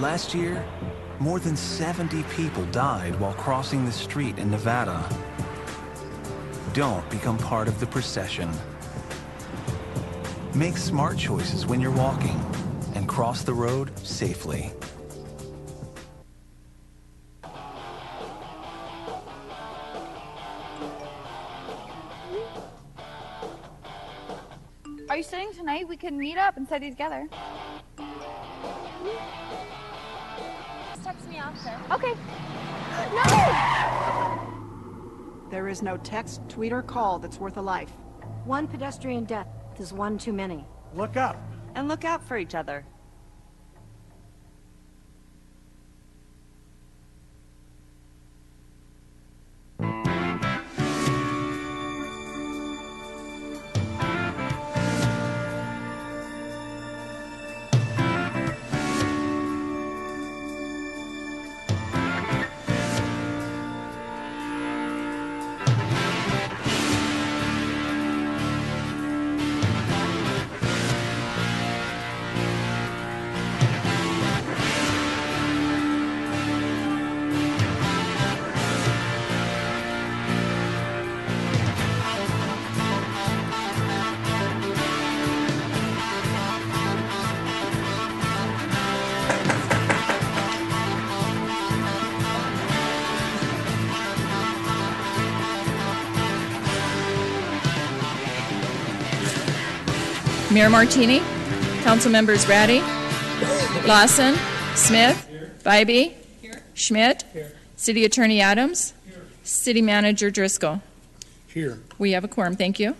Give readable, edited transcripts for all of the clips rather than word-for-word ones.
Last year, more than 70 people died while crossing the street in Nevada. Don't become part of the procession. Make smart choices when you're walking and cross the road safely. Are you studying tonight? We can meet up and study together. Just text me after. Okay. No! There is no text, tweet, or call that's worth a life. One pedestrian death is one too many. Look up. And look out for each other. Mayor Martini, Council Members Ratty, Lawson, Smith, Bybee, Schmidt, City Attorney Adams, City Manager Driscoll. Here. We have a quorum. Thank you.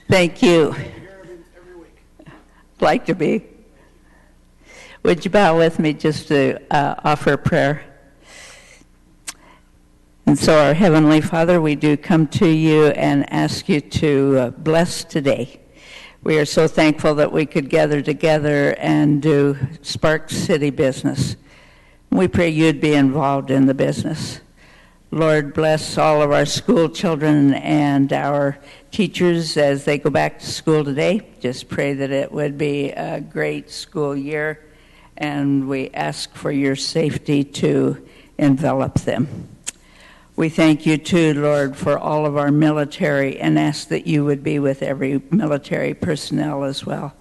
Thank you. Like to be. Would you bow with me just to offer a prayer? And so, our Heavenly Father, we do come to you and ask you to bless today. We are so thankful that we could gather together and do Sparks City business. We pray you'd be involved in the business. Lord, bless all of our school children and our teachers as they go back to school today. Just pray that it would be a great school year, and we ask for your safety to envelop them. We thank you too, Lord, for all of our military, and ask that you would be with every military personnel as well.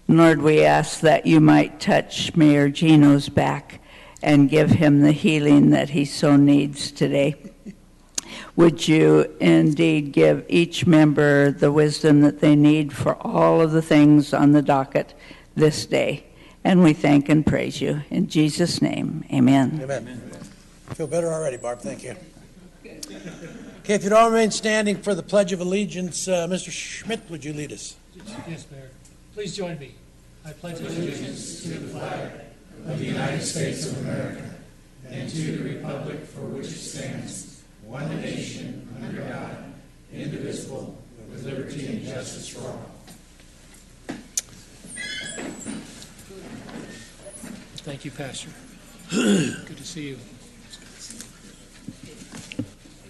Lord, we ask that you might touch Mayor Gino's back and give him the healing that he so needs today. Would you indeed give each member the wisdom that they need for all of the things on the docket this day? And we thank and praise you. In Jesus' name, amen. Amen. I feel better already, Barb. Thank you. Okay, if you'd all remain standing for the Pledge of Allegiance, Mr. Schmidt, would you lead us? Yes, Mayor. Please join me. I pledge allegiance to the flag of the United States of America and to the republic for which it stands, one nation, under God, indivisible, with liberty and justice for all. Thank you, Pastor. Good to see you.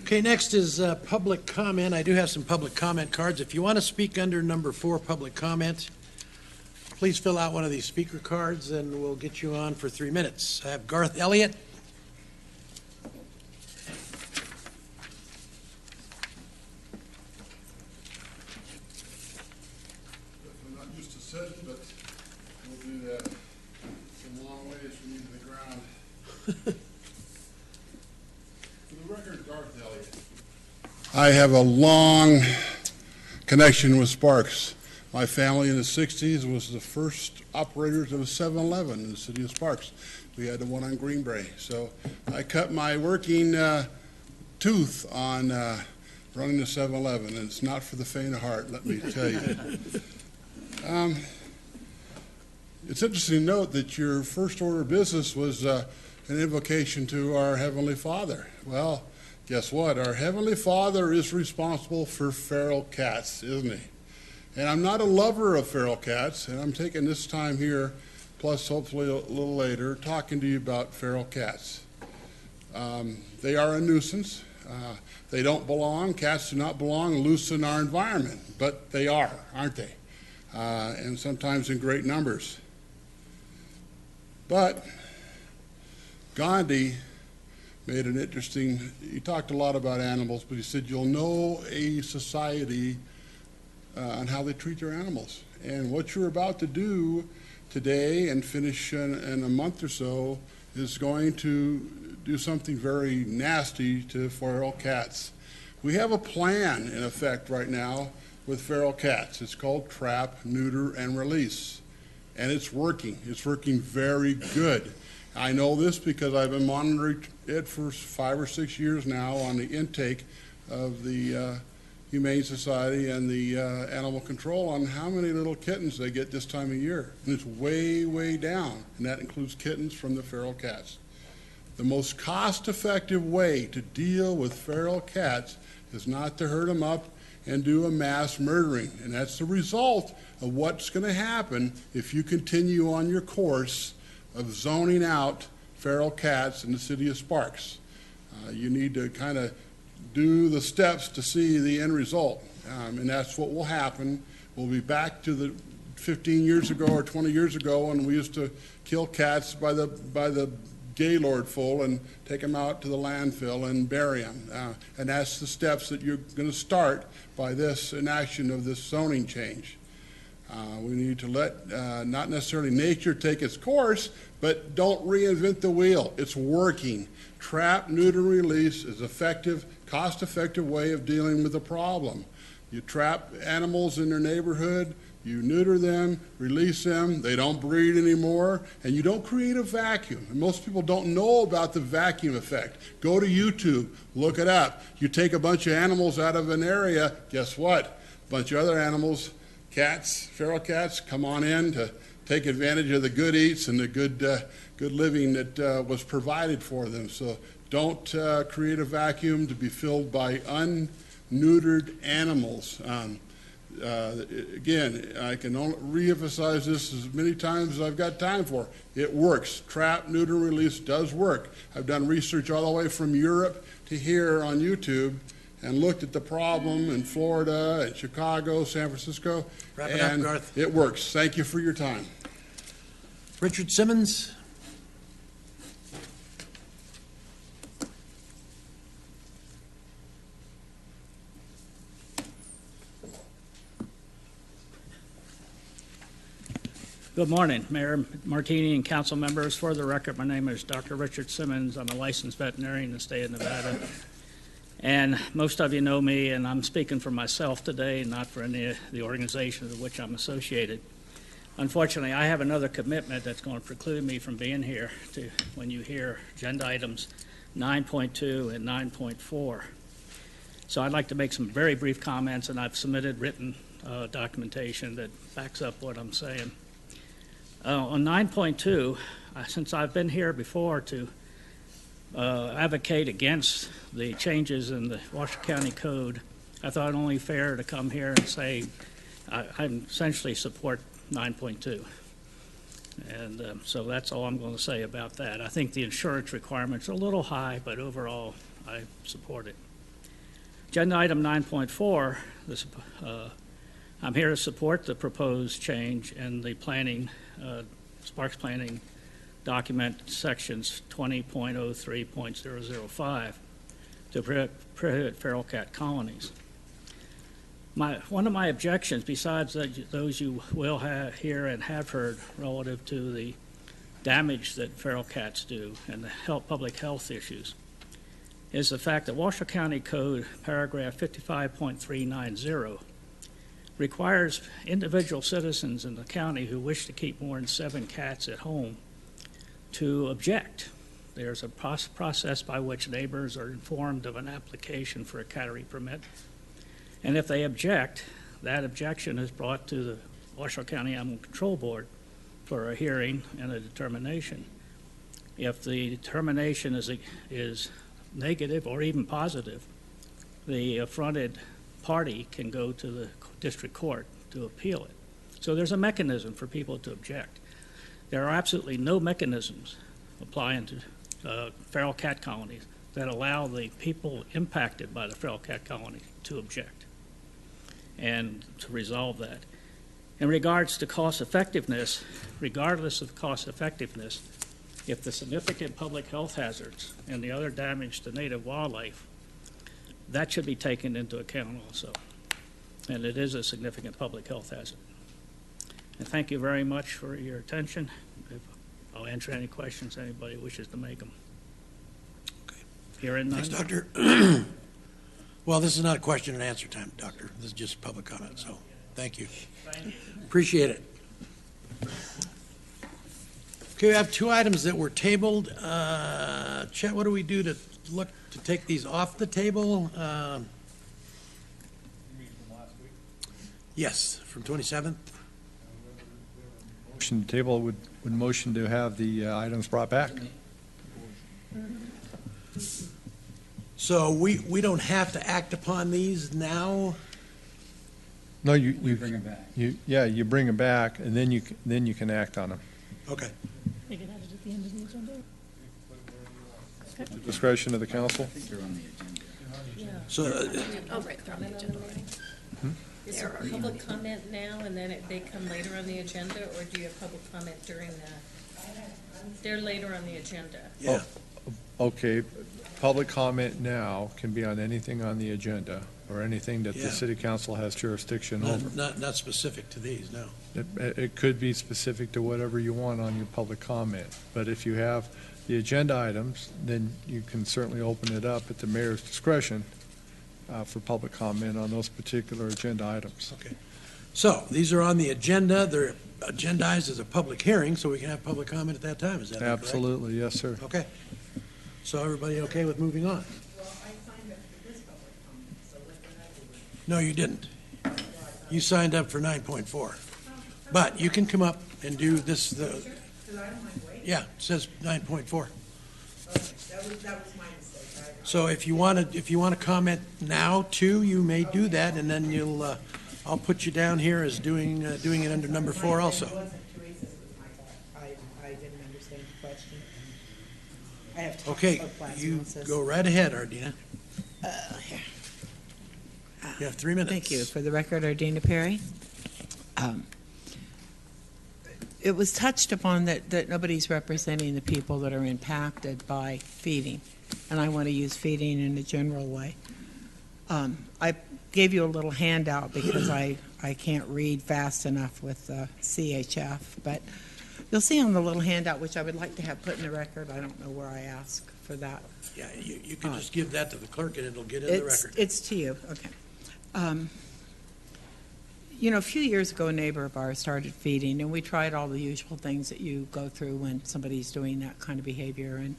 Okay, next is public comment. I do have some public comment cards. If you want to speak under number 4, public comment, please fill out one of these speaker cards and we'll get you on for 3 minutes. I have Garth Elliott. I'm not used to sitting, but we'll do that. It's a long ways from me to the ground. For the record, Garth Elliott. I have a long connection with Sparks. My family in the 60s was the first operators of a 7-Eleven in the city of Sparks. We had the one on Greenbrae. So I cut my working tooth on running the 7-Eleven, and it's not for the faint of heart, let me tell you. It's interesting to note that your first order of business was an invocation to our Heavenly Father. Well, guess what? Our Heavenly Father is responsible for feral cats, isn't he? And I'm not a lover of feral cats, and I'm taking this time here, plus hopefully a little later, talking to you about feral cats. They are a nuisance. They don't belong. Cats do not belong loose in our environment, but they are, aren't they? And sometimes in great numbers. But Gandhi made an interesting, he talked a lot about animals, but he said, you'll know a society on how they treat their animals. And what you're about to do today and finish in a month or so is going to do something very nasty to feral cats. We have a plan in effect right now with feral cats. It's called Trap, Neuter, and Release. And it's working. It's working very good. I know this because I've been monitoring it for 5 or 6 years now on the intake of the Humane Society and the Animal Control on how many little kittens they get this time of year. And it's way, way down, and that includes kittens from the feral cats. The most cost-effective way to deal with feral cats is not to herd them up and do a mass murdering. And that's the result of what's going to happen if you continue on your course of zoning out feral cats in the city of Sparks. You need to kind of do the steps to see the end result, and that's what will happen. We'll be back to the 15 years ago or 20 years ago when we used to kill cats by the gaylord full and take them out to the landfill and bury them. And that's the steps that you're going to start by this enaction of this zoning change. We need to let not necessarily nature take its course, but don't reinvent the wheel. It's working. Trap, neuter, release is effective, cost-effective way of dealing with the problem. You trap animals in their neighborhood, you neuter them, release them, they don't breed anymore, and you don't create a vacuum. And most people don't know about the vacuum effect. Go to YouTube, look it up. You take a bunch of animals out of an area, guess what? A bunch of other animals, cats, feral cats, come on in to take advantage of the good eats and the good living that was provided for them. So don't create a vacuum to be filled by unneutered animals. Again, I can only reemphasize this as many times as I've got time for. It works. Trap, neuter, release does work. I've done research all the way from Europe to here on YouTube and looked at the problem in Florida and Chicago, San Francisco. Wrap it up, Garth. It works. Thank you for your time. Richard Simmons. Good morning, Mayor Martini and council members. For the record, my name is Dr. Richard Simmons. I'm a licensed veterinarian in the state of Nevada. And most of you know me, and I'm speaking for myself today, not for any of the organizations with which I'm associated. Unfortunately, I have another commitment that's going to preclude me from being here when you hear agenda items 9.2 and 9.4. So I'd like to make some very brief comments, and I've submitted written documentation that backs up what I'm saying. On 9.2, since I've been here before to advocate against the changes in the Washoe County Code, I thought it only fair to come here and say I essentially support 9.2. And so that's all I'm going to say about that. I think the insurance requirements are a little high, but overall I support it. Agenda item 9.4, I'm here to support the proposed change in the planning, Sparks Planning document sections 20.03.005 to prohibit feral cat colonies. One of my objections, besides those you will hear and have heard relative to the damage that feral cats do and the public health issues, is the fact that Washoe County Code paragraph 55.390 requires individual citizens in the county who wish to keep more than 7 cats at home to object. There's a process by which neighbors are informed of an application for a cattery permit. And if they object, that objection is brought to the Washoe County Animal Control Board for a hearing and a determination. If the determination is negative or even positive, the affronted party can go to the district court to appeal it. So there's a mechanism for people to object. There are absolutely no mechanisms applying to feral cat colonies that allow the people impacted by the feral cat colony to object and to resolve that. In regards to cost effectiveness, regardless of cost effectiveness, if the significant public health hazards and the other damage to native wildlife, that should be taken into account also. And it is a significant public health hazard. And thank you very much for your attention. I'll answer any questions anybody wishes to make them. Okay. Hearing none. Thanks, Doctor. Well, this is not a question and answer time, Doctor. This is just public comment, so thank you. Appreciate it. Okay, we have two items that were tabled. Chet, what do we do to look to take these off the table? Yes, from 27th. Motion to table would motion to have the items brought back. So we don't have to act upon these now? No, you bring them back. You bring them back, and then you can act on them. Okay. They can add it at the end of the agenda. At the discretion of the council. I think they're on the agenda. So, Oh, right, they're on the agenda. Is there public comment now and then they come later on the agenda, or do you have public comment during the, they're later on the agenda? yeah. Okay, public comment now can be on anything on the agenda or anything that Yeah. the city council has jurisdiction over. Not specific to these, no. It could be specific to whatever you want on your public comment, but if you have the agenda items, then you can certainly open it up at the mayor's discretion for public comment on those particular agenda items. Okay. So these are on the agenda. They're agendized as a public hearing, so we can have public comment at that time. Is that correct? Absolutely, yes, sir. Okay. So everybody okay with moving on? No, you didn't. You signed up for 9.4. But you can come up and do this. Yeah, it says 9.4. That was my mistake. So if you want to comment now too, you may do that, and then I'll put you down here as doing it under number 4 also. It wasn't Teresa's, it was my fault. I didn't understand the question. I have Okay, you go right ahead, Ardina. Here. You have 3 minutes. Thank you. For the record, Ardina Perry. It was touched upon that nobody's representing the people that are impacted by feeding, and I want to use feeding in a general way. I gave you a little handout because I can't read fast enough with CHF, but you'll see on the little handout, which I would like to have put in the record. I don't know where I ask for that. Yeah, you can just give that to the clerk and it'll get in the record. It's to you, okay. You know, a few years ago, a neighbor of ours started feeding, and we tried all the usual things that you go through when somebody's doing that kind of behavior. And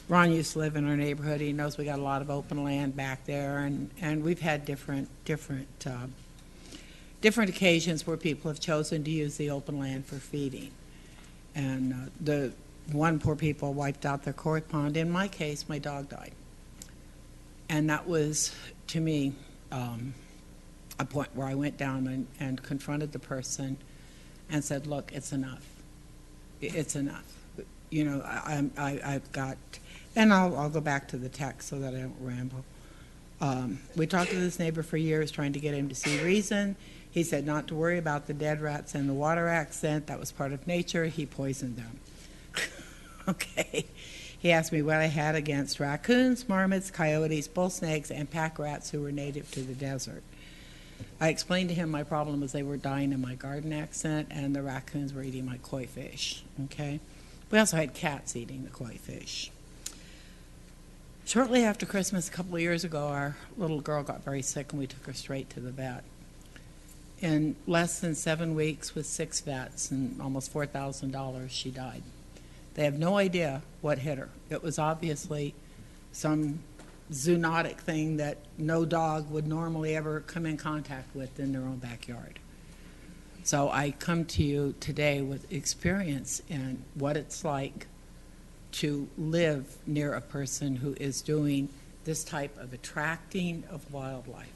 Ron used to live in our neighborhood. He knows we got a lot of open land back there, and we've had different occasions where people have chosen to use the open land for feeding. And the one poor people wiped out their koi pond. In my case, my dog died. And that was, to me, a point where I went down and confronted the person and said, look, it's enough. It's enough. You know, I've got, and I'll go back to the text so that I don't ramble. We talked to this neighbor for years trying to get him to see reason. He said not to worry about the dead rats and the water accent. That was part of nature. He poisoned them. Okay. He asked me what I had against raccoons, marmots, coyotes, bull snakes, and pack rats who were native to the desert. I explained to him my problem was they were dying in my garden accent, and the raccoons were eating my koi fish. Okay. We also had cats eating the koi fish. Shortly after Christmas, a couple of years ago, our little girl got very sick, and we took her straight to the vet. In less than 7 weeks with 6 vets and almost $4,000, she died. They have no idea what hit her. It was obviously some zoonotic thing that no dog would normally ever come in contact with in their own backyard. So I come to you today with experience in what it's like to live near a person who is doing this type of attracting of wildlife.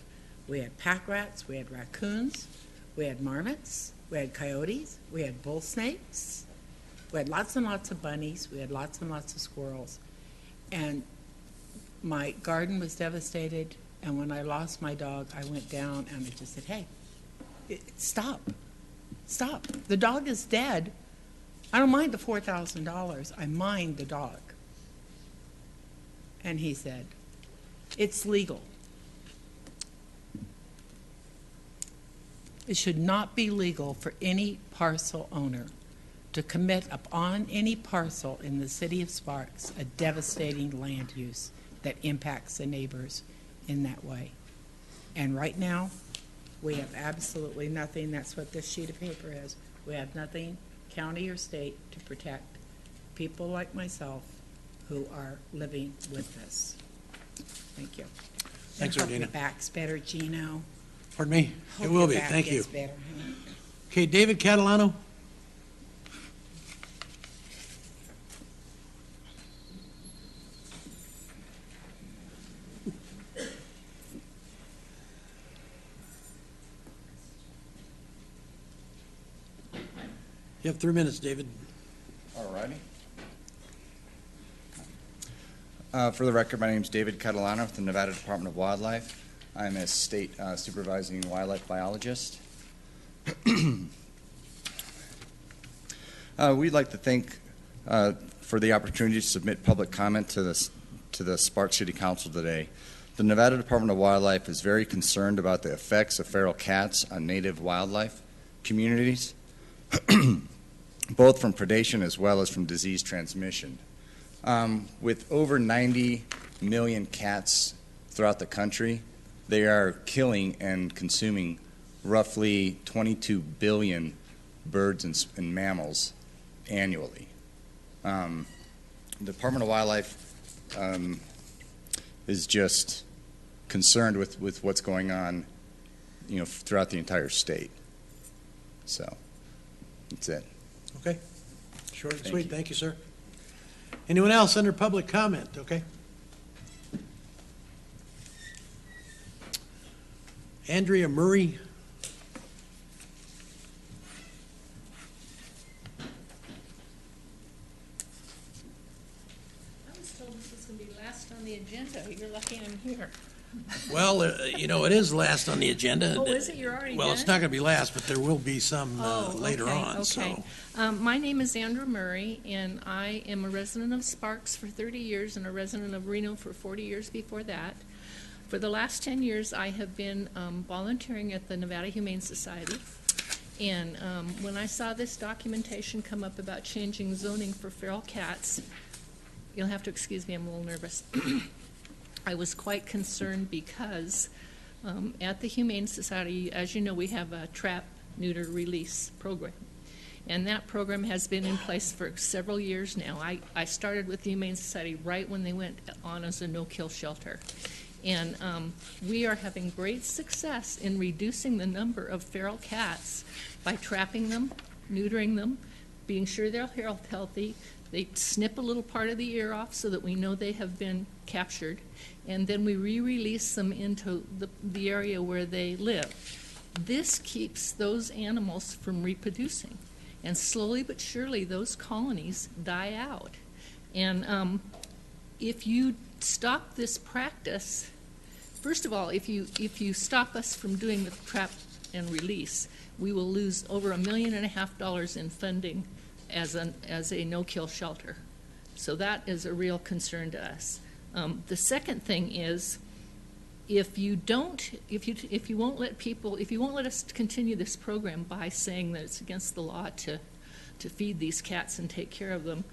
We had pack rats, we had raccoons, we had marmots, we had coyotes, we had bull snakes, we had lots and lots of bunnies, we had lots and lots of squirrels. And my garden was devastated, and when I lost my dog, I went down and I just said, hey, stop. Stop. The dog is dead. I don't mind the $4,000. I mind the dog. And he said, it's legal. It should not be legal for any parcel owner to commit upon any parcel in the city of Sparks a devastating land use that impacts the neighbors in that way. And right now, we have absolutely nothing. That's what this sheet of paper is. We have nothing, county or state, to protect people like myself who are living with this. Thank you. Thanks, I hope Ardina. your back's better, Gino. Pardon me? Hope It will your be. back Thank you. gets better. Okay, David Catalano. You have 3 minutes, David. All righty. For the record, my name is David Catalano with the Nevada Department of Wildlife. I'm a state supervising wildlife biologist. We'd like to thank for the opportunity to submit public comment to the Sparks City Council today. The Nevada Department of Wildlife is very concerned about the effects of feral cats on native wildlife communities, both from predation as well as from disease transmission. With over 90 million cats throughout the country, they are killing and consuming roughly 22 billion birds and mammals annually. The Department of Wildlife is just concerned with what's going on, throughout the entire state. So, that's it. Okay. Short and sweet. Thank you, sir. Anyone else under public comment? Okay. Andrea Murray. I was told this was going to be last on the agenda. You're lucky I'm here. Well, it is last on the agenda. Oh, is it? You're already Well, done? it's not going to be last, but there will be some later on. Okay. So, My name is Andrew Murray, and I am a resident of Sparks for 30 years and a resident of Reno for 40 years before that. For the last 10 years, I have been volunteering at the Nevada Humane Society. And when I saw this documentation come up about changing zoning for feral cats, you'll have to excuse me, I'm a little nervous. I was quite concerned because at the Humane Society, as you know, we have a trap, neuter, release program. And that program has been in place for several years now. I started with the Humane Society right when they went on as a no-kill shelter. And we are having great success in reducing the number of feral cats by trapping them, neutering them, being sure they're healthy. They snip a little part of the ear off so that we know they have been captured, and then we re-release them into the area where they live. This keeps those animals from reproducing, and slowly but surely those colonies die out. And if you stop this practice, first of all, if you stop us from doing the trap and release, we will lose over $1.5 million in funding as a no-kill shelter. So that is a real concern to us. The second thing is, if you won't let us continue this program by saying that it's against the law to feed these cats and take care of them,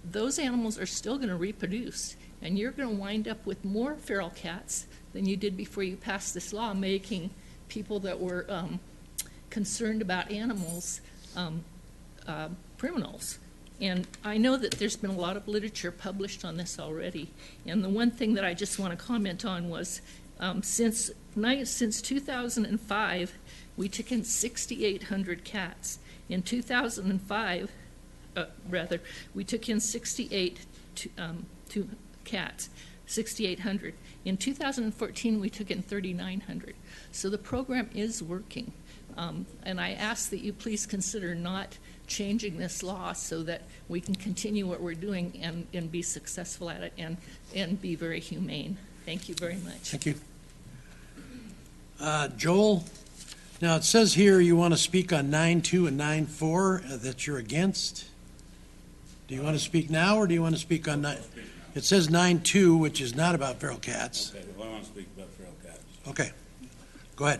those animals are still going to reproduce, and you're going to wind up with more feral cats than you did before you passed this law, making people that were concerned about animals criminals. And I know that there's been a lot of literature published on this already. And the one thing that I just want to comment on was since 2005, we took in 6,800 cats. In 2005, we took in 68 cats, 6,800. In 2014, we took in 3,900. So the program is working. And I ask that you please consider not changing this law so that we can continue what we're doing and be successful at it and be very humane. Thank you very much. Thank you. Joel, now it says here you want to speak on 9.2 and 9.4 that you're against. Do you want to speak now, or do you want to speak on 9? It says 9.2, which is not about feral cats. Okay, well, I want to speak about feral cats. Okay, go ahead.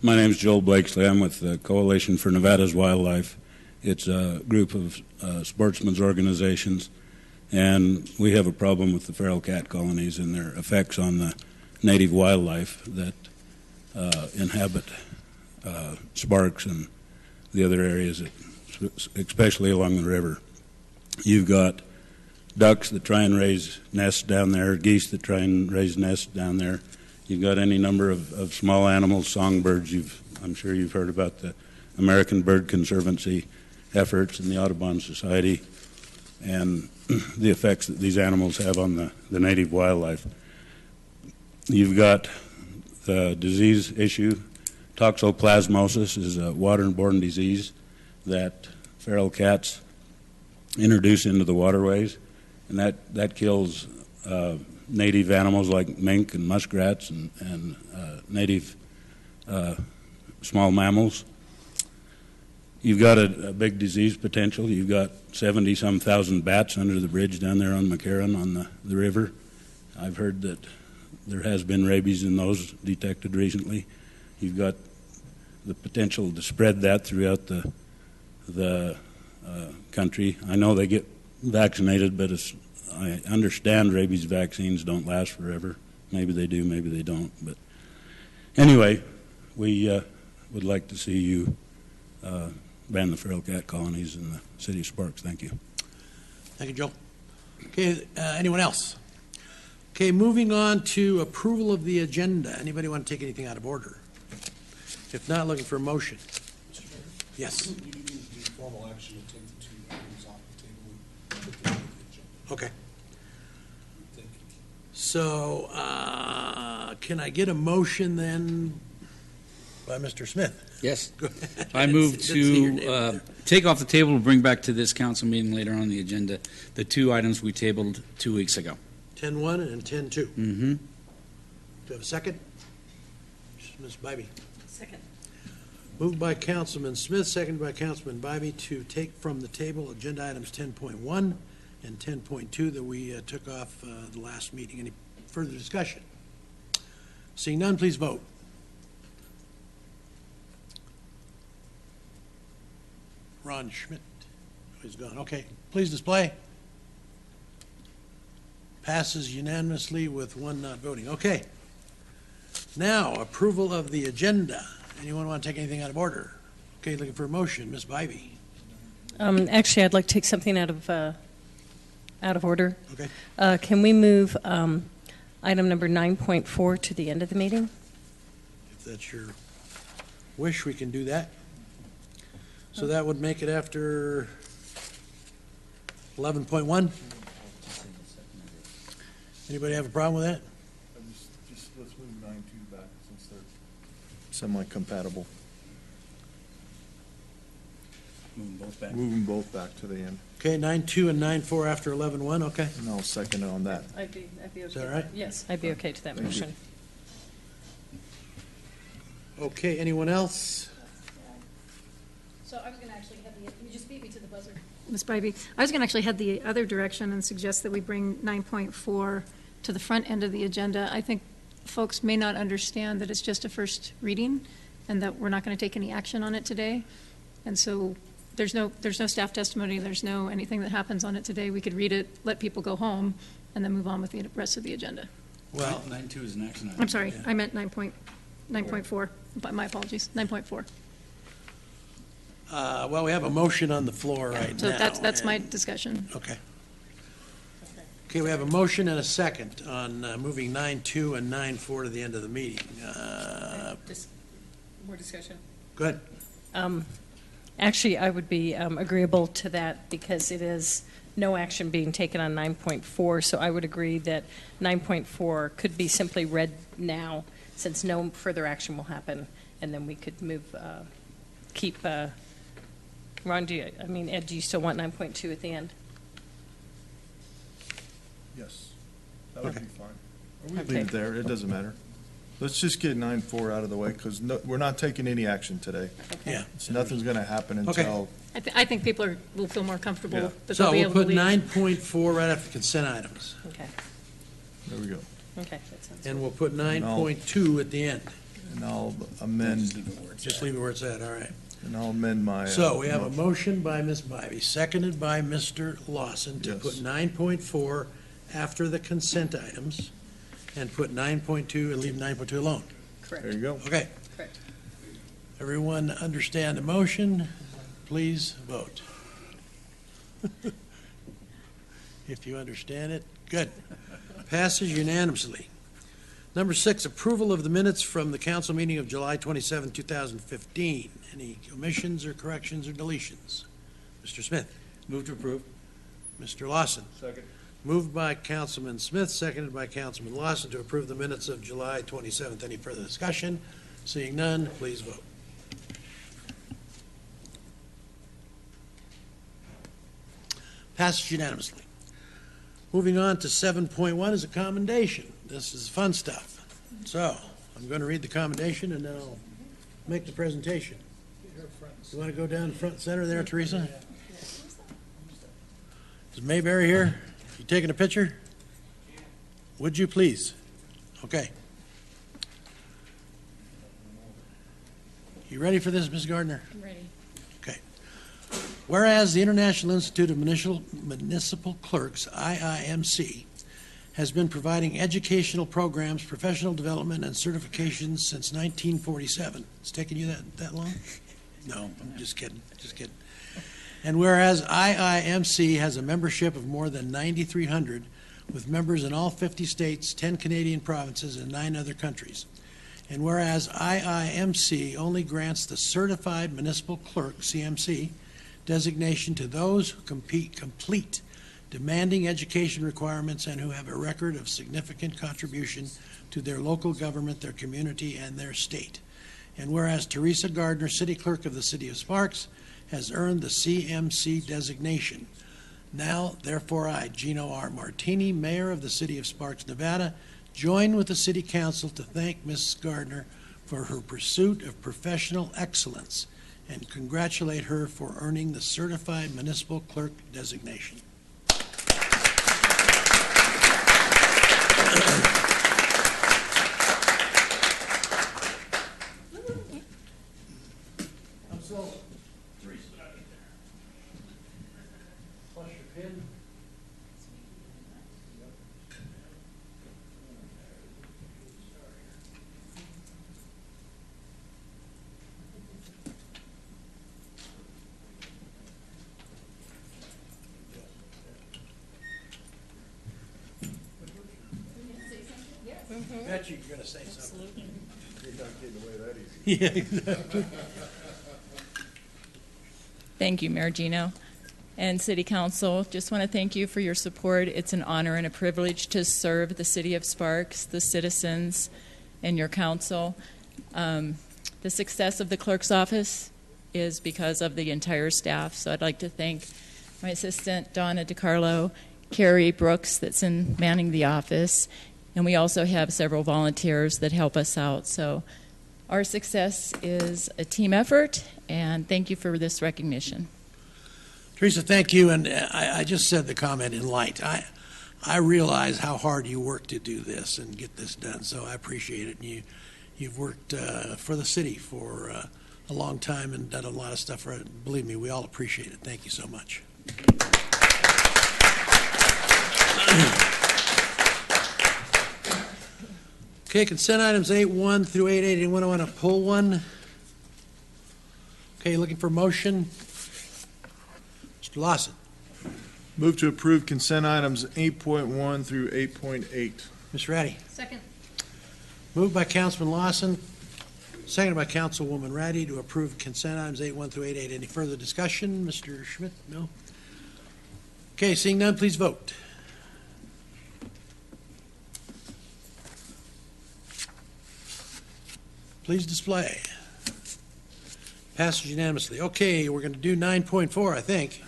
My name is Joel Blakesley. I'm with the Coalition for Nevada's Wildlife. It's a group of sportsmen's organizations, and we have a problem with the feral cat colonies and their effects on the native wildlife that inhabit Sparks and the other areas, especially along the river. You've got ducks that try and raise nests down there, geese that try and raise nests down there. You've got any number of small animals, songbirds. I'm sure you've heard about the American Bird Conservancy efforts and the Audubon Society and the effects that these animals have on the native wildlife. You've got the disease issue. Toxoplasmosis is a waterborne disease that feral cats introduce into the waterways, and that kills native animals like mink and muskrats and native small mammals. You've got a big disease potential. You've got 70-some thousand bats under the bridge down there on McCarran on the river. I've heard that there has been rabies in those detected recently. You've got the potential to spread that throughout the country. I know they get vaccinated, but I understand rabies vaccines don't last forever. Maybe they do, maybe they don't. But anyway, we would like to see you ban the feral cat colonies in the city of Sparks. Thank you. Thank you, Joel. Okay, anyone else? Okay, moving on to approval of the agenda. Anybody want to take anything out of order? If not, looking for a motion. Yes. We need to do formal action to take the two items off the table and put them on the agenda. Okay. Thank you. So, can I get a motion then by Mr. Smith? Yes. I move to take off the table and bring back to this council meeting later on the agenda the two items we tabled 2 weeks ago. 10-1 and 10-2. Mm-hmm. Do you have a second? Ms. Bybee. Second. Moved by Councilman Smith, seconded by Councilman Bybee to take from the table agenda items 10.1 and 10.2 that we took off the last meeting. Any further discussion? Seeing none, please vote. Ron Schmidt. He's gone. Okay. Please display. Passes unanimously with one not voting. Okay. Now, approval of the agenda. Anyone want to take anything out of order? Okay, looking for a motion. Ms. Bybee. Actually, I'd like to take something out of order. Okay. Can we move item number 9.4 to the end of the meeting? If that's your wish, we can do that. So that would make it after 11.1. Anybody have a problem with that? Just let's move 9.2 back since they're semi-compatible. Moving both back. Moving both back to the end. Okay, 9.2 and 9.4 after 11.1, okay. And I'll second it on that. I'd be okay. Is that all right? Yes, I'd be okay to that motion. Okay, anyone else? So I was going to actually have you just beat me to the buzzer. Ms. Bybee, I was going to actually head the other direction and suggest that we bring 9.4 to the front end of the agenda. I think folks may not understand that it's just a first reading and that we're not going to take any action on it today. And so there's no staff testimony, there's no anything that happens on it today. We could read it, let people go home, and then move on with the rest of the agenda. Well, 9.2 is an action item. I'm sorry, I meant 9.4. My apologies, 9.4. Well, we have a motion on the floor right So now. that's my discussion. Okay. Okay, we have a motion and a second on moving 9.2 and 9.4 to the end of the meeting. More discussion. Go ahead. Actually, I would be agreeable to that because it is no action being taken on 9.4, so I would agree that 9.4 could be simply read now since no further action will happen, and then we could move, Ron, Ed, do you still want 9.2 at the end? Yes, that would Okay. be fine. Or we leave it there, it doesn't matter. Let's just get 9.4 out of the way, because we're not taking any action today. Yeah. So nothing's going to happen Okay. until, I think people will feel more comfortable Yeah. that So they'll be we'll able to put leave. 9.4 right after consent items. Okay, there we go. okay, that sounds And we'll put 9.2 at the end. And I'll amend, Just leave it where it's at, all right. and I'll amend my. So we have a motion by Ms. Bybee, seconded by Mr. Lawson to Yes. put 9.4 after the consent items and put 9.2 and leave 9.2 alone. correct. There you go. Okay. Correct. Everyone understand the motion? Please vote. If you understand it, good. Passes unanimously. Number 6, approval of the minutes from the council meeting of July 27, 2015. Any omissions or corrections or deletions? Mr. Smith? Move to approve. Mr. Lawson? Second. Moved by Councilman Smith, seconded by Councilman Lawson to approve the minutes of July 27th. Any further discussion? Seeing none, please vote. Passes unanimously. Moving on to 7.1 is a commendation. This is fun stuff. So, I'm going to read the commendation and then I'll make the presentation. You want to go down front and center there, Teresa? Is Mayberry here? You taking a picture? Would you please? Okay. You ready for this, Ms. Gardner? I'm ready. Okay. Whereas the International Institute of Municipal Clerks, IIMC, has been providing educational programs, professional development, and certifications since 1947. It's taken you that long? No, I'm just kidding, just kidding. And whereas IIMC has a membership of more than 9,300, with members in all 50 states, 10 Canadian provinces, and 9 other countries. And whereas IIMC only grants the Certified Municipal Clerk, CMC, designation to those who complete demanding education requirements and who have a record of significant contribution to their local government, their community, and their state. And whereas Teresa Gardner, City Clerk of the City of Sparks, has earned the CMC designation. Now, therefore, I, Gino R. Martini, Mayor of the City of Sparks, Nevada, join with the City Council to thank Ms. Gardner for her pursuit of professional excellence and congratulate her for earning the Certified Municipal Clerk designation. I bet you're going to say something. You're not getting away that easy. Yeah, exactly. Thank you, Mayor Gino. And City Council, just want to thank you for your support. It's an honor and a privilege to serve the City of Sparks, the citizens, and your council. The success of the clerk's office is because of the entire staff, so I'd like to thank my assistant, Donna DiCarlo, Carrie Brooks, that's in manning the office, and we also have several volunteers that help us out. So our success is a team effort, and thank you for this recognition. Teresa, thank you. And I just said the comment in light. I realize how hard you work to do this and get this done, so I appreciate it. And you've worked for the city for a long time and done a lot of stuff for it. Believe me, we all appreciate it. Thank you so much. Okay, consent items 8.1 through 8.8. Anyone want to pull one? Okay, looking for motion? Mr. Lawson. Move to approve consent items 8.1 through 8.8. Ms. Ratty. Second. Moved by Councilman Lawson, Seconded by Councilwoman Ratty to approve consent items 8-1 through 8-8. Any further discussion? Mr. Schmidt? No? Okay, seeing none, please vote. Please display. Passes unanimously. Okay, we're going to do 9.4, I think.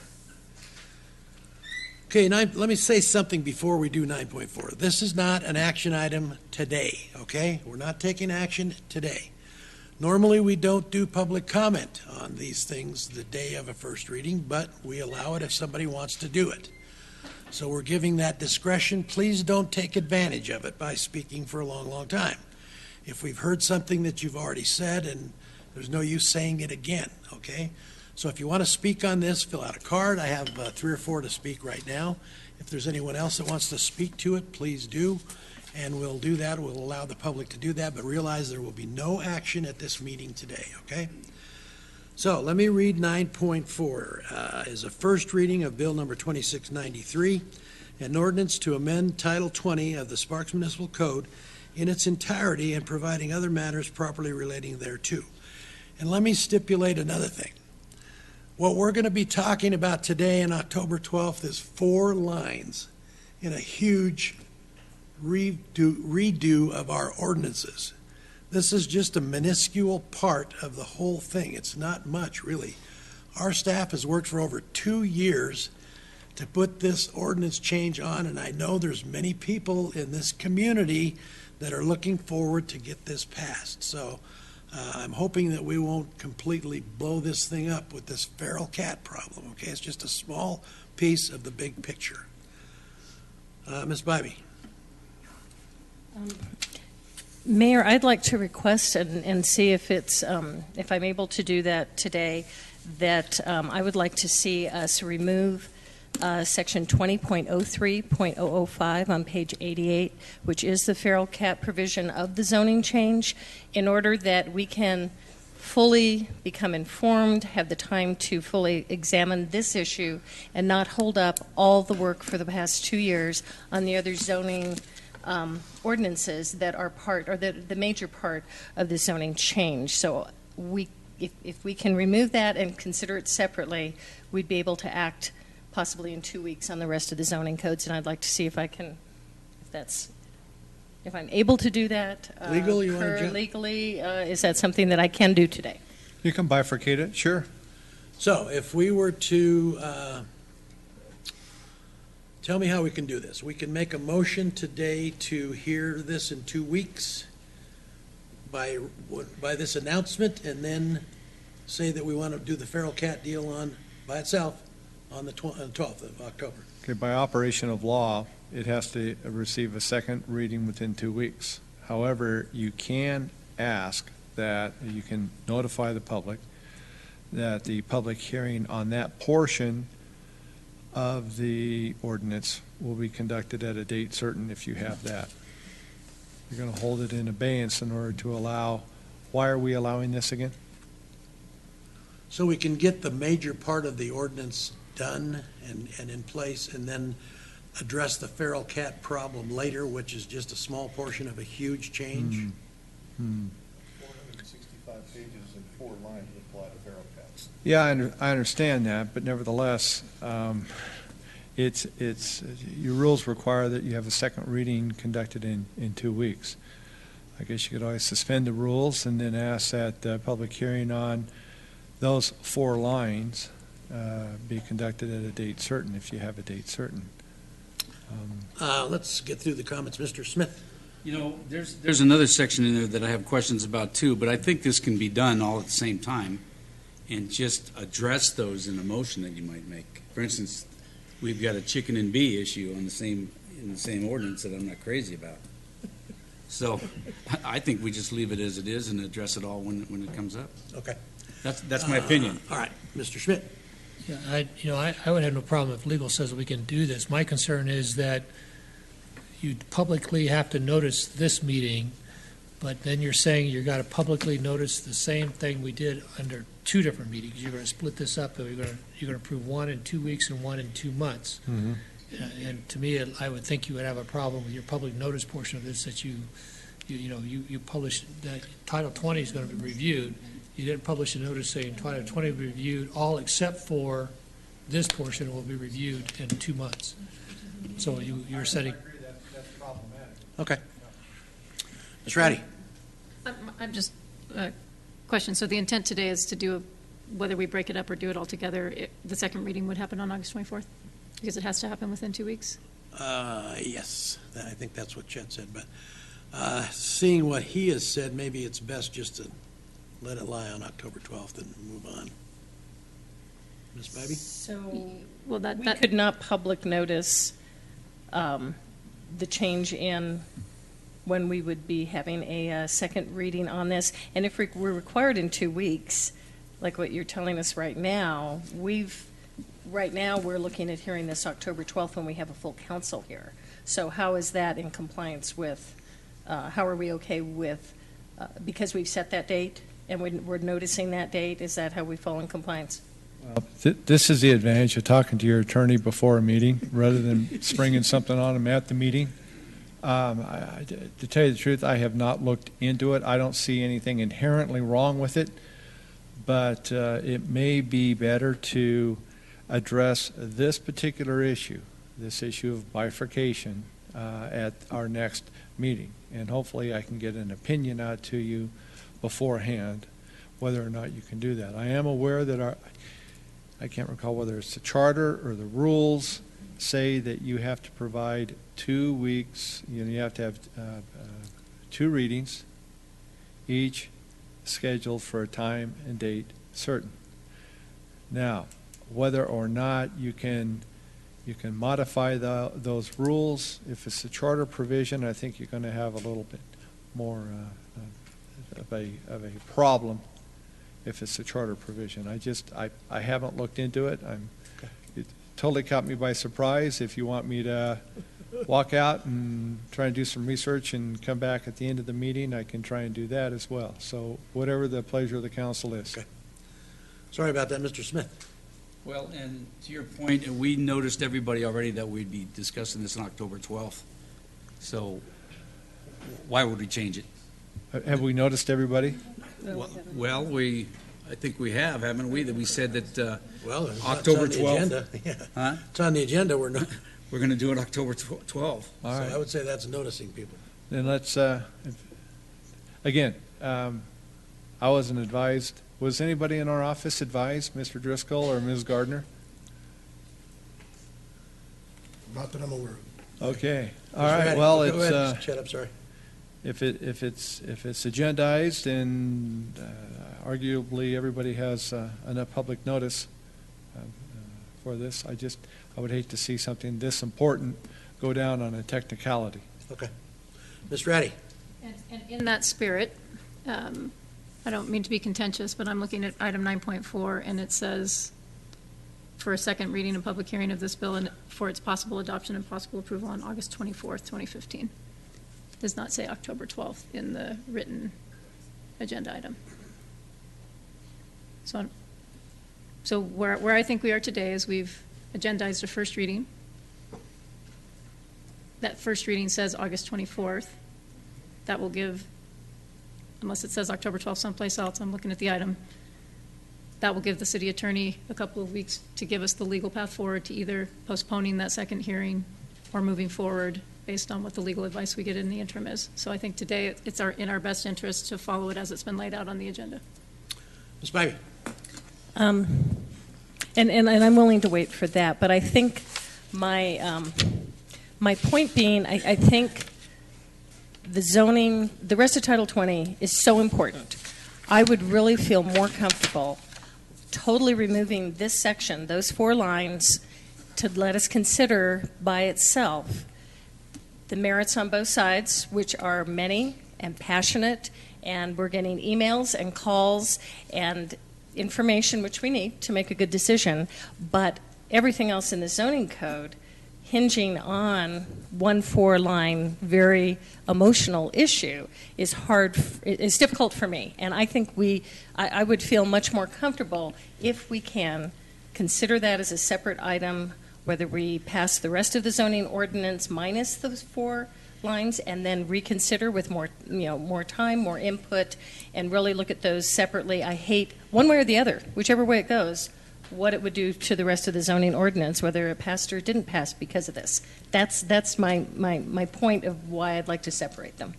Okay, let me say something before we do 9.4. This is not an action item today, okay? We're not taking action today. Normally, we don't do public comment on these things the day of a first reading, but we allow it if somebody wants to do it. So we're giving that discretion. Please don't take advantage of it by speaking for a long, long time. If we've heard something that you've already said, and there's no use saying it again, okay? So if you want to speak on this, fill out a card. I have 3 or 4 to speak right now. If there's anyone else that wants to speak to it, please do, and we'll do that. We'll allow the public to do that, but realize there will be no action at this meeting today, okay? So let me read 9.4 as a first reading of Bill number 2693, an ordinance to amend Title 20 of the Sparks Municipal Code in its entirety and providing other matters properly relating thereto. And let me stipulate another thing. What we're going to be talking about today on October 12th is 4 lines in a huge redo of our ordinances. This is just a minuscule part of the whole thing. It's not much, really. Our staff has worked for over 2 years to put this ordinance change on, and I know there's many people in this community that are looking forward to get this passed. So I'm hoping that we won't completely blow this thing up with this feral cat problem, okay? It's just a small piece of the big picture. Ms. Bybee. Mayor, I'd like to request and see if it's if I'm able to do that today, that I would like to see us remove Section 20.03.005 on page 88, which is the feral cat provision of the zoning change, in order that we can fully become informed, have the time to fully examine this issue, and not hold up all the work for the past 2 years on the other zoning ordinances that are part, or the major part of the zoning change. So if we can remove that and consider it separately, we'd be able to act possibly in 2 weeks on the rest of the zoning codes, and I'd like to see if I can, if I'm able to do that. Legally, you want to jump? Legally, is that something that I can do today? You can bifurcate it, sure. So if we were to, tell me how we can do this. We can make a motion today to hear this in 2 weeks by this announcement, and then say that we want to do the feral cat deal on by itself on the 12th of October. Okay, by operation of law, it has to receive a second reading within 2 weeks. However, you can ask that you can notify the public that the public hearing on that portion of the ordinance will be conducted at a date certain if you have that. You're going to hold it in abeyance in order to allow, why are we allowing this again? So we can get the major part of the ordinance done and in place, and then address the feral cat problem later, which is just a small portion of a huge change. 465 pages and 4 lines apply to feral cats. Yeah, I understand that, but nevertheless, it's your rules require that you have a second reading conducted in 2 weeks. I guess you could always suspend the rules and then ask that the public hearing on those 4 lines be conducted at a date certain, if you have a date certain. Let's get through the comments. Mr. Smith. You know, there's another section in there that I have questions about too, but I think this can be done all at the same time and just address those in a motion that you might make. For instance, we've got a chicken and bee issue in the same ordinance that I'm not crazy about. So I think we just leave it as it is and address it all when it comes up. Okay. That's my opinion. All right, Mr. Schmidt. Yeah, I would have no problem if legal says we can do this. My concern is that you publicly have to notice this meeting, but then you're saying you've got to publicly notice the same thing we did under 2 different meetings. You're going to split this up, and you're going to approve 1 in 2 weeks and 1 in 2 months. Mm-hmm. And to me, I would think you would have a problem with your public notice portion of this, that you you published that Title 20 is going to be reviewed. You didn't publish a notice saying Title 20 will be reviewed, all except for this portion will be reviewed in 2 months. So you're setting. That's problematic. Okay. Ms. Ratty. I'm just, question, so the intent today is to do, whether we break it up or do it all together, the second reading would happen on August 24th? Because it has to happen within 2 weeks? Yes, I think that's what Chet said, but seeing what he has said, maybe it's best just to let it lie on October 12th and move on. Ms. Bybee? So well, we could not public notice the change in when we would be having a second reading on this. And if we're required in 2 weeks, like what you're telling us right now, right now we're looking at hearing this October 12th when we have a full council here. So how is that in compliance with, how are we okay with, because we've set that date and we're noticing that date, is that how we fall in compliance? This is the advantage of talking to your attorney before a meeting rather than springing something on them at the meeting. To tell you the truth, I have not looked into it. I don't see anything inherently wrong with it, but it may be better to address this particular issue, this issue of bifurcation, at our next meeting. And hopefully I can get an opinion out to you beforehand whether or not you can do that. I am aware that I can't recall whether it's the charter or the rules say that you have to provide 2 weeks, you have to have 2 readings, each scheduled for a time and date certain. Now, whether or not you can modify those rules, if it's a charter provision, I think you're going to have a little bit more of a problem if it's a charter provision. I haven't looked into it. It totally caught me by surprise. If you want me to walk out and try and do some research and come back at the end of the meeting, I can try and do that as well. So whatever the pleasure of the council is. Okay. Sorry about that, Mr. Smith. Well, and to your point, we noticed everybody already that we'd be discussing this on October 12th. So why would we change it? Have we noticed everybody? Well, I think we have, haven't we? That we said that well, October it's on 12th. The agenda. Yeah. Huh? It's on the agenda. We're going to do it October 12th. All right. So I would say that's noticing people. Then let's, again, I wasn't advised. Was anybody in our office advised, Mr. Driscoll or Ms. Gardner? Not that I'm aware of. Okay. All right. Well, Go ahead, Chet, I'm sorry. If it's agendized and arguably everybody has enough public notice for this, I would hate to see something this important go down on a technicality. Okay. Ms. Ratty. And in that spirit, I don't mean to be contentious, but I'm looking at item 9.4, and it says, for a second reading and public hearing of this bill and for its possible adoption and possible approval on August 24th, 2015. It does not say October 12th in the written agenda item. So where I think we are today is we've agendized a first reading. That first reading says August 24th. That will give, unless it says October 12th someplace else, I'm looking at the item, that will give the city attorney a couple of weeks to give us the legal path forward to either postponing that second hearing or moving forward based on what the legal advice we get in the interim is. So I think today it's in our best interest to follow it as it's been laid out on the agenda. Ms. Bybee. And I'm willing to wait for that, but I think my point being, I think the zoning, the rest of Title 20 is so important. I would really feel more comfortable totally removing this section, those 4 lines, to let us consider by itself the merits on both sides, which are many and passionate, and we're getting emails and calls and information which we need to make a good decision, but everything else in the zoning code hinging on one 4-line, very emotional issue is difficult for me. And I think I would feel much more comfortable if we can consider that as a separate item, whether we pass the rest of the zoning ordinance minus those 4 lines and then reconsider with more, more time, more input, and really look at those separately. I hate, one way or the other, whichever way it goes, what it would do to the rest of the zoning ordinance, whether it passed or didn't pass because of this. That's my point of why I'd like to separate them.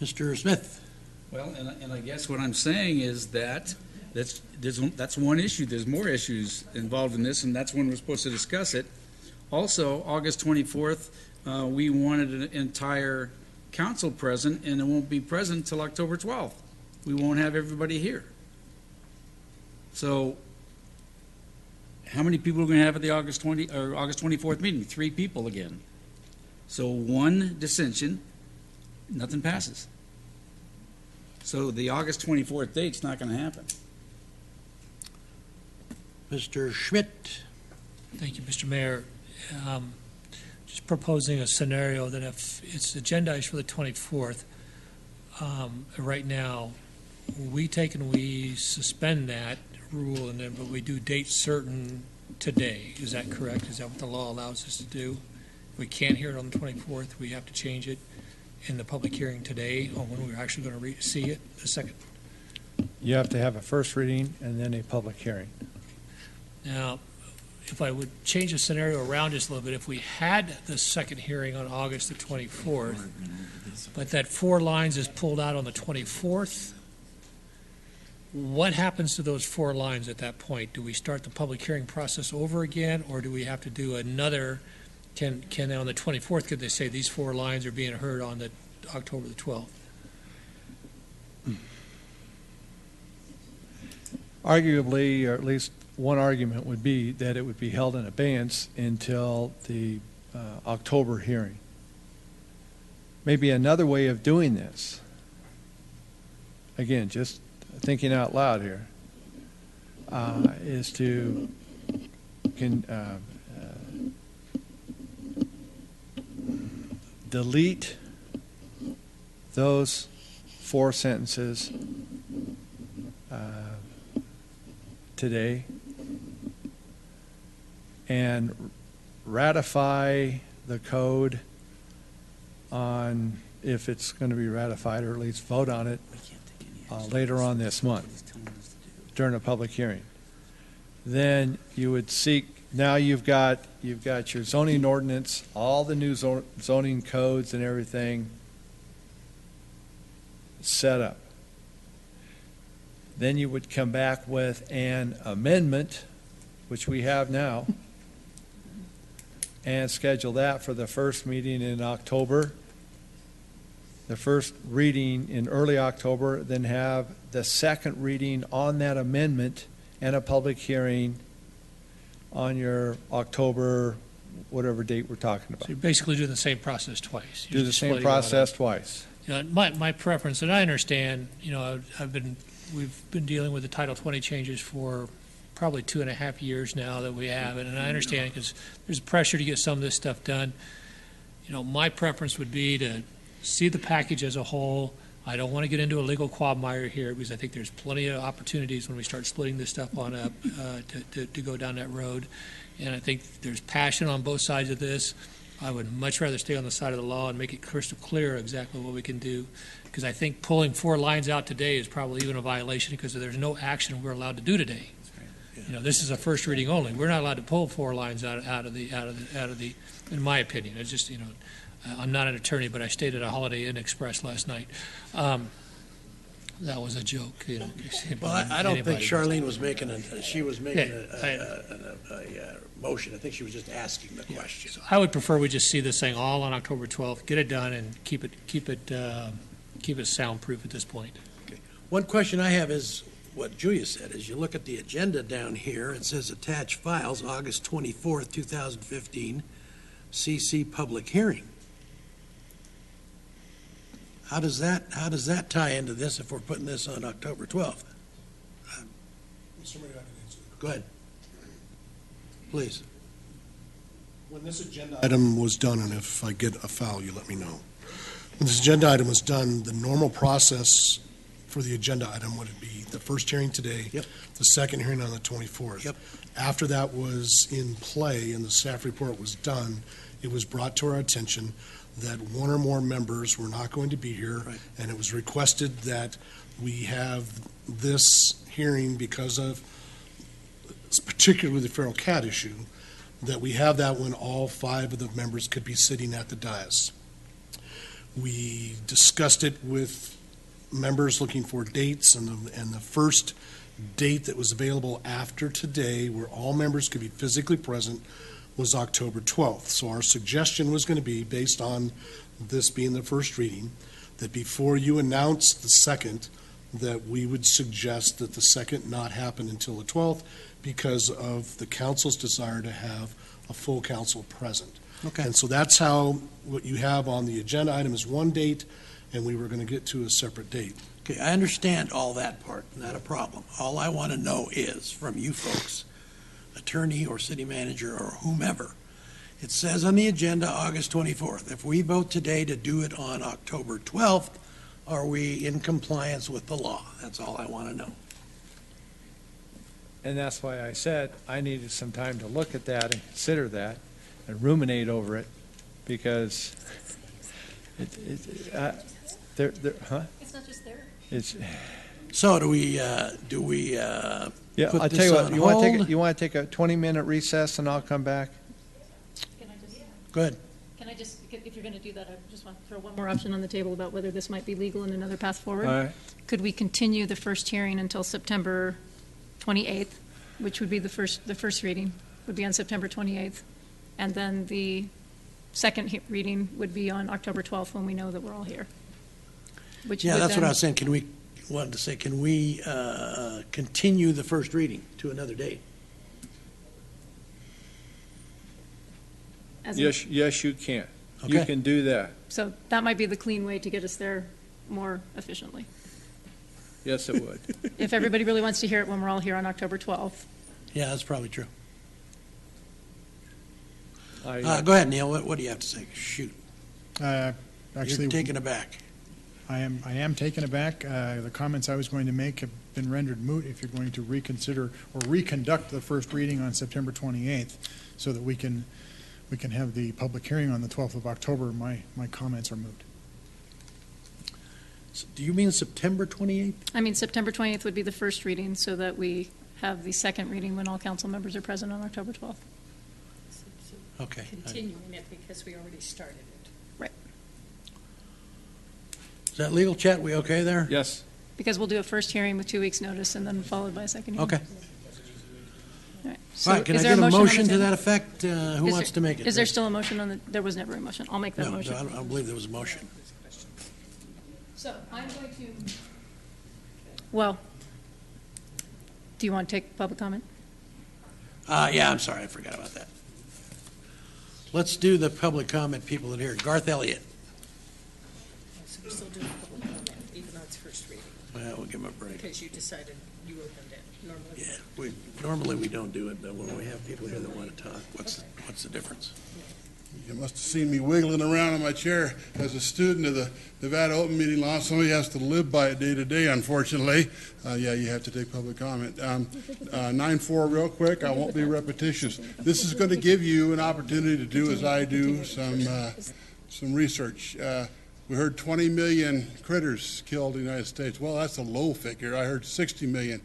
Mr. Smith. Well, and I guess what I'm saying is that's one issue. There's more issues involved in this, and that's when we're supposed to discuss it. Also, August 24th, we wanted an entire council present, and it won't be present until October 12th. We won't have everybody here. So, how many people are we going to have at the August 24th meeting? 3 people again. So one dissension, nothing passes. So the August 24th date's not going to happen. Mr. Schmidt. Thank you, Mr. Mayor. Just proposing a scenario that if it's agendized for the 24th, right now, we take and we suspend that rule, and then but we do date certain today. Is that correct? Is that what the law allows us to do? If we can't hear it on the 24th, we have to change it in the public hearing today on when we're actually going to see it the second. You have to have a first reading and then a public hearing. Now, if I would change the scenario around just a little bit, if we had the second hearing on August the 24th, but that 4 lines is pulled out on the 24th, what happens to those 4 lines at that point? Do we start the public hearing process over again, or do we have to do another? Can on the 24th, could they say these 4 lines are being heard on the October the 12th? Arguably, or at least one argument would be that it would be held in abeyance until the October hearing. Maybe another way of doing this, again, just thinking out loud here, is to delete those 4 sentences today and ratify the code on, if it's going to be ratified, or at least vote on it later on this month during a public hearing. Then you would seek, now you've got your zoning ordinance, all the new zoning codes and everything set up. Then you would come back with an amendment, which we have now, and schedule that for the first meeting in October, the first reading in early October, then have the second reading on that amendment and a public hearing on your October, whatever date we're talking about. So you're basically doing the same process twice. Do the same process twice. My preference, and I understand, we've been dealing with the Title 20 changes for probably 2.5 years now that we have it, and I understand because there's pressure to get some of this stuff done. My preference would be to see the package as a whole. I don't want to get into a legal quagmire here because I think there's plenty of opportunities when we start splitting this stuff on up to go down that road. And I think there's passion on both sides of this. I would much rather stay on the side of the law and make it crystal clear exactly what we can do, because I think pulling 4 lines out today is probably even a violation because there's no action we're allowed to do today. This is a first reading only. We're not allowed to pull 4 lines out of the. In my opinion, it's just I'm not an attorney, but I stayed at a Holiday Inn Express last night. That was a joke. Well, I don't think Charlene was making a motion. I think she was just asking the question. So I would prefer we just see this thing all on October 12th, get it done, and keep it soundproof at this point. Okay. One question I have is what Julia said. As you look at the agenda down here, it says attached files, August 24th, 2015, CC public hearing. How does that tie into this if we're putting this on October 12th? Mr. Mayor, I can answer that. Go ahead. Please. When this agenda item was done, and if I get a foul, you let me know. When this agenda item was done, the normal process for the agenda item would be the first hearing today, the second hearing on the 24th. After that was in play and the staff report was done, it was brought to our attention that one or more members were not going to be here, and it was requested that we have this hearing because of, particularly the feral cat issue, that we have that when all 5 of the members could be sitting at the dais. We discussed it with members looking for dates, and the first date that was available after today, where all members could be physically present, was October 12th. So our suggestion was going to be, based on this being the first reading, that before you announce the second, that we would suggest that the second not happen until the 12th because of the council's desire to have a full council present. Okay. And so that's how what you have on the agenda item is one date, and we were going to get to a separate date. Okay, I understand all that part, not a problem. All I want to know is, from you folks, attorney or city manager or whomever, it says on the agenda August 24th. If we vote today to do it on October 12th, are we in compliance with the law? That's all I want to know. And that's why I said I needed some time to look at that and consider that and ruminate over it, because huh? It's not just there. It's. So do we Yeah, put I'll this tell you on what, you hold? want to take a 20-minute recess and I'll come back? Can I just, Go ahead. can I just, if you're going to do that, I just want to throw one more option on the table about whether this might be legal and another path forward. All right. Could we continue the first hearing until September 28th, which would be the first reading, would be on September 28th, and then the second reading would be on October 12th when we know that we're all here. Which Yeah, would that's what then- I was saying. Can we continue the first reading to another date? as in- Yes, you can. You Okay. can do that. So that might be the clean way to get us there more efficiently. Yes, it would. If everybody really wants to hear it when we're all here on October 12th. Yeah, that's probably true. Go I, ahead, Neil. What do you have to say? Shoot. You're Actually, taken aback. I am taken aback. The comments I was going to make have been rendered moot if you're going to reconsider or reconduct the first reading on September 28th, so that we can have the public hearing on the 12th of October. My comments are moot. Do you mean September 28th? I mean, September 28th would be the first reading, so that we have the second reading when all council members are present on October 12th. Okay. Continuing it because we already started it. Right. Is that legal, Chet? We okay there? yes. Because we'll do a first hearing with 2 weeks' notice and then followed by a second hearing. Okay. All right. All So right, can is I there get a on the motion to table? that effect? Who Is wants there- to make it? Is there still a motion on the, there was never a motion. I'll make that No, motion. I don't believe there was a motion. So I'm going to. Well, do you want to take public comment? Yeah, I'm sorry, I forgot about that. Let's do the public comment people in here. Garth Elliott. So we're still doing public comment, even though it's first reading, Well, we'll give him a break. because you decided you opened it. Normally, Normally we don't do it, but when we have people here that want to talk, what's the difference? You must have seen me wiggling around in my chair as a student of the Nevada Open Meeting Law. Somebody has to live by it day to day, unfortunately. Yeah, you have to take public comment. 9-4 real quick. I won't be repetitious. This is going to give you an opportunity to do, as I do, some research. We heard 20 million critters killed in the United States. Well, that's a low figure. I heard 60 million.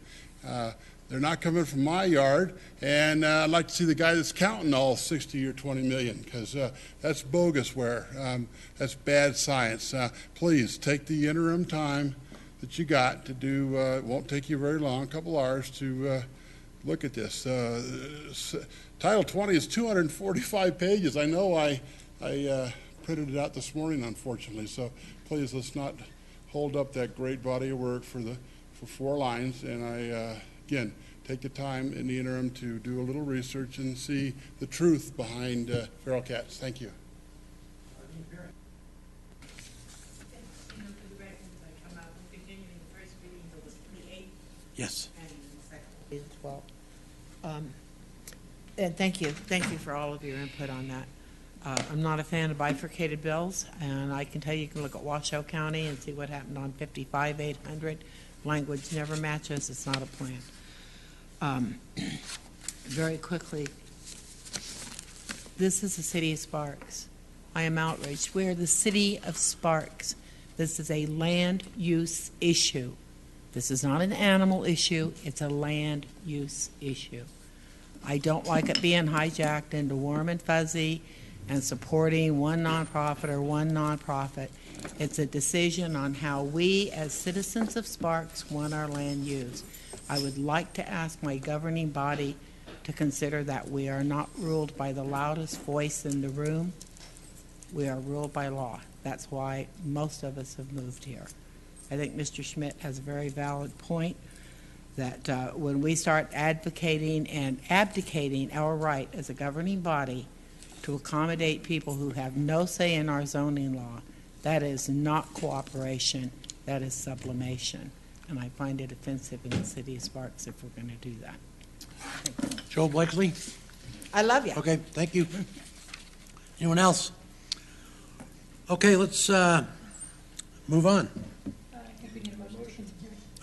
They're not coming from my yard, and I'd like to see the guy that's counting all 60 or 20 million, because that's bogusware. That's bad science. Please take the interim time that you got to do, it won't take you very long, a couple hours to look at this. Title 20 is 245 pages. I know I printed it out this morning, unfortunately, so please let's not hold up that great body of work for 4 lines, and I again, take the time in the interim to do a little research and see the truth behind feral cats. Thank you. Yes. And thank you for all of your input on that. I'm not a fan of bifurcated bills, and I can tell you can look at Washoe County and see what happened on 55-800. Language never matches. It's not a plan. Very quickly, this is the city of Sparks. I am outraged. We are the city of Sparks. This is a land use issue. This is not an animal issue, it's a land use issue. I don't like it being hijacked into warm and fuzzy and supporting one nonprofit or one nonprofit. It's a decision on how we as citizens of Sparks want our land used. I would like to ask my governing body to consider that we are not ruled by the loudest voice in the room. We are ruled by law. That's why most of us have moved here. I think Mr. Schmidt has a very valid point that when we start advocating and abdicating our right as a governing body to accommodate people who have no say in our zoning law, that is not cooperation, that is sublimation. And I find it offensive in the city of Sparks if we're going to do that. Joel Blakeslee? I love you. Okay, thank you. Anyone else? Okay, let's move on.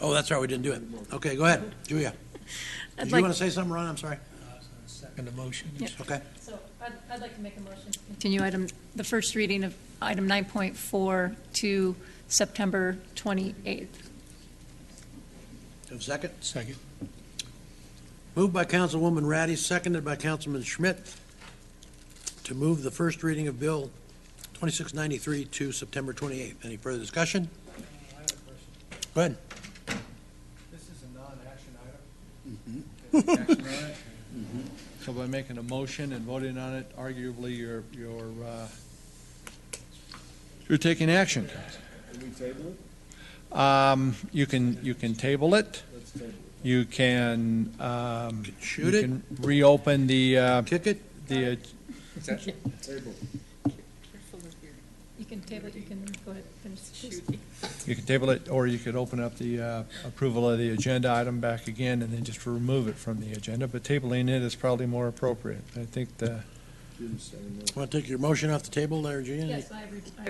Oh, that's right, we didn't do it. Okay, go ahead, Julia. Did you want to say something, Ron? I'm sorry. Second the motion. Yep. Okay. So I'd like to make a motion to continue the first reading of item 9.4 to September 28th. Have a second? Second. Moved by Councilwoman Ratty, seconded by Councilman Schmidt to move the first reading of Bill 2693 to September 28th. Any further discussion? I have a question. Go ahead. This is a non-action item? Action on it? So by making a motion and voting on it, arguably you're taking action. Can we table it? You can table it. Let's table it. You can shoot you it. can reopen the kick it. The Table. You can table it, you can go ahead and finish. you can table it, or you could open up the approval of the agenda item back again and then just remove it from the agenda. But tabling it is probably more appropriate. I think the. Want to take your motion off the table there, Gina? Yes, I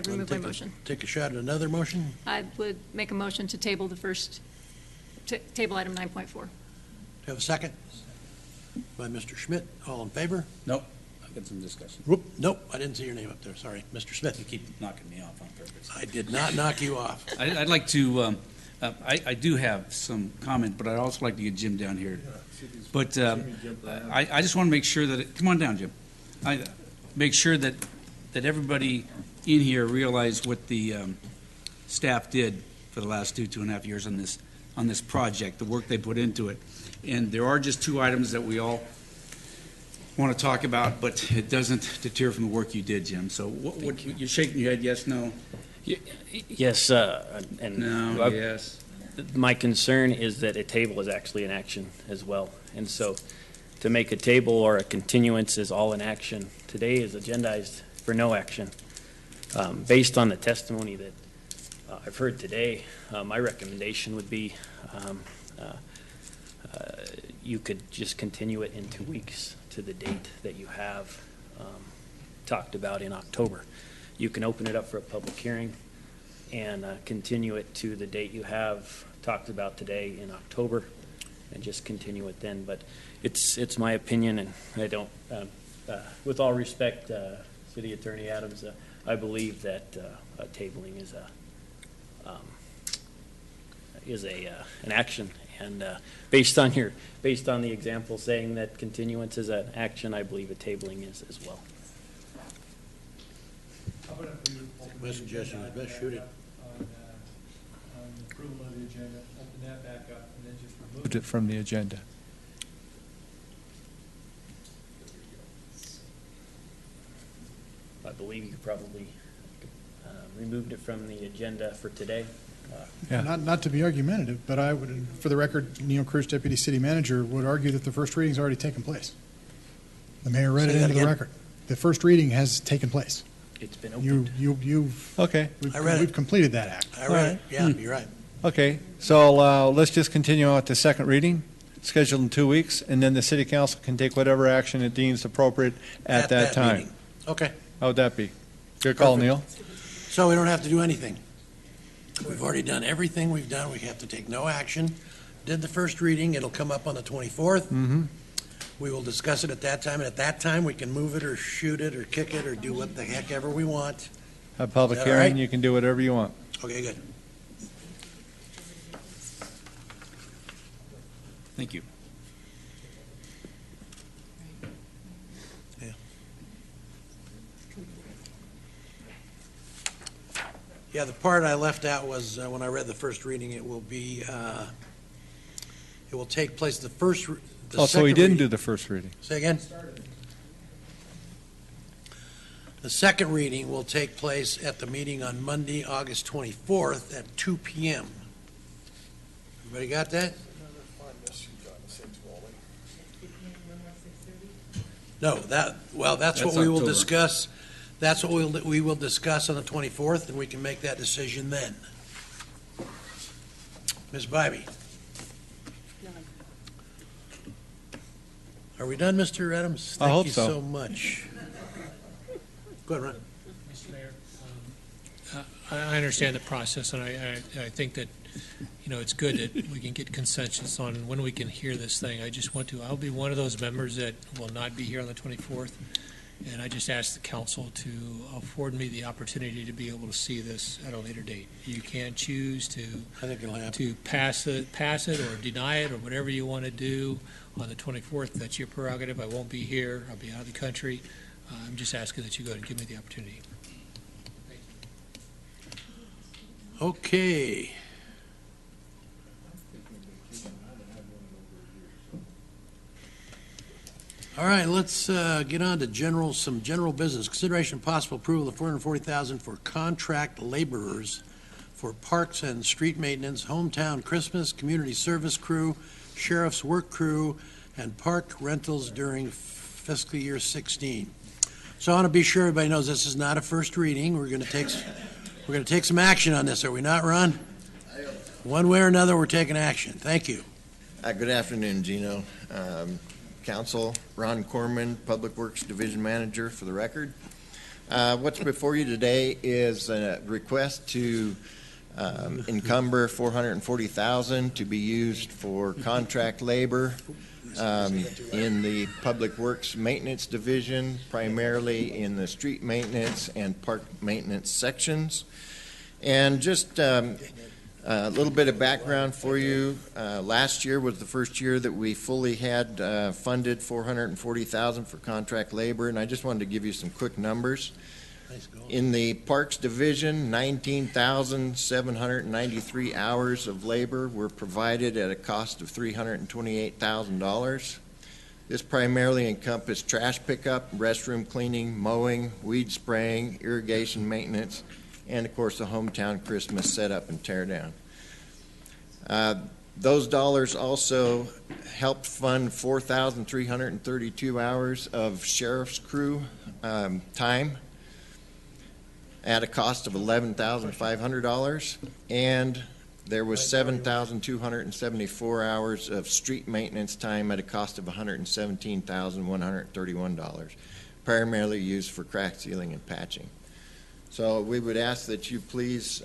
remove my motion. Take a shot at another motion? I would make a motion to table the first, table item 9.4. Have a second? By Mr. Schmidt. All in favor? Nope. I've got some discussion. Whoop, nope, I didn't see your name up there. Sorry. Mr. Smith. You keep knocking me off on purpose. I did not knock you off. I'd like to, I do have some comment, but I'd also like to get Jim down here. But I just want to make sure that, come on down, Jim. I make sure that everybody in here realize what the staff did for the last 2.5 years on this project, the work they put into it. And there are just two items that we all want to talk about, but it doesn't deter from the work you did, Jim. So what you're shaking your head, yes, no? Yes, and no, yes. My concern is that a table is actually an action as well. And so to make a table or a continuance is all in action. Today is agendized for no action. Based on the testimony that I've heard today, my recommendation would be you could just continue it in 2 weeks to the date that you have talked about in October. You can open it up for a public hearing and continue it to the date you have talked about today in October and just continue it then. But it's my opinion, and I don't, with all respect, City Attorney Adams, I believe that tabling is an action. And based on the example saying that continuance is an action, I believe a tabling is as well. My suggestion is best shoot it. On approval of the agenda, open that back up, and then just remove it from the agenda. I believe you probably removed it from the agenda for today. Yeah. Not to be argumentative, but I would, for the record, Neil Cruz, Deputy City Manager, would argue that the first reading's already taken place. The mayor read it into the record. The first reading has taken place. It's been opened. You've okay. We've completed that act. I read it. Yeah, you're right. Okay, so let's just continue on with the second reading, scheduled in 2 weeks, and then the city council can take whatever action it deems appropriate at that time. Meeting. Okay. How would that be? Good call, Neil. So we don't have to do anything. We've already done everything we've done. We have to take no action. Did the first reading. It'll come up on the 24th. Mm-hmm. We will discuss it at that time, and at that time, we can move it or shoot it or kick it or do what the heck ever we want. A public Is that all hearing, right? you can do whatever you want. Okay, good. Thank you. Yeah, the part I left out was when I read the first reading, it will take place the Oh, so we didn't do the first reading. Say again? The second reading will take place at the meeting on Monday, August 24th at 2 p.m. Everybody got that? No, that's what we will October. discuss. That's what we will discuss on the 24th, and we can make that decision then. Ms. Bybee? Are we done, Mr. Adams? I hope Thank you so. so much. Go ahead, Ron. Mr. Mayor, I understand the process, and I think that, it's good that we can get consensus on when we can hear this thing. I'll be one of those members that will not be here on the 24th, and I just ask the council to afford me the opportunity to be able to see this at a later date. You can choose to pass it or deny it or whatever you want to do on the 24th. That's your prerogative. I won't be here. I'll be out of the country. I'm just asking that you go ahead and give me the opportunity. Okay. All right, let's get on to some general business. Consideration and possible approval of $440,000 for contract laborers for parks and street maintenance, hometown Christmas, community service crew, sheriff's work crew, and park rentals during fiscal year 16. So I want to be sure everybody knows this is not a first reading. We're going to take some action on this, are we not, Ron? One way or another, we're taking action. Thank you. Good afternoon, Gino. Council, Ron Corman, Public Works Division Manager, for the record. What's before you today is a request to encumber $440,000 to be used for contract labor in the Public Works Maintenance Division, primarily in the street maintenance and park maintenance sections. And just a little bit of background for you. Last year was the first year that we fully had funded $440,000 for contract labor, and I just wanted to give you some quick numbers. In the Parks Division, 19,793 hours of labor were provided at a cost of $328,000. This primarily encompassed trash pickup, restroom cleaning, mowing, weed spraying, irrigation maintenance, and of course the hometown Christmas setup and tear down. Those dollars also helped fund 4,332 hours of sheriff's crew time at a cost of $11,500, and there was 7,274 hours of street maintenance time at a cost of $117,131, primarily used for crack sealing and patching. So we would ask that you please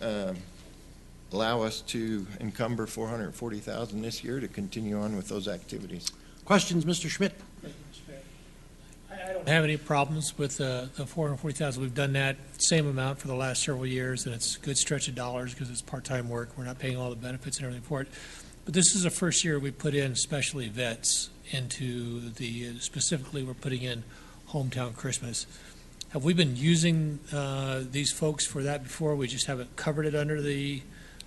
allow us to encumber $440,000 this year to continue on with those activities. Questions, Mr. Schmidt? I don't have any problems with the $440,000. We've done that same amount for the last several years, and it's a good stretch of dollars because it's part-time work. We're not paying all the benefits and everything for it. But this is the first year we put in specialty vets into specifically we're putting in hometown Christmas. Have we been using these folks for that before? We just haven't covered it under this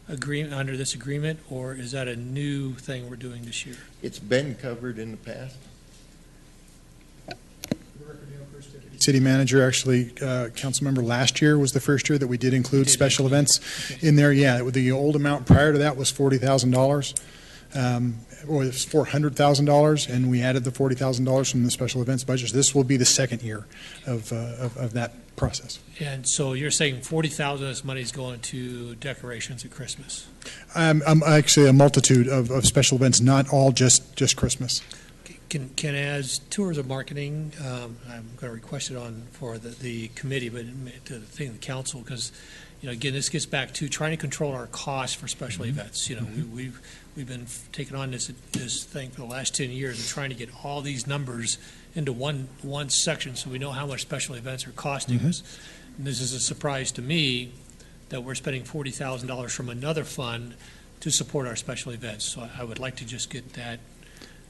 agreement, or is that a new thing we're doing this year? It's been covered in the past. City manager, actually, council member, last year was the first year that we did include special events in there. Yeah, the old amount prior to that was $40,000, or it was $400,000, and we added the $40,000 from the special events budget. So this will be the second year of that process. And so you're saying $40,000 of this money is going to decorations at Christmas? Actually, a multitude of special events, not all just Christmas. Can as tours of marketing, I'm going to request it on for the committee, but to the thing, the council, because, again, this gets back to trying to control our costs for special events. We've been taking on this thing for the last 10 years and trying to get all these numbers into one section so we know how much special events are costing us. And this is a surprise to me that we're spending $40,000 from another fund to support our special events. So I would like to just get that.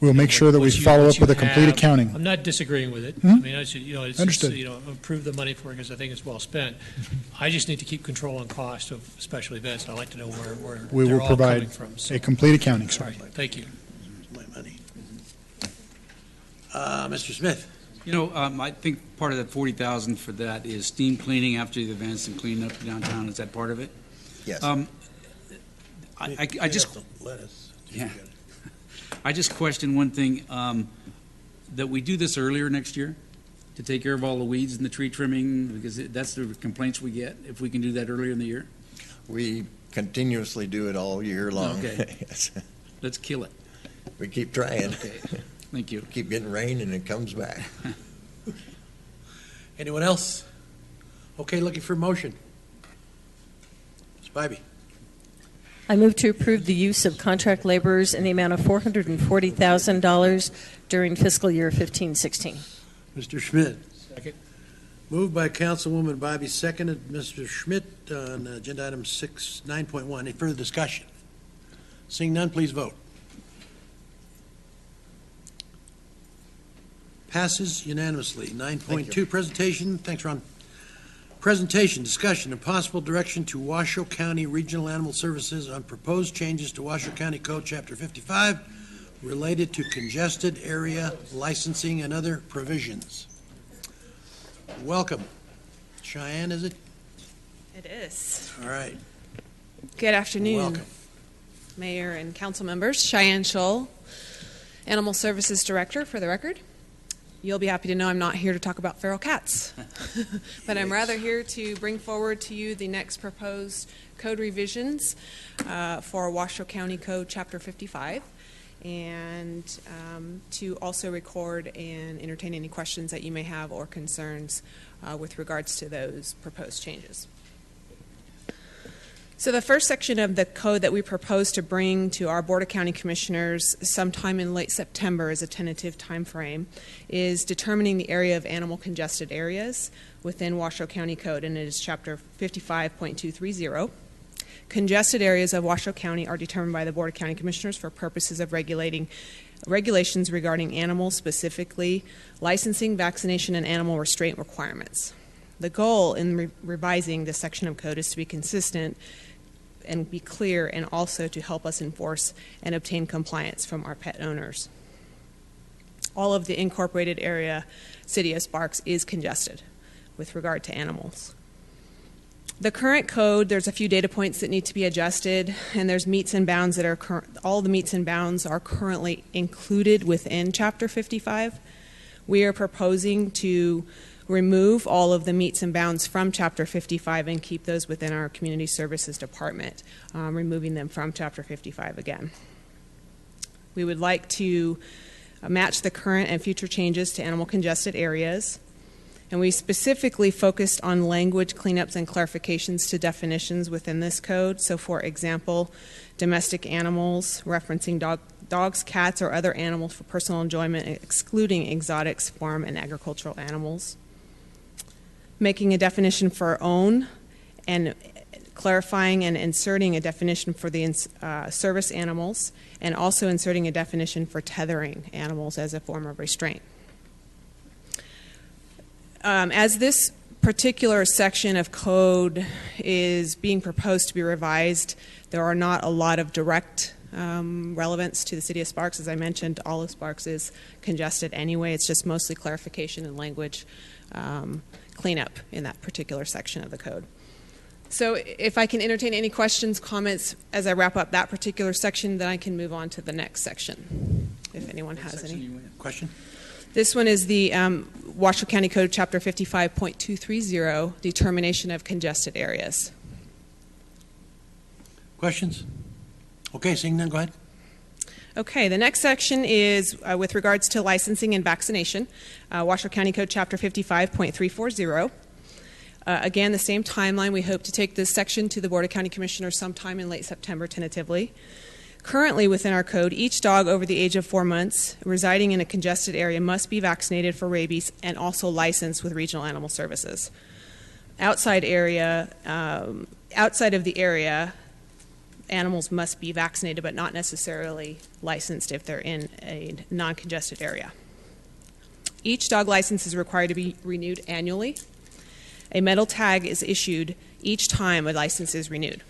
We'll make sure that we follow up with a complete accounting. I'm not disagreeing with it. Hmm? I mean, it's Understood. just, approve the money for it because I think it's well spent. I just need to keep control on cost of special events. I'd like to know where We they're will all provide coming from. So, a complete accounting, all sir. right, thank you. My money. Mr. Smith? I think part of that 40,000 for that is steam cleaning after the events and cleaning up downtown. Is that part of it? Yes. I just Lettuce. yeah. I just question one thing, that we do this earlier next year to take care of all the weeds and the tree trimming, because that's the complaints we get, if we can do that earlier in the year. We continuously do it all year long. Okay. Yes. Let's kill it. We keep trying. Okay. Thank you. Keep getting rain and it comes back. Anyone else? Okay, looking for motion. Ms. Bybee. I move to approve the use of contract laborers in the amount of $440,000 during fiscal year 15-16. Mr. Schmidt. Second. Moved by Councilwoman Bybee, seconded Mr. Schmidt on agenda item 9.1. Any further discussion? Seeing none, please vote. Passes unanimously. 9.2, presentation. Thanks, Ron. Presentation, discussion, and possible direction to Washoe County Regional Animal Services on proposed changes to Washoe County Code, Chapter 55, related to congested area licensing and other provisions. Welcome. Cheyenne, is it? It is. All right. Good afternoon, Welcome. Mayor and council members. Cheyenne Scholl, Animal Services Director, for the record. You'll be happy to know I'm not here to talk about feral cats, but I'm rather here to bring forward to you the next proposed code revisions for Washoe County Code Chapter 55, and to also record and entertain any questions that you may have or concerns with regards to those proposed changes. So the first section of the code that we propose to bring to our Board of County Commissioners sometime in late September as a tentative time frame is determining the area of animal congested areas within Washoe County Code, and it is Chapter 55.230. Congested areas of Washoe County are determined by the Board of County Commissioners for purposes of regulations regarding animals, specifically licensing, vaccination, and animal restraint requirements. The goal in revising this section of code is to be consistent and be clear, and also to help us enforce and obtain compliance from our pet owners. All of the incorporated area, City of Sparks, is congested with regard to animals. The current code, there's a few data points that need to be adjusted, and there's meets and bounds that are all the meets and bounds are currently included within Chapter 55. We are proposing to remove all of the meets and bounds from Chapter 55 and keep those within our Community Services Department, removing them from Chapter 55 again. We would like to match the current and future changes to animal congested areas, and we specifically focused on language cleanups and clarifications to definitions within this code. So, for example, domestic animals, referencing dogs, cats, or other animals for personal enjoyment, excluding exotics, farm, and agricultural animals. Making a definition for own, and clarifying and inserting a definition for the service animals, and also inserting a definition for tethering animals as a form of restraint. As this particular section of code is being proposed to be revised, there are not a lot of direct relevance to the City of Sparks. As I mentioned, all of Sparks is congested anyway. It's just mostly clarification and language cleanup in that particular section of the code. So if I can entertain any questions, comments as I wrap up that particular section, then I can move on to the next section, if anyone has any. Question? This one is the Washoe County Code Chapter 55.230, determination of congested areas. Questions? Okay, seeing none, go ahead. Okay, the next section is with regards to licensing and vaccination, Washoe County Code Chapter 55.340. Again, the same timeline. We hope to take this section to the Board of County Commissioners sometime in late September, tentatively. Currently, within our code, each dog over the age of 4 months residing in a congested area must be vaccinated for rabies and also licensed with Regional Animal Services. Outside of the area, animals must be vaccinated but not necessarily licensed if they're in a non-congested area. Each dog license is required to be renewed annually. A metal tag is issued each time a license is renewed.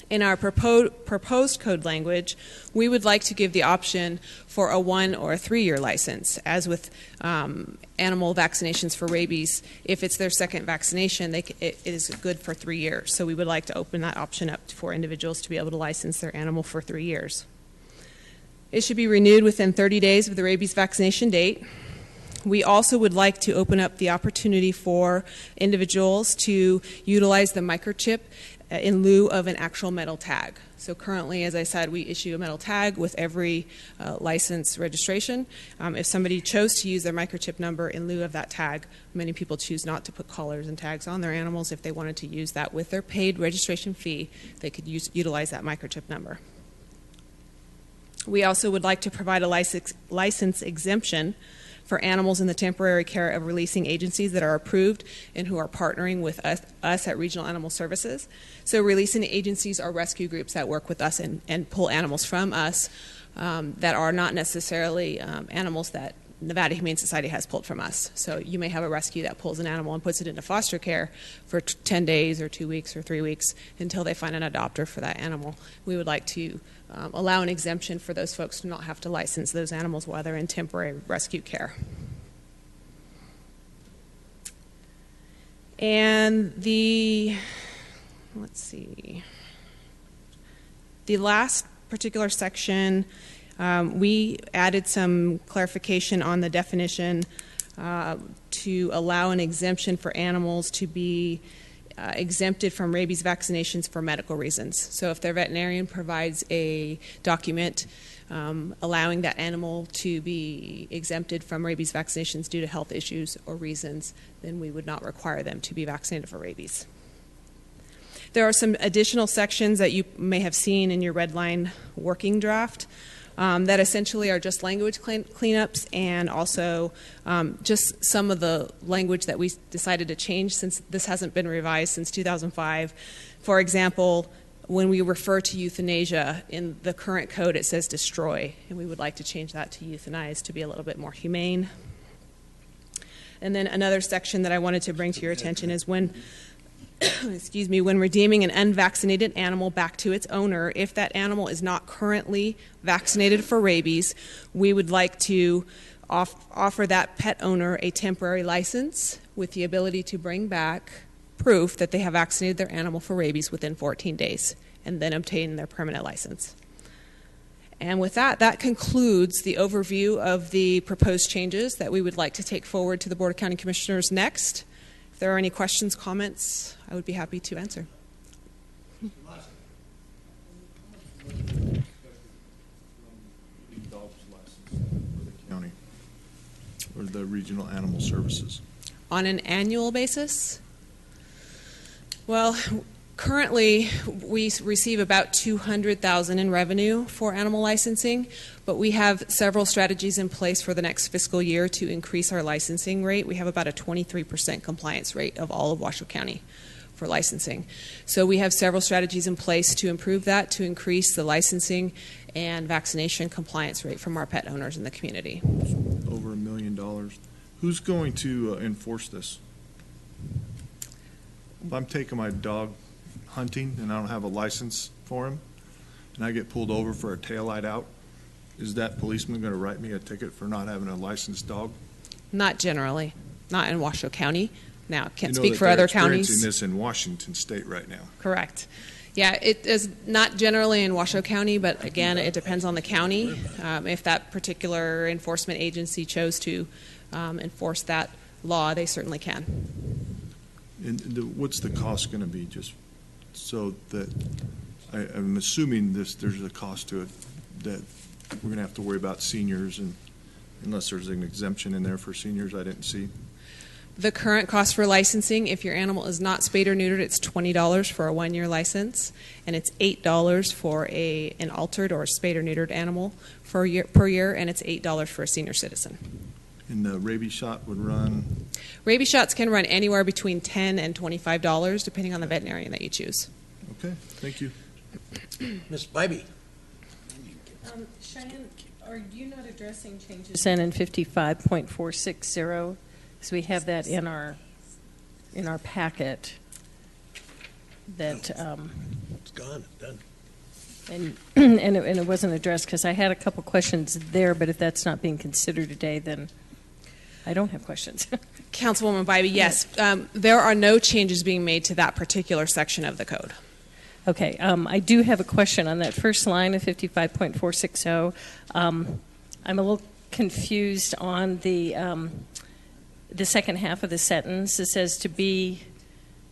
In our proposed code language, we would like to give the option for a 1 or a 3-year license. As with animal vaccinations for rabies, if it's their second vaccination, it is good for 3 years. So we would like to open that option up for individuals to be able to license their animal for 3 years. It should be renewed within 30 days of the rabies vaccination date. We also would like to open up the opportunity for individuals to utilize the microchip in lieu of an actual metal tag. So currently, as I said, we issue a metal tag with every license registration. If somebody chose to use their microchip number in lieu of that tag, many people choose not to put collars and tags on their animals. If they wanted to use that with their paid registration fee, they could utilize that microchip number. We also would like to provide a license exemption for animals in the temporary care of releasing agencies that are approved and who are partnering with us at Regional Animal Services. So releasing agencies are rescue groups that work with us and pull animals from us that are not necessarily animals that Nevada Humane Society has pulled from us. So you may have a rescue that pulls an animal and puts it into foster care for 10 days or 2 weeks or 3 weeks until they find an adopter for that animal. We would like to allow an exemption for those folks to not have to license those animals while they're in temporary rescue care. And the last particular section, we added some clarification on the definition to allow an exemption for animals to be exempted from rabies vaccinations for medical reasons. So if their veterinarian provides a document allowing that animal to be exempted from rabies vaccinations due to health issues or reasons, then we would not require them to be vaccinated for rabies. There are some additional sections that you may have seen in your red line working draft that essentially are just language cleanups and also just some of the language that we decided to change since this hasn't been revised since 2005. For example, when we refer to euthanasia in the current code, it says destroy, and we would like to change that to euthanize to be a little bit more humane. And then another section that I wanted to bring to your attention is when when redeeming an unvaccinated animal back to its owner, if that animal is not currently vaccinated for rabies, we would like to offer that pet owner a temporary license with the ability to bring back proof that they have vaccinated their animal for rabies within 14 days and then obtain their permanent license. And with that, that concludes the overview of the proposed changes that we would like to take forward to the Board of County Commissioners next. If there are any questions, comments, I would be happy to answer. County or the Regional Animal Services? On an annual basis? Well, currently we receive about $200,000 in revenue for animal licensing, but we have several strategies in place for the next fiscal year to increase our licensing rate. We have about a 23% compliance rate of all of Washoe County for licensing. So we have several strategies in place to improve that, to increase the licensing and vaccination compliance rate from our pet owners in the community. Over $1 million. Who's going to enforce this? If I'm taking my dog hunting and I don't have a license for him, and I get pulled over for a taillight out, is that policeman going to write me a ticket for not having a licensed dog? Not generally. Not in Washoe County. Now, can't You know speak that for they're other experiencing counties. this in Washington State right now. Correct. Yeah, it is not generally in Washoe County, but again, it depends on the county. If that particular enforcement agency chose to enforce that law, they certainly can. And what's the cost going to be, just so that, I'm assuming there's a cost to it, that we're going to have to worry about seniors, and unless there's an exemption in there for seniors, I didn't see. The current cost for licensing, if your animal is not spayed or neutered, it's $20 for a 1-year license, and it's $8 for an altered or spayed or neutered animal per year, and it's $8 for a senior citizen. And the rabies shot would run? Rabies shots can run anywhere between $10 and $25, depending on the veterinarian that you choose. Okay, thank you. Ms. Bybee. Cheyenne, are you not addressing changes in 55.460? Because we have that in our packet. That It's gone. It's done. and it wasn't addressed because I had a couple questions there, but if that's not being considered today, then I don't have questions. Councilwoman Bybee, yes, there are no changes being made to that particular section of the code. Okay, I do have a question on that first line of 55.460. I'm a little confused on the second half of the sentence. It says to be,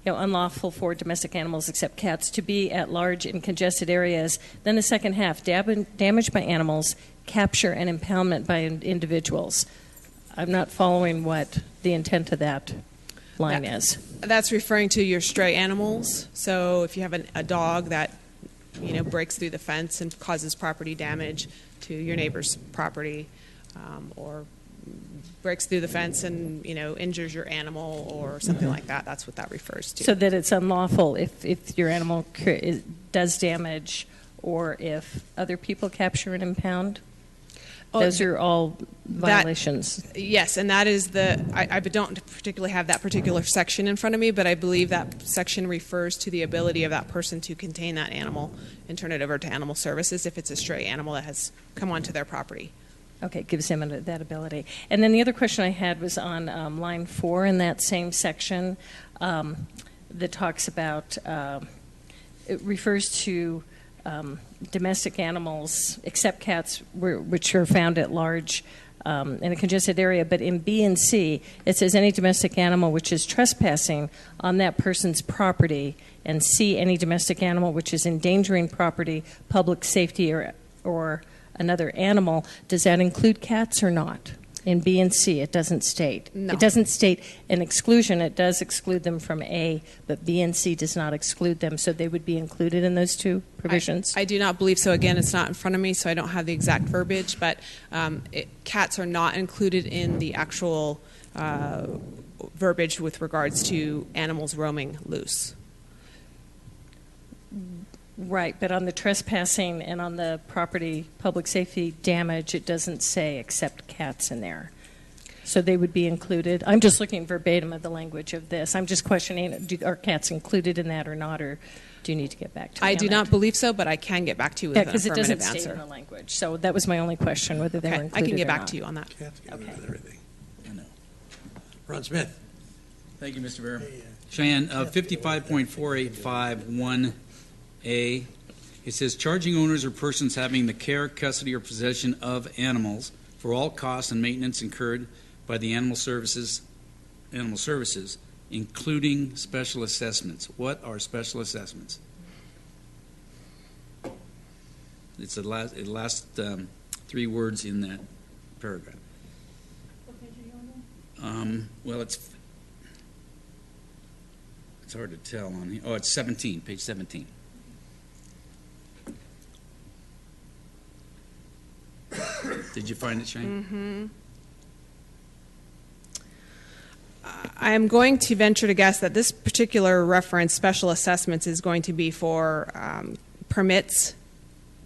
unlawful for domestic animals except cats to be at large in congested areas. Then the second half, damage by animals, capture and impoundment by individuals. I'm not following what the intent of that line is. That's referring to your stray animals. So if you have a dog that, breaks through the fence and causes property damage to your neighbor's property, or breaks through the fence and, injures your animal or something like that, that's what that refers to. So that it's unlawful if your animal does damage or if other people capture and impound? Those are all violations. Yes, and that is I don't particularly have that particular section in front of me, but I believe that section refers to the ability of that person to contain that animal and turn it over to animal services if it's a stray animal that has come onto their property. Okay, gives him that ability. And then the other question I had was on line 4 in that same section that talks about, it refers to domestic animals, except cats, which are found at large in a congested area. But in B and C, it says any domestic animal which is trespassing on that person's property, and C, any domestic animal which is endangering property, public safety, or another animal. Does that include cats or not? In B and C, it doesn't state. No. It doesn't state an exclusion. It does exclude them from A, but B and C does not exclude them. So they would be included in those two provisions? I do not believe so. Again, it's not in front of me, so I don't have the exact verbiage, but cats are not included in the actual verbiage with regards to animals roaming loose. Right, but on the trespassing and on the property public safety damage, it doesn't say except cats in there. So they would be included. I'm just looking verbatim at the language of this. I'm just questioning, are cats included in that or not, or do you need to get back to me I on do that? not believe so, but I can get back to you with an because it affirmative doesn't answer. state in the language. So that was my only question, whether they were Okay, included I can get or back not. to you on that. Cats get rid Okay. of everything. I know. Ron Smith. Thank you, Mr. Mayor. Cheyenne, 55.4851A, it says charging owners or persons having the care, custody, or possession of animals for all costs and maintenance incurred by the animal services, including special assessments. What are special assessments? It's the last 3 words in that paragraph. Well, it's hard to tell on here. Oh, it's 17, page 17. Did you find it, Shane? I am going to venture to guess that this particular reference, special assessments, is going to be for permits,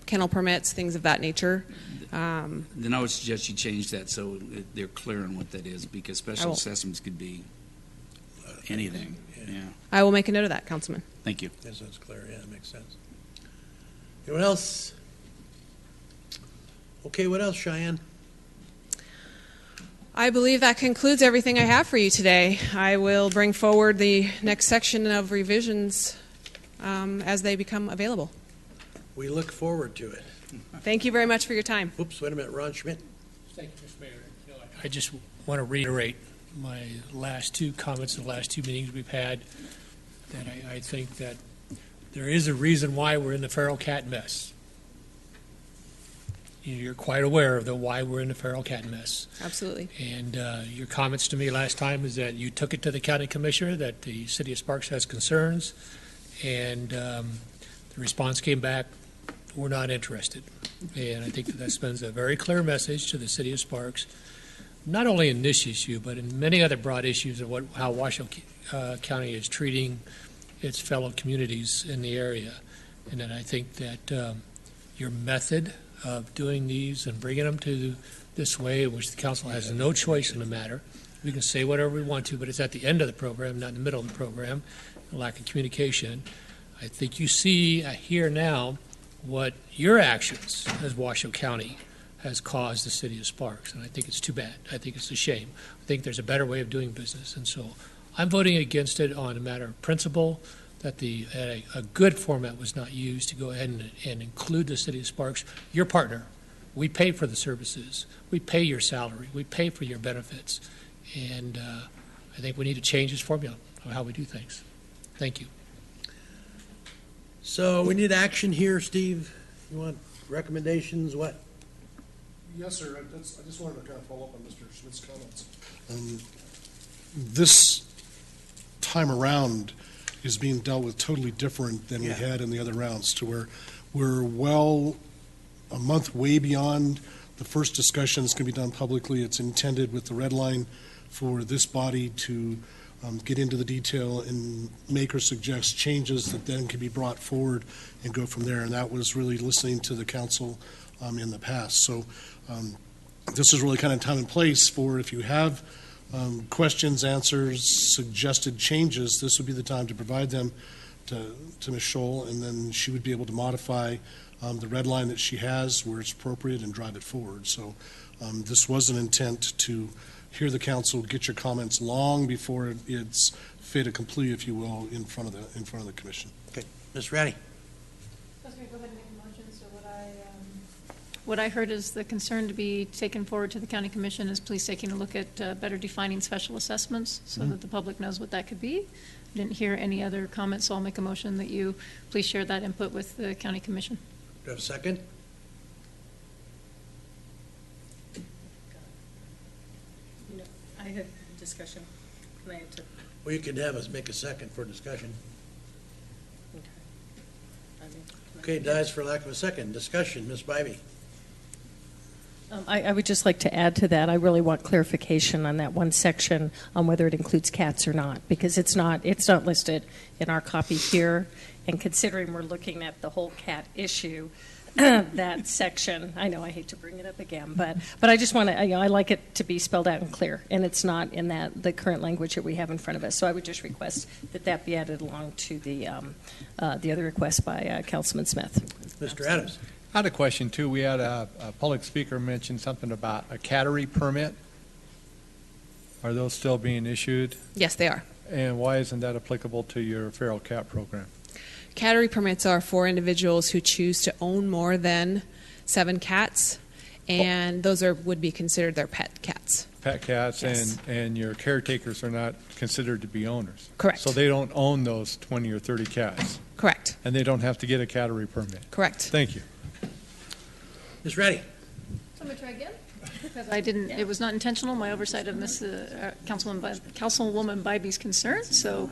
kennel permits, things of that nature. Then I would suggest you change that so they're clear on what that is, because special assessments could be anything. Yeah. I will make a note of that, Councilman. Thank you. Yes, that's clear. Yeah, that makes sense. Anyone else? Okay, what else, Cheyenne? I believe that concludes everything I have for you today. I will bring forward the next section of revisions as they become available. We look forward to it. Thank you very much for your time. Oops, wait a minute, Ron Schmidt. Thank you, Mr. Mayor. I just want to reiterate my last 2 comments in the last 2 meetings we've had, that I think that there is a reason why we're in the feral cat mess. you're quite aware of why we're in the feral cat mess. Absolutely. And your comments to me last time is that you took it to the county commissioner, that the city of Sparks has concerns, and the response came back, we're not interested. And I think that sends a very clear message to the city of Sparks, not only in this issue, but in many other broad issues of how Washoe County is treating its fellow communities in the area. And then I think that your method of doing these and bringing them to this way, in which the council has no choice in the matter, we can say whatever we want to, but it's at the end of the program, not in the middle of the program, a lack of communication. I think you see here now what your actions as Washoe County has caused the city of Sparks, and I think it's too bad. I think it's a shame. I think there's a better way of doing business, and so I'm voting against it on a matter of principle, that a good format was not used to go ahead and include the city of Sparks, your partner. We pay for the services. We pay your salary. We pay for your benefits. And I think we need to change this formula of how we do things. Thank you. So we need action here, Steve. You want recommendations, what? Yes, sir. I just wanted to kind of follow up on Mr. Schmidt's comments. This time around is being dealt with totally different than we had in the other rounds, to where we're well a month way beyond the first discussion. It's going to be done publicly. It's intended with the red line for this body to get into the detail and make or suggest changes that then can be brought forward and go from there. And that was really listening to the council in the past. So this is really kind of time and place for, if you have questions, answers, suggested changes, this would be the time to provide them to Ms. Scholl, and then she would be able to modify the red line that she has where it's appropriate and drive it forward. So this was an intent to hear the council, get your comments long before it's fait accompli, if you will, in front of the commission. Okay, Ms. Ratty. I was going to go ahead and make a motion. So what I heard is the concern to be taken forward to the county commission is please taking a look at better defining special assessments so that the public knows what that could be. I didn't hear any other comments, so I'll make a motion that you please share that input with the county commission. Do you have a second? I have discussion. Can I have to? Well, you can have us make a second for discussion. Okay, dies for lack of a second. Discussion, Ms. Bybee. I would just like to add to that. I really want clarification on that one section on whether it includes cats or not, because it's not listed in our copy here. And considering we're looking at the whole cat issue, that section, I know I hate to bring it up again, but I just want to, I like it to be spelled out and clear, and it's not in the current language that we have in front of us. So I would just request that be added along to the other request by Councilman Smith. Mr. Adams. I had a question too. We had a public speaker mention something about a cattery permit. Are those still being issued? Yes, they are. And why isn't that applicable to your feral cat program? Cattery permits are for individuals who choose to own more than 7 cats, and those would be considered their pet cats. Pet cats, Yes. and your caretakers are not considered to be owners. Correct. So they don't own those 20 or 30 cats. Correct. And they don't have to get a cattery permit. Correct. Thank you. Ms. Ratty. So I'm going to try again. Because it was not intentional, my oversight of Councilwoman Bybee's concerns. So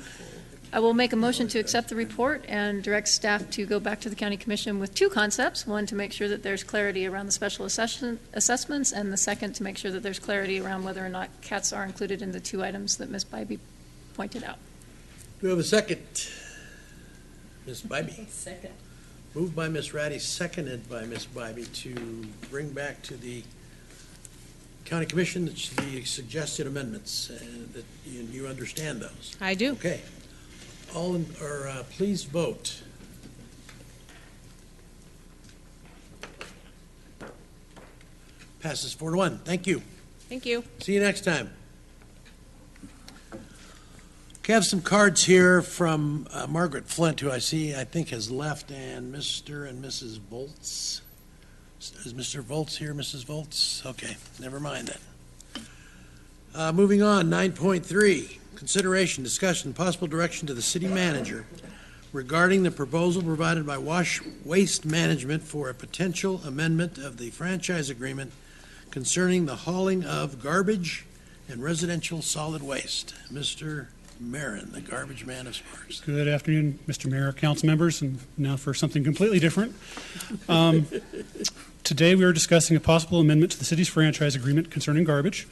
I will make a motion to accept the report and direct staff to go back to the county commission with 2 concepts. One, to make sure that there's clarity around the special assessments, and the second, to make sure that there's clarity around whether or not cats are included in the 2 items that Ms. Bybee pointed out. Do we have a second? Ms. Bybee. Second. Moved by Ms. Ratty, seconded by Ms. Bybee to bring back to the county commission the suggested amendments, that you understand those. I do. Okay. Please vote. Passes 4-1. Thank you. Thank you. See you next time. Okay, I have some cards here from Margaret Flint, who I think has left, and Mr. and Mrs. Volts. Is Mr. Volts here, Mrs. Volts? Okay, never mind then. Moving on, 9.3, consideration, discussion, possible direction to the city manager regarding the proposal provided by Waste Management for a potential amendment of the franchise agreement concerning the hauling of garbage and residential solid waste. Mr. Marin, the garbage man of Sparks. Good afternoon, Mr. Mayor, council members, and now for something completely different. Today we are discussing a possible amendment to the city's franchise agreement concerning garbage.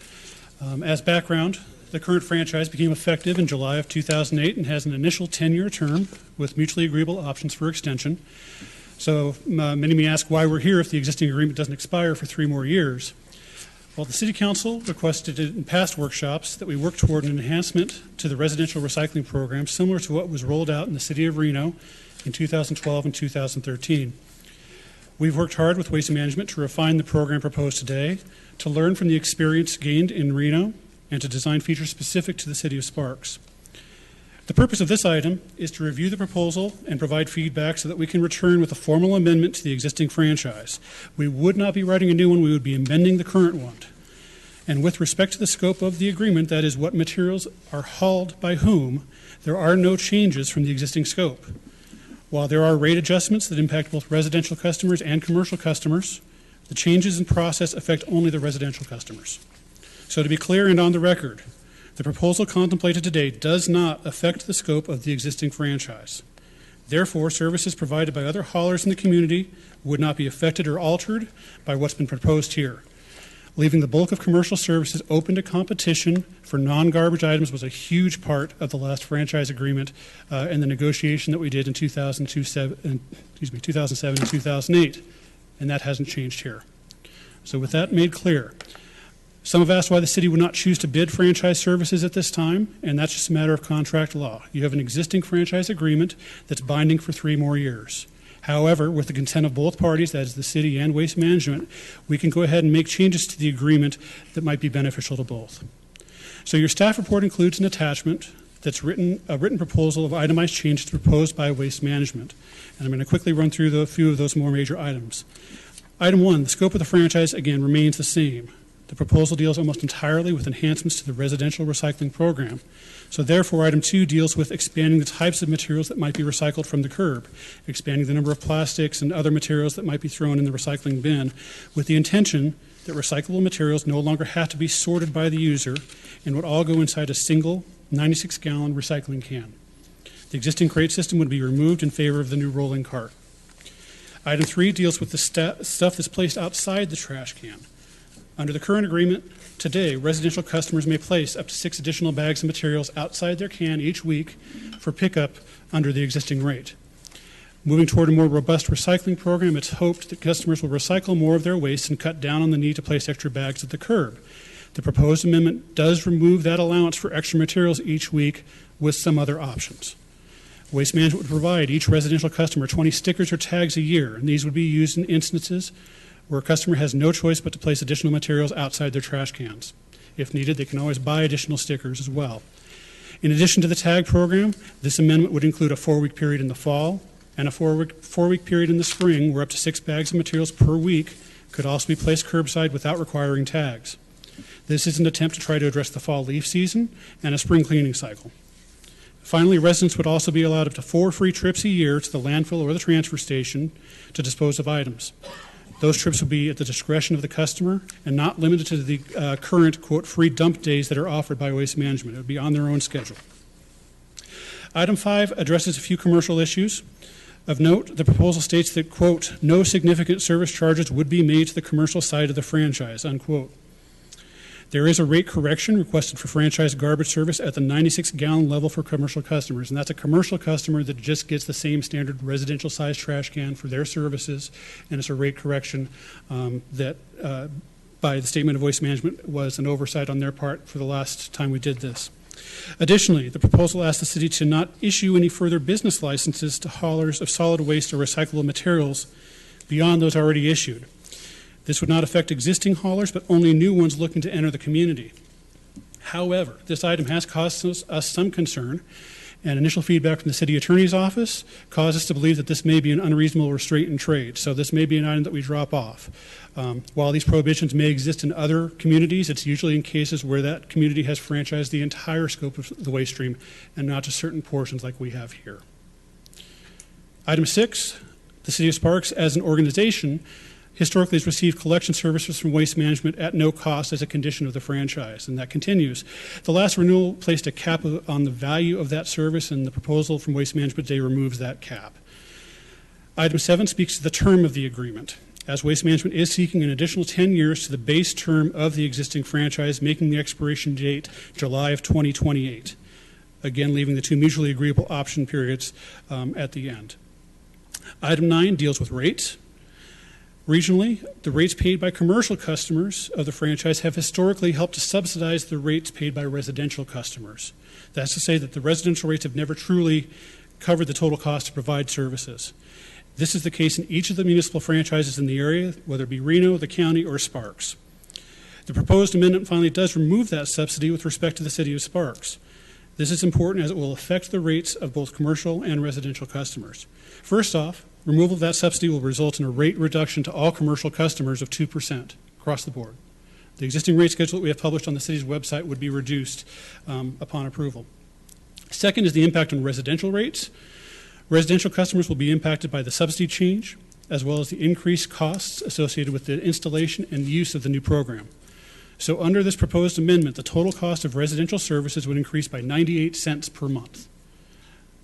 As background, the current franchise became effective in July of 2008 and has an initial 10-year term with mutually agreeable options for extension. So many may ask why we're here if the existing agreement doesn't expire for 3 more years. Well, the City Council requested in past workshops that we work toward an enhancement to the residential recycling program similar to what was rolled out in the City of Reno in 2012 and 2013. We've worked hard with Waste Management to refine the program proposed today, to learn from the experience gained in Reno, and to design features specific to the City of Sparks. The purpose of this item is to review the proposal and provide feedback so that we can return with a formal amendment to the existing franchise. We would not be writing a new one, we would be amending the current one. And with respect to the scope of the agreement, that is what materials are hauled by whom, there are no changes from the existing scope. While there are rate adjustments that impact both residential customers and commercial customers, the changes in process affect only the residential customers. So to be clear and on the record, the proposal contemplated today does not affect the scope of the existing franchise. Therefore, services provided by other haulers in the community would not be affected or altered by what's been proposed here. Leaving the bulk of commercial services open to competition for non-garbage items was a huge part of the last franchise agreement and the negotiation that we did in 2007 and 2008, and that hasn't changed here. So with that made clear, some have asked why the city would not choose to bid franchise services at this time, and that's just a matter of contract law. You have an existing franchise agreement that's binding for 3 more years. However, with the consent of both parties, that is the city and Waste Management, we can go ahead and make changes to the agreement that might be beneficial to both. So your staff report includes an attachment that's a written proposal of itemized changes proposed by Waste Management. And I'm going to quickly run through a few of those more major items. Item 1, the scope of the franchise, again, remains the same. The proposal deals almost entirely with enhancements to the residential recycling program. So therefore, item 2 deals with expanding the types of materials that might be recycled from the curb, expanding the number of plastics and other materials that might be thrown in the recycling bin, with the intention that recyclable materials no longer have to be sorted by the user and would all go inside a single 96-gallon recycling can. The existing crate system would be removed in favor of the new rolling cart. Item 3 deals with the stuff that's placed outside the trash can. Under the current agreement, today, residential customers may place up to 6 additional bags of materials outside their can each week for pickup under the existing rate. Moving toward a more robust recycling program, it's hoped that customers will recycle more of their waste and cut down on the need to place extra bags at the curb. The proposed amendment does remove that allowance for extra materials each week with some other options. Waste Management would provide each residential customer 20 stickers or tags a year, and these would be used in instances where a customer has no choice but to place additional materials outside their trash cans. If needed, they can always buy additional stickers as well. In addition to the tag program, this amendment would include a 4-week period in the fall and a 4-week period in the spring where up to 6 bags of materials per week could also be placed curbside without requiring tags. This is an attempt to try to address the fall leaf season and a spring cleaning cycle. Finally, residents would also be allowed up to 4 free trips a year to the landfill or the transfer station to dispose of items. Those trips will be at the discretion of the customer and not limited to the current, quote, free dump days that are offered by Waste Management. It would be on their own schedule. Item 5 addresses a few commercial issues. Of note, the proposal states that, quote, no significant service charges would be made to the commercial side of the franchise, unquote. There is a rate correction requested for franchise garbage service at the 96-gallon level for commercial customers, and that's a commercial customer that just gets the same standard residential-sized trash can for their services, and it's a rate correction that, by the statement of Waste Management, was an oversight on their part for the last time we did this. Additionally, the proposal asks the city to not issue any further business licenses to haulers of solid waste or recyclable materials beyond those already issued. This would not affect existing haulers, but only new ones looking to enter the community. However, this item has caused us some concern, and initial feedback from the city attorney's office caused us to believe that this may be an unreasonable restraint in trade. So this may be an item that we drop off. While these prohibitions may exist in other communities, it's usually in cases where that community has franchised the entire scope of the waste stream and not just certain portions like we have here. Item 6, the City of Sparks as an organization historically has received collection services from Waste Management at no cost as a condition of the franchise, and that continues. The last renewal placed a cap on the value of that service, and the proposal from Waste Management today removes that cap. Item 7 speaks to the term of the agreement, as Waste Management is seeking an additional 10 years to the base term of the existing franchise, making the expiration date July of 2028. Again, leaving the two mutually agreeable option periods at the end. Item 9 deals with rates. Regionally, the rates paid by commercial customers of the franchise have historically helped to subsidize the rates paid by residential customers. That's to say that the residential rates have never truly covered the total cost to provide services. This is the case in each of the municipal franchises in the area, whether it be Reno, the county, or Sparks. The proposed amendment finally does remove that subsidy with respect to the City of Sparks. This is important as it will affect the rates of both commercial and residential customers. First off, removal of that subsidy will result in a rate reduction to all commercial customers of 2% across the board. The existing rate schedule that we have published on the city's website would be reduced upon approval. Second is the impact on residential rates. Residential customers will be impacted by the subsidy change, as well as the increased costs associated with the installation and use of the new program. So under this proposed amendment, the total cost of residential services would increase by 98 cents per month.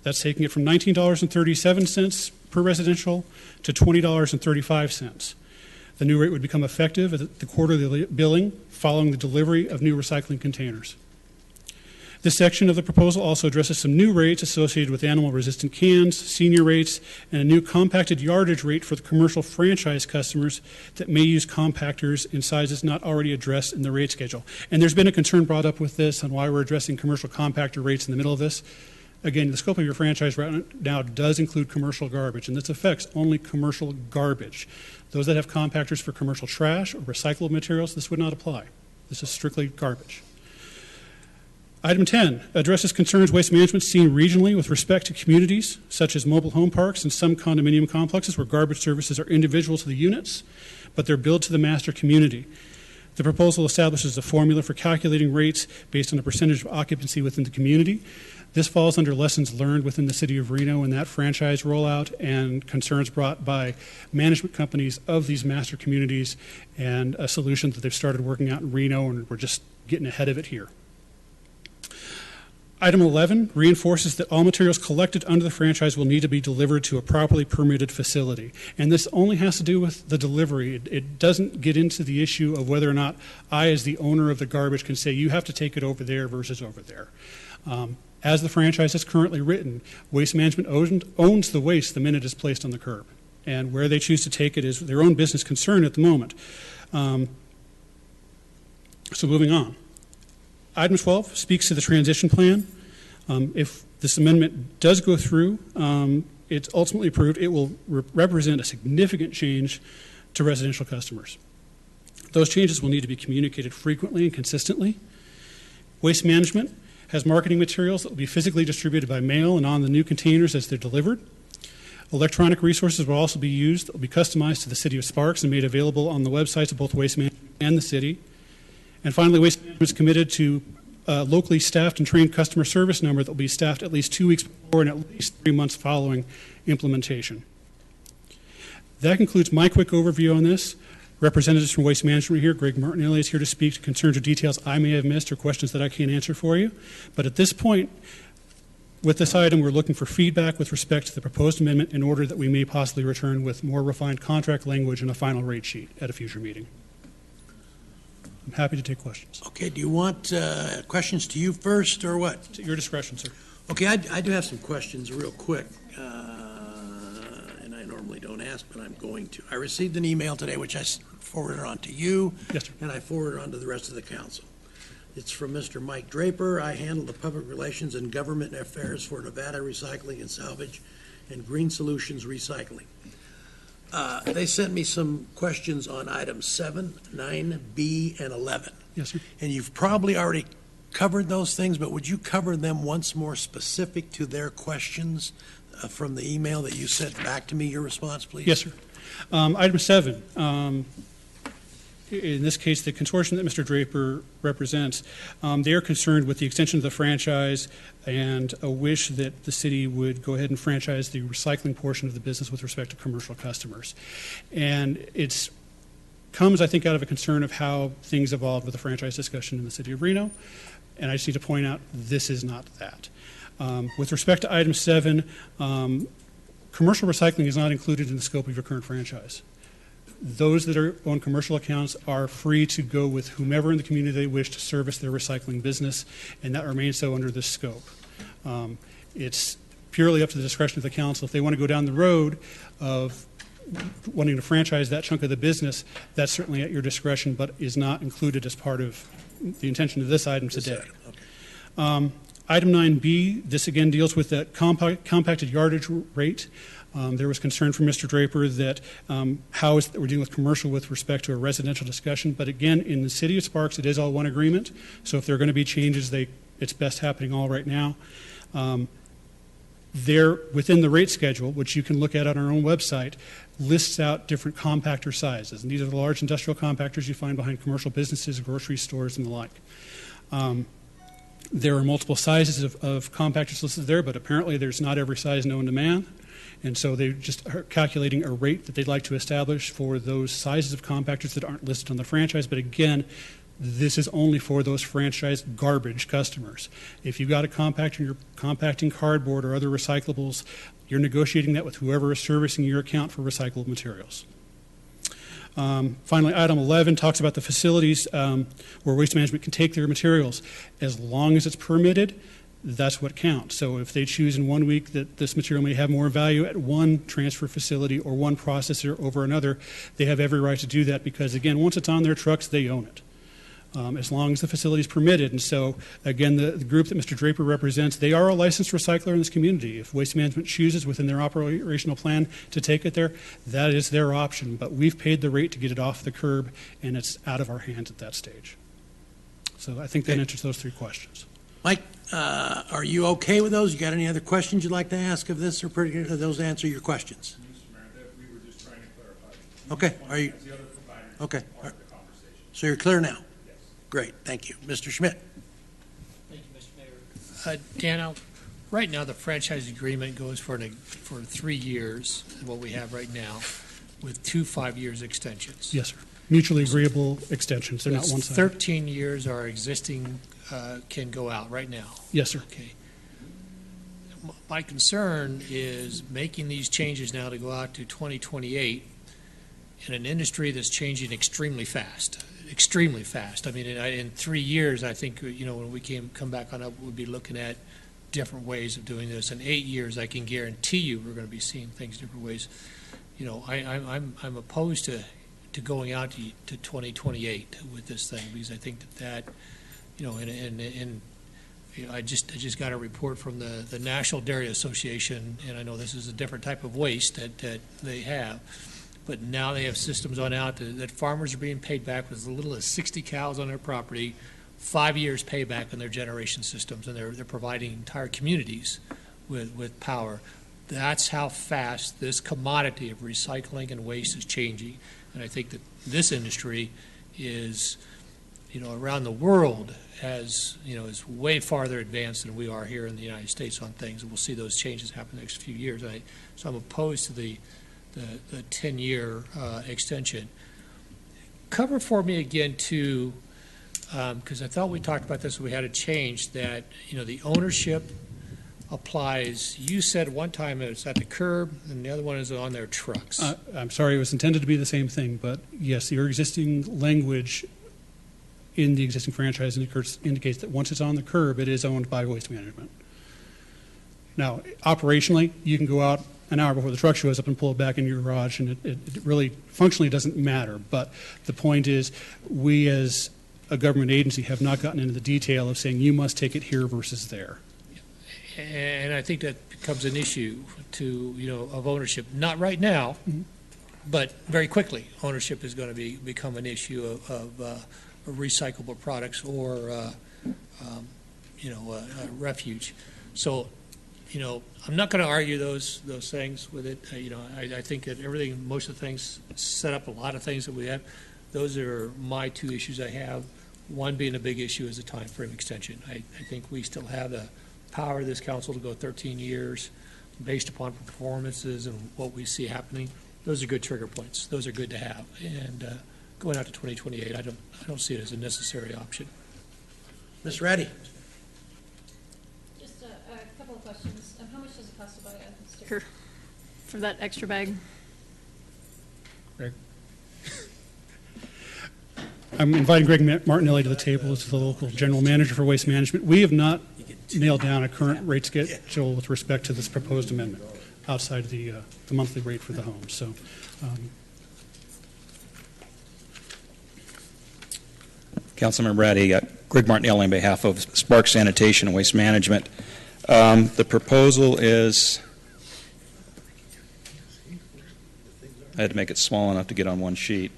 That's taking it from $19.37 per residential to $20.35. The new rate would become effective at the quarterly billing following the delivery of new recycling containers. This section of the proposal also addresses some new rates associated with animal-resistant cans, senior rates, and a new compacted yardage rate for the commercial franchise customers that may use compactors in sizes not already addressed in the rate schedule. And there's been a concern brought up with this on why we're addressing commercial compactor rates in the middle of this. Again, the scope of your franchise right now does include commercial garbage, and this affects only commercial garbage. Those that have compactors for commercial trash or recyclable materials, this would not apply. This is strictly garbage. Item 10 addresses concerns Waste Management seen regionally with respect to communities such as mobile home parks and some condominium complexes where garbage services are individual to the units, but they're billed to the master community. The proposal establishes a formula for calculating rates based on a percentage of occupancy within the community. This falls under lessons learned within the City of Reno in that franchise rollout and concerns brought by management companies of these master communities and a solution that they've started working out in Reno, and we're just getting ahead of it here. Item 11 reinforces that all materials collected under the franchise will need to be delivered to a properly permitted facility. And this only has to do with the delivery. It doesn't get into the issue of whether or not I, as the owner of the garbage, can say you have to take it over there versus over there. As the franchise is currently written, Waste Management owns the waste the minute it's placed on the curb. And where they choose to take it is their own business concern at the moment. So moving on. Item 12 speaks to the transition plan. If this amendment does go through, it's ultimately approved, it will represent a significant change to residential customers. Those changes will need to be communicated frequently and consistently. Waste Management has marketing materials that will be physically distributed by mail and on the new containers as they're delivered. Electronic resources will also be used that will be customized to the City of Sparks and made available on the websites of both Waste Management and the city. And finally, Waste Management is committed to a locally staffed and trained customer service number that will be staffed at least 2 weeks before and at least 3 months following implementation. That concludes my quick overview on this. Representatives from Waste Management are here. Greg Martinelli is here to speak to concerns or details I may have missed or questions that I can't answer for you. But at this point, with this item, we're looking for feedback with respect to the proposed amendment in order that we may possibly return with more refined contract language and a final rate sheet at a future meeting. I'm happy to take questions. Okay, do you want questions to you first or what? At your discretion, sir. Okay, I do have some questions real quick. And I normally don't ask, but I'm going to. I received an email today, which I forwarded on to you. Yes, sir. And I forwarded on to the rest of the council. It's from Mr. Mike Draper. I handle the public relations and government affairs for Nevada Recycling and Salvage and Green Solutions Recycling. They sent me some questions on items 7, 9B, and 11. Yes, sir. And you've probably already covered those things, but would you cover them once more specific to their questions from the email that you sent back to me, your response, please? Yes, sir. Item 7. in this case, the consortium that Mr. Draper represents, they are concerned with the extension of the franchise and a wish that the city would go ahead and franchise the recycling portion of the business with respect to commercial customers. And it's comes, I think, out of a concern of how things evolved with the franchise discussion in the city of Reno. And I just need to point out this is not that. With respect to item 7, commercial recycling is not included in the scope of your current franchise. Those that are on commercial accounts are free to go with whomever in the community they wish to service their recycling business, and that remains so under this scope. It's purely up to the discretion of the council. If they want to go down the road of wanting to franchise that chunk of the business, that's certainly at your discretion, but is not included as part of the intention of this item today. Item 9B, this again deals with the compacted yardage rate. There was concern from Mr. Draper that how is that we're dealing with commercial with respect to a residential discussion, but again, in the city of Sparks, it is all one agreement, so if there are going to be changes, it's best happening all right now. There, within the rate schedule, which you can look at on our own website, lists out different compactor sizes. And these are the large industrial compactors you find behind commercial businesses, grocery stores, and the like. There are multiple sizes of compactors listed there, but apparently there's not every size known to man. And so they just are calculating a rate that they'd like to establish for those sizes of compactors that aren't listed on the franchise. But again, this is only for those franchise garbage customers. If you've got a compactor and you're compacting cardboard or other recyclables, you're negotiating that with whoever is servicing your account for recyclable materials. Finally, item 11 talks about the facilities where Waste Management can take their materials. As long as it's permitted, that's what counts. So if they choose in 1 week that this material may have more value at one transfer facility or one processor over another, they have every right to do that because, again, once it's on their trucks, they own it. As long as the facility is permitted. And so, again, the group that Mr. Draper represents, they are a licensed recycler in this community. If Waste Management chooses within their operational plan to take it there, that is their option. But we've paid the rate to get it off the curb, and it's out of our hands at that stage. So I think that answers those 3 questions. Mike, are you okay with those? You got any other questions you'd like to ask of this, or those answer your questions? We were just trying to clarify. Okay. Are you? Okay. So you're clear now? Great, thank you. Mr. Schmidt. Thank you, Mr. Mayor. Dan, right now the franchise agreement goes for 3 years, what we have right now, with 2 5-year extensions. Yes, sir. Mutually agreeable extensions. They're not It's one-sided. 13 years our existing can go out right now. Yes, sir. Okay. My concern is making these changes now to go out to 2028 in an industry that's changing extremely fast. Extremely fast. I mean, in 3 years, I think, when we come back on up, we'll be looking at different ways of doing this. In 8 years, I can guarantee you we're going to be seeing things different ways. I'm opposed to going out to 2028 with this thing because I think that I just got a report from the National Dairy Association, and I know this is a different type of waste that they have. But now they have systems on out that farmers are being paid back with as little as 60 cows on their property, 5 years payback on their generation systems, and they're providing entire communities with power. That's how fast this commodity of recycling and waste is changing. And I think that this industry is, around the world is way farther advanced than we are here in the United States on things. And we'll see those changes happen in the next few years. So I'm opposed to the 10-year extension. Cover for me again, too, because I thought we talked about this when we had a change, that, the ownership applies. You said one time it's at the curb, and the other one is on their trucks. I'm sorry, it was intended to be the same thing, but yes, your existing language in the existing franchise indicates that once it's on the curb, it is owned by Waste Management. Now, operationally, you can go out an hour before the truck shows up and pull it back in your garage, and it really functionally doesn't matter. But the point is, we as a government agency have not gotten into the detail of saying you must take it here versus there. And I think that becomes an issue of ownership. Not right now, but very quickly, ownership is going to become an issue of recyclable products or refuge. So, I'm not going to argue those things with it. I think that most of the things set up a lot of things that we have. Those are my two issues I have. One being a big issue is a time frame extension. I think we still have the power of this council to go 13 years based upon performances and what we see happening. Those are good trigger points. Those are good to have. And going out to 2028, I don't see it as a necessary option. Ms. Ratty? Just a couple of questions. How much does it cost to buy a sticker for that extra bag? Greg. I'm inviting Greg Martinelli to the table as the local general manager for waste management. We have not nailed down a current rate schedule with respect to this proposed amendment outside of the monthly rate for the home. So, Councilmember Ratty, Greg Martinelli on behalf of Sparks Sanitation and Waste Management. The proposal is, I had to make it small enough to get on one sheet.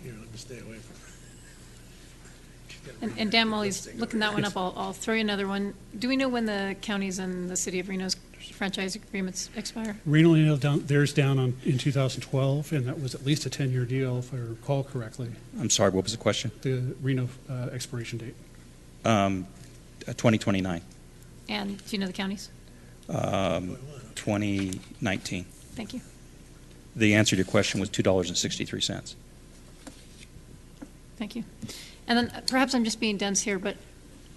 Here, let me stay away from And Dan, while he's looking that one up, I'll throw you another one. Do we know when the counties and the city of Reno's franchise agreements expire? Reno nailed down theirs down in 2012, and that was at least a 10-year deal, if I recall correctly. I'm sorry, what was the question? The Reno expiration date. 2029. And do you know the counties? 2019. Thank you. The answer to your question was $2.63. Thank you. And then perhaps I'm just being dense here, but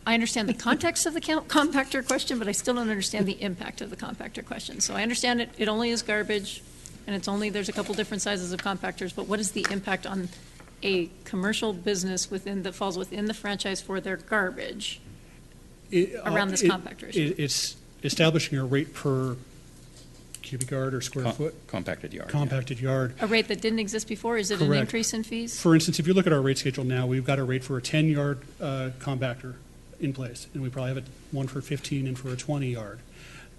I understand the context of the compactor question, but I still don't understand the impact of the compactor question. So I understand it only is garbage, and there's a couple different sizes of compactors, but what is the impact on a commercial business that falls within the franchise for their garbage around this compactor issue? It's establishing a rate per cubic yard or square foot. Compacted yard. Compacted yard. A rate that didn't exist before? Is it an Correct. increase in fees? For instance, if you look at our rate schedule now, we've got a rate for a 10-yard compactor in place, and we probably have one for 15 and for a 20-yard.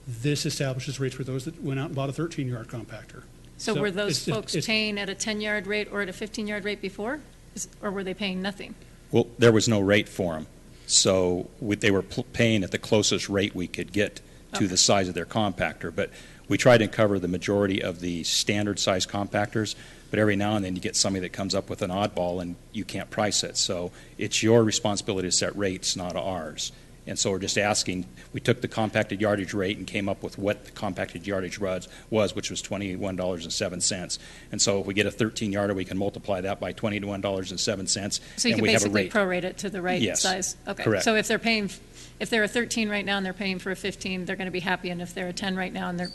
This establishes rates for those that went out and bought a 13-yard compactor. So were those it's- folks it's- paying at a 10-yard rate or at a 15-yard rate before? Or were they paying nothing? Well, there was no rate for them, so they were paying at the closest rate we could get to the size of their compactor. But we try to cover the majority of the standard size compactors, but every now and then you get somebody that comes up with an oddball and you can't price it. So it's your responsibility to set rates, not ours. And so we're just asking, we took the compacted yardage rate and came up with what the compacted yardage was, which was $21.07. And so if we get a 13-yarder, we can multiply that by $21.07. So you and can we have a basically rate. prorate it to the right Yes. size? Okay. Correct. So if they're a 13 right now and they're paying for a 15, they're going to be happy. And if they're a 10 right now and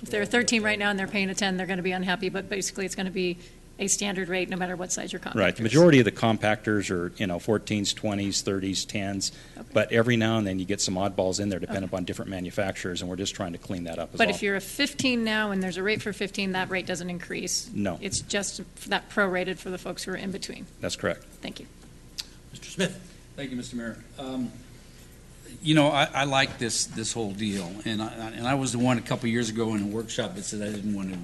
if they're a 13 right now and they're paying a 10, they're going to be unhappy. But basically it's going to be a standard rate no matter what size your compactor Right. The is. majority of the compactors are, 14s, 20s, 30s, 10s. Okay. But every now and then you get some oddballs in there depending upon different manufacturers, and we're just trying to clean that up as But well. if you're a 15 now and there's a rate for 15, that rate doesn't increase? No. It's just that prorated for the folks who are in between? That's correct. Thank you. Mr. Smith. Thank you, Mr. Mayor. I like this whole deal, and I was the one a couple years ago in a workshop that said I didn't want to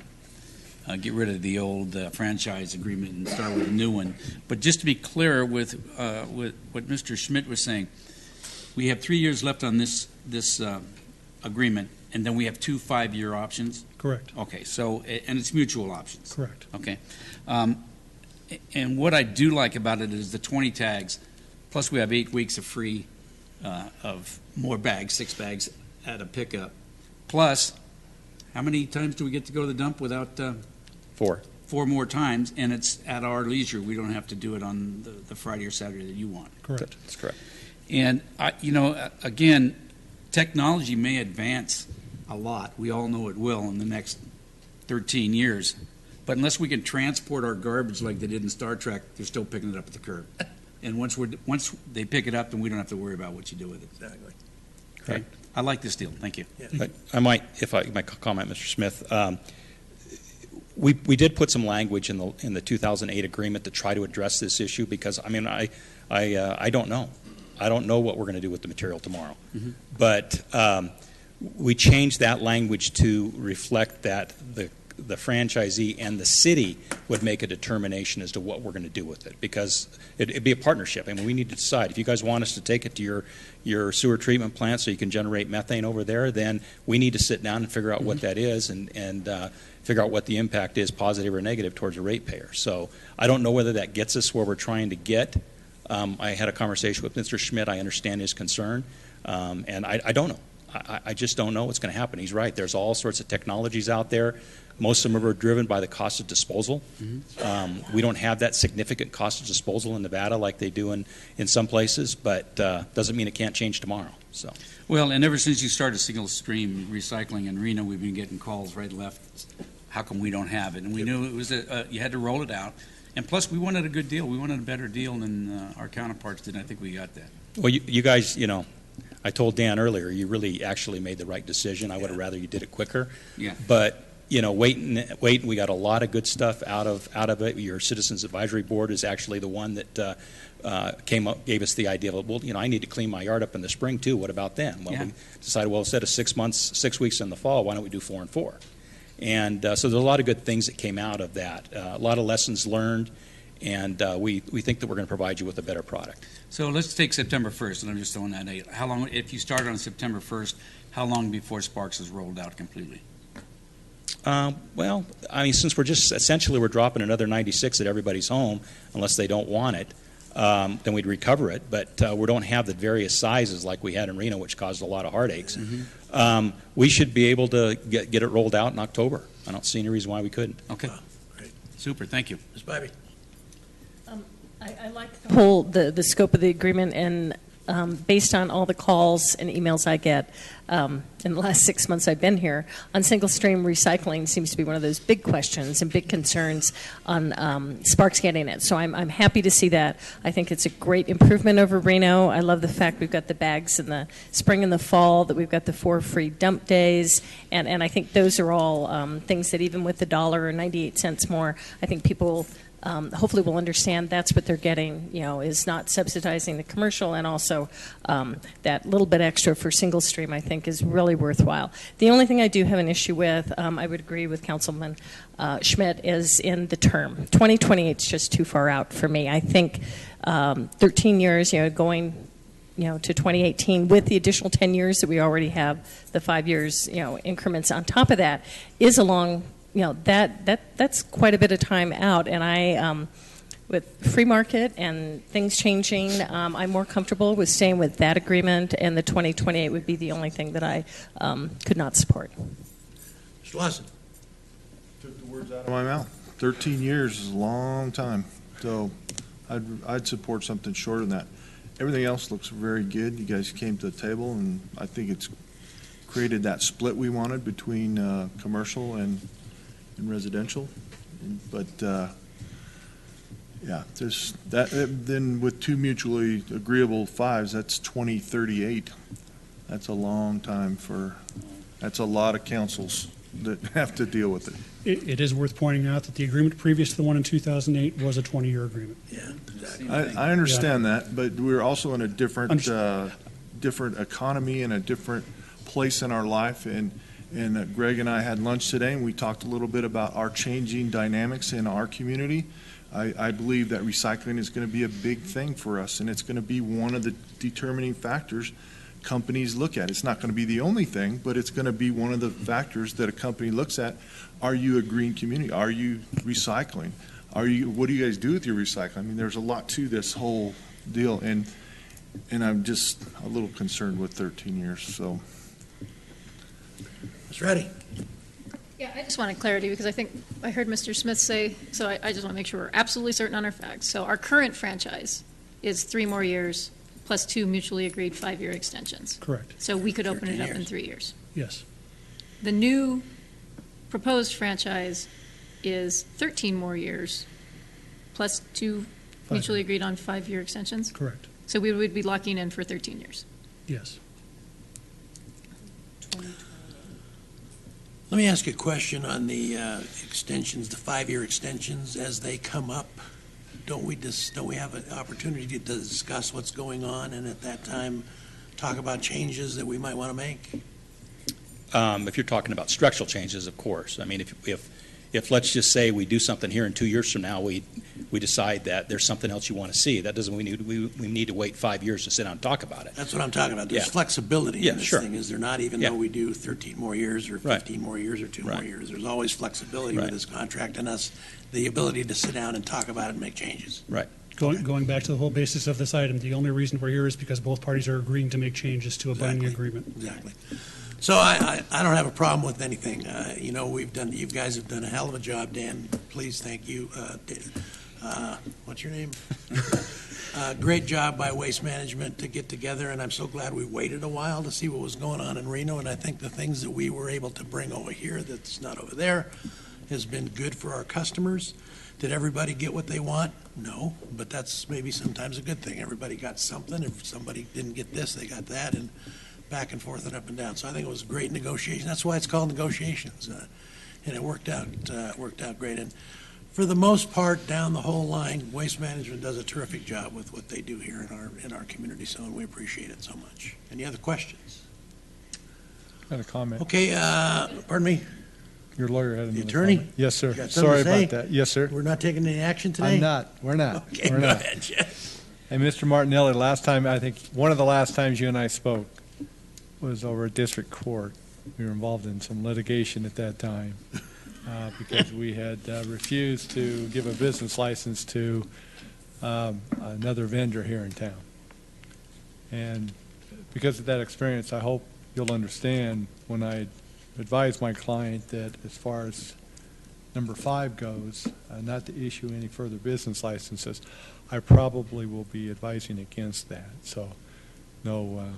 get rid of the old franchise agreement and start with a new one. But just to be clear with what Mr. Schmidt was saying, we have 3 years left on this agreement, and then we have 2 5-year options. Correct. Okay, so and it's mutual options. Correct. Okay, and what I do like about it is the 20 tags, plus we have 8 weeks of free of more bags, 6 bags at a pickup. Plus, how many times do we get to go to the dump without? 4. 4 more times, and it's at our leisure. We don't have to do it on the Friday or Saturday that you want. Correct. That's correct. And, again, technology may advance a lot. We all know it will in the next 13 years. But unless we can transport our garbage like they did in Star Trek, they're still picking it up at the curb. And once they pick it up, then we don't have to worry about what you do with it. Exactly. Okay. I like this deal. Thank you. I might, if I might comment, Mr. Smith. We did put some language in the 2008 agreement to try to address this issue because I don't know. I don't know what we're going to do with the material tomorrow. Mm-hmm. But we changed that language to reflect that the franchisee and the city would make a determination as to what we're going to do with it, because it'd be a partnership. I mean, we need to decide. If you guys want us to take it to your sewer treatment plant so you can generate methane over there, then we need to sit down and figure out what that is and figure out what the impact is, positive or negative, towards a ratepayer. So I don't know whether that gets us where we're trying to get. I had a conversation with Mr. Schmidt. I understand his concern, and I don't know. I just don't know what's going to happen. He's right. There's all sorts of technologies out there. Most of them are driven by the cost of disposal. We don't have that significant cost of disposal in Nevada like they do in some places, but doesn't mean it can't change tomorrow. So. Well, and ever since you started single stream recycling in Reno, we've been getting calls right and left. How come we don't have it? And we knew it was you had to roll it out. And plus, we wanted a good deal. We wanted a better deal than our counterparts did. I think we got that. Well, you guys, I told Dan earlier, you really actually made the right decision. I would have rather you did it quicker. Yeah. But wait. We got a lot of good stuff out of it. Your Citizens Advisory Board is actually the one that gave us the idea of, well, I need to clean my yard up in the spring too. What about then? Well, we decided, well, instead of 6 weeks in the fall, why don't we do 4 and 4? And so there's a lot of good things that came out of that. A lot of lessons learned, and we think that we're going to provide you with a better product. So let's take September 1st, and I'm just throwing that out. How long, if you started on September 1st, how long before Sparks is rolled out completely? Well, I mean, since we're dropping another 96 at everybody's home, unless they don't want it, then we'd recover it. But we don't have the various sizes like we had in Reno, which caused a lot of heartaches. We should be able to get it rolled out in October. I don't see any reason why we couldn't. Okay. Great. Super. Thank you. Ms. Bybee. I like the whole the scope of the agreement, and based on all the calls and emails I get in the last 6 months I've been here, on single stream recycling seems to be one of those big questions and big concerns on Sparks getting it. So I'm happy to see that. I think it's a great improvement over Reno. I love the fact we've got the bags in the spring and the fall, that we've got the 4 free dump days, and I think those are all things that even with the $1.98 more, I think people hopefully will understand that's what they're getting, is not subsidizing the commercial, and also that little bit extra for single stream, I think, is really worthwhile. The only thing I do have an issue with, I would agree with Councilman Schmidt, is in the term. 2028 is just too far out for me. I think 13 years, going to 2018 with the additional 10 years that we already have, the 5 years, increments on top of that, is a long that's quite a bit of time out, and I, with free market and things changing, I'm more comfortable with staying with that agreement, and the 2028 would be the only thing that I could not support. Mr. Lawson. Took the words out of my mouth. 13 years is a long time, so I'd support something shorter than that. Everything else looks very good. You guys came to the table, and I think it's created that split we wanted between commercial and residential, but there's that. Then with 2 mutually agreeable 5s, that's 2038. That's a long time that's a lot of councils that have to deal with it. It is worth pointing out that the agreement previous to the one in 2008 was a 20-year agreement. Yeah, exactly. I understand that, but we're also in a different economy and a different place in our life, and Greg and I had lunch today, and we talked a little bit about our changing dynamics in our community. I believe that recycling is going to be a big thing for us, and it's going to be one of the determining factors companies look at. It's not going to be the only thing, but it's going to be one of the factors that a company looks at. Are you a green community? Are you recycling? What do you guys do with your recycling? I mean, there's a lot to this whole deal, and I'm just a little concerned with 13 years, so. Ms. Reddy. Yeah, I just wanted clarity because I think I heard Mr. Smith say, so I just want to make sure we're absolutely certain on our facts. So our current franchise is 3 more years plus 2 mutually agreed 5-year extensions. Correct. So we could open it up in 3 years. Yes. The new proposed franchise is 13 more years plus 2 mutually agreed on 5-year extensions? Correct. So we would be locking in for 13 years. Yes. Let me ask you a question on the extensions, the 5-year extensions as they come up. Don't we have an opportunity to discuss what's going on, and at that time talk about changes that we might want to make? If you're talking about structural changes, of course. I mean, if, let's just say, we do something here in 2 years from now, we decide that there's something else you want to see, that doesn't mean we need to wait 5 years to sit down and talk about it. That's what I'm talking about. There's Yeah. flexibility in this sure. thing, is there not, even Yeah. though we do 13 more years or 15 more years or 2 more Right. years. There's always flexibility with Right. this contract and us, the ability to sit down and talk about it and make changes. Right. Going back to the whole basis of this item, the only reason we're here is because both parties are agreeing to make changes to a binding agreement. Exactly. So I don't have a problem with anything. You know, you guys have done a hell of a job, Dan. Please, thank you. What's your name? Great job by Waste Management to get together, and I'm so glad we waited a while to see what was going on in Reno, and I think the things that we were able to bring over here that's not over there has been good for our customers. Did everybody get what they want? No, but that's maybe sometimes a good thing. Everybody got something. If somebody didn't get this, they got that, and back and forth and up and down. So I think it was a great negotiation. That's why it's called negotiations, and it worked out great. And for the most part, down the whole line, Waste Management does a terrific job with what they do here in our community. So we appreciate it so much. Any other questions? Got a comment. Okay, pardon me. Your lawyer had another The attorney? comment. Yes, sir. Got something to Sorry say? about that. Yes, sir. We're not taking any action today? I'm not. We're not. Okay, We're go not. ahead, Jeff. Hey, Mr. Martinelli, last time, I think, one of the last times you and I spoke was over at district court. We were involved in some litigation at that time because we had refused to give a business license to another vendor here in town. And because of that experience, I hope you'll understand when I advise my client that as far as number 5 goes, not to issue any further business licenses, I probably will be advising against that. So, no.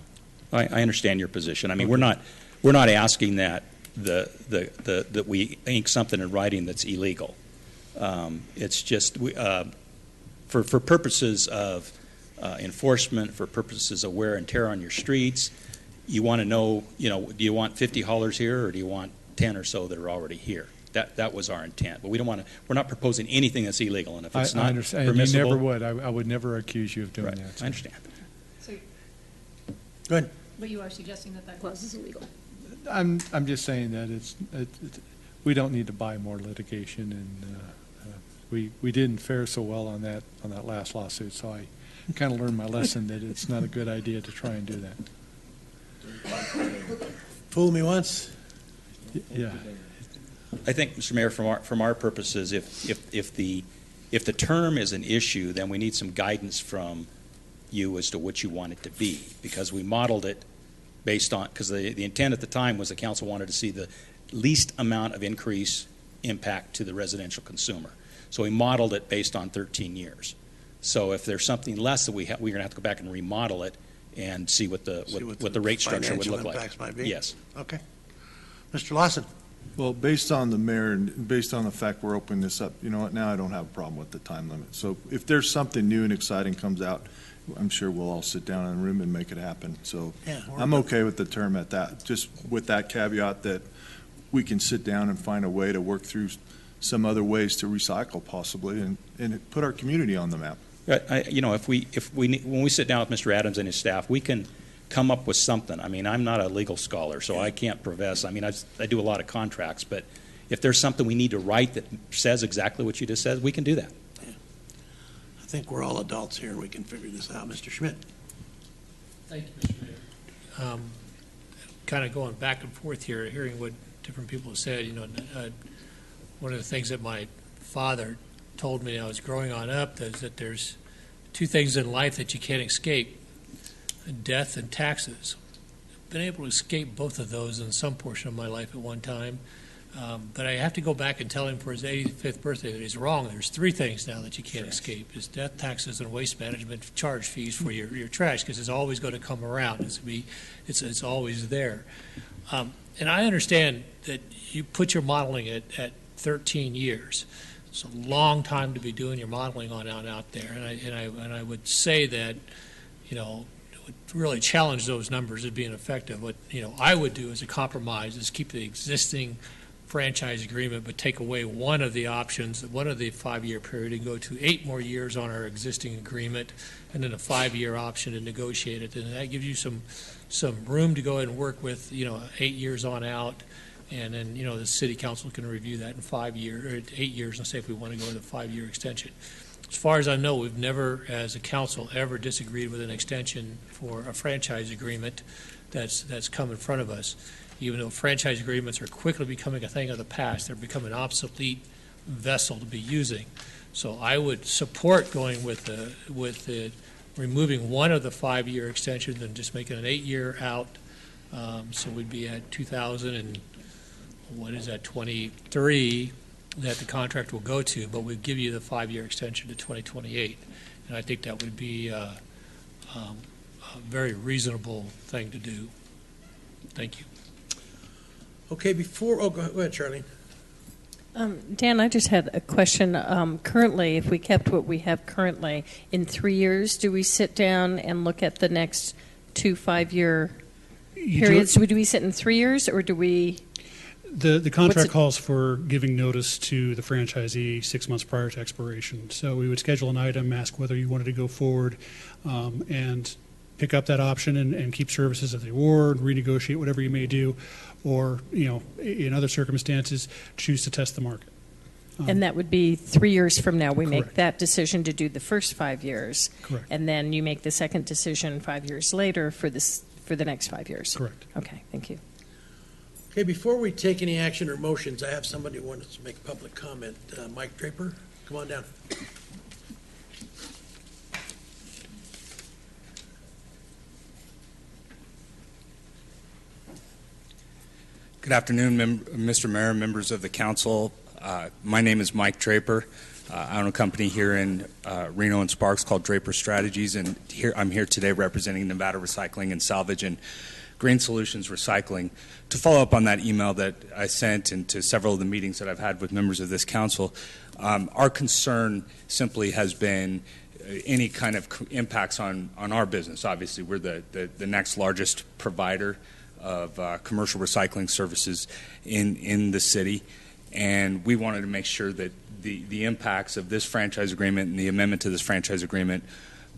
I understand your position. I mean, we're not asking that that we ink something in writing that's illegal. It's just for purposes of enforcement, for purposes of wear and tear on your streets. You want to know, do you want 50 haulers here, or do you want 10 or so that are already here? That was our intent. But we don't want to. We're not proposing anything that's illegal, and if it's not understand. permissible, you never would. I would never accuse you of doing that. So. I understand. So, go ahead. But you are suggesting that clause is illegal? I'm just saying that we don't need to buy more litigation, and we didn't fare so well on that last lawsuit. So I kind of learned my lesson that it's not a good idea to try and do that. Fool me once. Yeah. I think, Mr. Mayor, from our purposes, if the term is an issue, then we need some guidance from you as to what you want it to be, because we modeled it based on, because the intent at the time was the council wanted to see the least amount of increase impact to the residential consumer. So we modeled it based on 13 years. So if there's something less that we're going to have to go back and remodel it and see what the rate structure would look like. Financial impacts might be. Yes. Okay. Mr. Lawson. Well, based on the mayor and based on the fact we're opening this up, you know what, now I don't have a problem with the time limit. So if there's something new and exciting comes out, I'm sure we'll all sit down in a room and make it happen. So Yeah, I'm okay with the term at that, just with that caveat that we can sit down and find a way to work through some other ways to recycle possibly and put our community on the map. When we sit down with Mr. Adams and his staff, we can come up with something. I mean, I'm not a legal scholar, so I can't profess. I mean, I do a lot of contracts, but if there's something we need to write that says exactly what you just said, we can do that. Yeah. I think we're all adults here and we can figure this out. Mr. Schmidt. Thank you, Mr. Mayor. Kind of going back and forth here, hearing what different people have said, one of the things that my father told me when I was growing on up is that there's 2 things in life that you can't escape: death and taxes. I've been able to escape both of those in some portion of my life at one time, but I have to go back and tell him for his 85th birthday that he's wrong. There's 3 things now that you can't escape: is death, taxes, and waste management charge fees for your trash, because it's always going to come around. It's always there. And I understand that you put your modeling at 13 years. It's a long time to be doing your modeling on out there, and I would say that, it would really challenge those numbers as being effective. What I would do as a compromise is keep the existing franchise agreement, but take away one of the options, one of the 5-year period, and go to 8 more years on our existing agreement, and then a 5-year option to negotiate it. And that gives you some room to go ahead and work with, 8 years on out. And then, the city council can review that in 5 years, or 8 years, and say if we want to go with a 5-year extension. As far as I know, we've never, as a council, ever disagreed with an extension for a franchise agreement that's come in front of us. Even though franchise agreements are quickly becoming a thing of the past, they're becoming an obsolete vessel to be using. So I would support going with the removing one of the 5-year extensions and just making an 8-year out. So we'd be at 23 that the contract will go to, but we'd give you the 5-year extension to 2028. And I think that would be a very reasonable thing to do. Thank you. Okay, go ahead, Charlene. Dan, I just had a question. Currently, if we kept what we have currently, in 3 years, do we sit down and look at the next 2 5-year periods? Do we sit in 3 years, or do we? The contract calls for giving notice to the franchisee 6 months prior to expiration. So we would schedule an item, ask whether you wanted to go forward, and pick up that option and keep services as they were, renegotiate whatever you may do, or, in other circumstances, choose to test the market. And that would be 3 years from now. We Correct. make that decision to do the first 5 years. Correct. And then you make the second decision 5 years later for the next 5 years. Correct. Okay, thank you. Okay, before we take any action or motions, I have somebody who wants to make public comment. Mike Draper, come on down. Good afternoon, Mr. Mayor, members of the council. My name is Mike Draper. I own a company here in Reno and Sparks called Draper Strategies, and I'm here today representing Nevada Recycling and Salvage and Green Solutions Recycling. To follow up on that email that I sent and to several of the meetings that I've had with members of this council, our concern simply has been any kind of impacts on our business. Obviously, we're the next largest provider of commercial recycling services in the city, and we wanted to make sure that the impacts of this franchise agreement and the amendment to this franchise agreement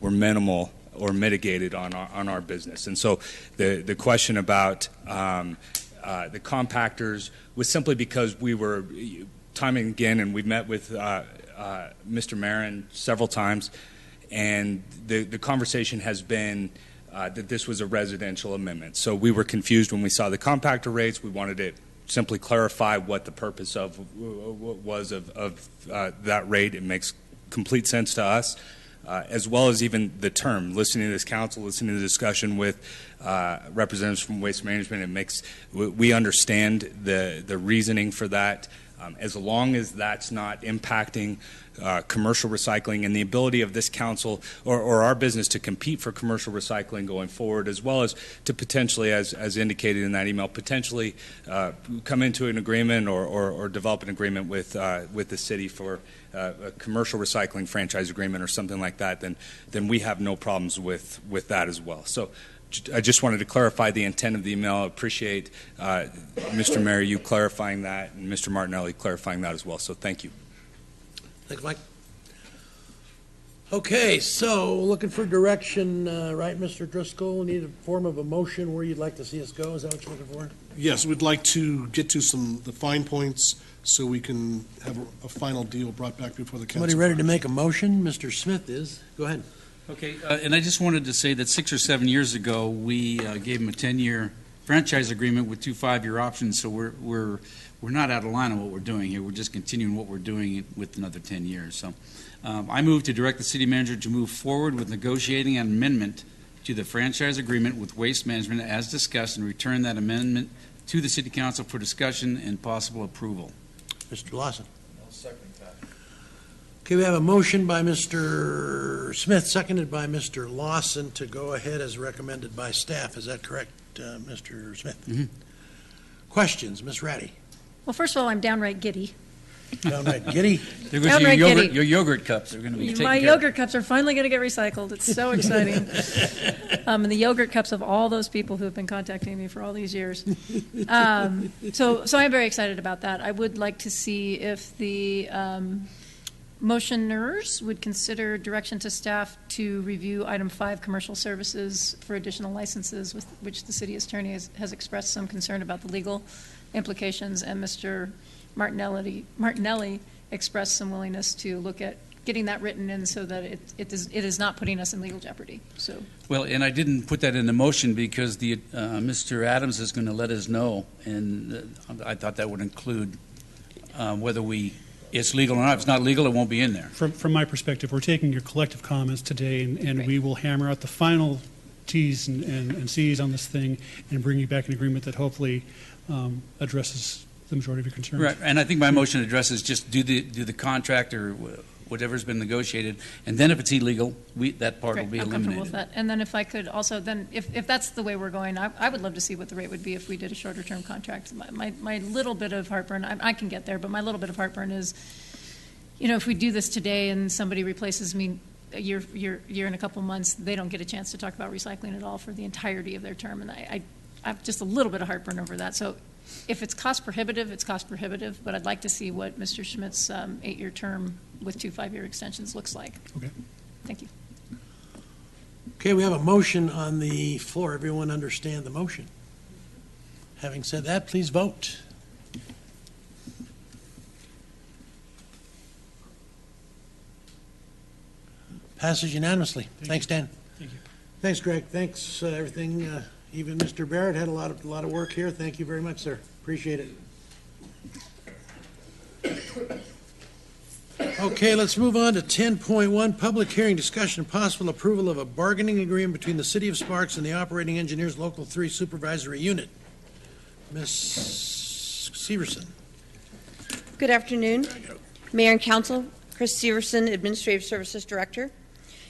were minimal or mitigated on our business. And so the question about the compactors was simply because we were time and again, and we've met with Mr. Marin several times, and the conversation has been that this was a residential amendment. So we were confused when we saw the compactor rates. We wanted to simply clarify what the purpose of that rate. It makes complete sense to us, as well as even the term. Listening to this council, listening to the discussion with representatives from Waste Management, we understand the reasoning for that. As long as that's not impacting commercial recycling and the ability of this council or our business to compete for commercial recycling going forward, as well as to potentially, as indicated in that email, potentially come into an agreement or develop an agreement with the city for a commercial recycling franchise agreement or something like that, then we have no problems with that as well. So I just wanted to clarify the intent of the email. I appreciate Mr. Mayor, you clarifying that, and Mr. Martinelli clarifying that as well. So thank you. Thanks, Mike. Okay, so looking for direction, right, Mr. Driscoll? Need a form of a motion where you'd like to see us go? Is that what you're looking for? Yes, we'd like to get to the fine points so we can have a final deal brought back before the council. Somebody ready to make a motion? Mr. Smith is. Go ahead. Okay, and I just wanted to say that 6 or 7 years ago, we gave them a 10-year franchise agreement with 2 5-year options, so we're not out of line on what we're doing here. We're just continuing what we're doing with another 10 years. So I move to direct the city manager to move forward with negotiating an amendment to the franchise agreement with Waste Management as discussed and return that amendment to the city council for discussion and possible approval. Mr. Lawson. I'll second that. Okay, we have a motion by Mr. Smith, seconded by Mr. Lawson, to go ahead as recommended by staff. Is that correct, Mr. Smith? Mm-hmm. Questions, Ms. Ratty? Well, first of all, I'm downright giddy. Downright giddy? There goes your yogurt cups are going to be taken My care of. yogurt cups are finally going to get recycled. It's so exciting. And the yogurt cups of all those people who have been contacting me for all these years. So I'm very excited about that. I would like to see if the motioners would consider direction to staff to review item 5, commercial services for additional licenses, with which the city attorney has expressed some concern about the legal implications, and Mr. Martinelli expressed some willingness to look at getting that written in so that it is not putting us in legal jeopardy. So. Well, and I didn't put that in the motion because Mr. Adams is going to let us know, and I thought that would include whether it's legal or not. If it's not legal, it won't be in there. From my perspective, we're taking your collective comments today, and we will hammer out the final T's and C's on this thing and bring you back an agreement that hopefully addresses the majority of your concerns. Right, and I think my motion addresses just do the contract or whatever's been negotiated, and then if it's illegal, that part will be I'm eliminated. comfortable with that. And then if I could also, then if that's the way we're going, I would love to see what the rate would be if we did a shorter term contract. My little bit of heartburn, I can get there, but my little bit of heartburn is, if we do this today and somebody replaces me a year in a couple months, they don't get a chance to talk about recycling at all for the entirety of their term, and I have just a little bit of heartburn over that. So if it's cost prohibitive, it's cost prohibitive, but I'd like to see what Mr. Schmidt's 8-year term with 2 5-year extensions looks like. Okay. Thank you. Okay, we have a motion on the floor. Everyone understand the motion? Having said that, please vote. Passes unanimously. Thanks, Dan. Thank you. Thanks, Greg. Thanks, everything. Even Mr. Barrett had a lot of work here. Thank you very much, sir. Appreciate it. Okay, let's move on to 10.1, public hearing, discussion, and possible approval of a bargaining agreement between the City of Sparks and the Operating Engineers Local 3 Supervisory Unit. Ms. Severson. Good afternoon, Mayor and Council. Chris Severson, Administrative Services Director.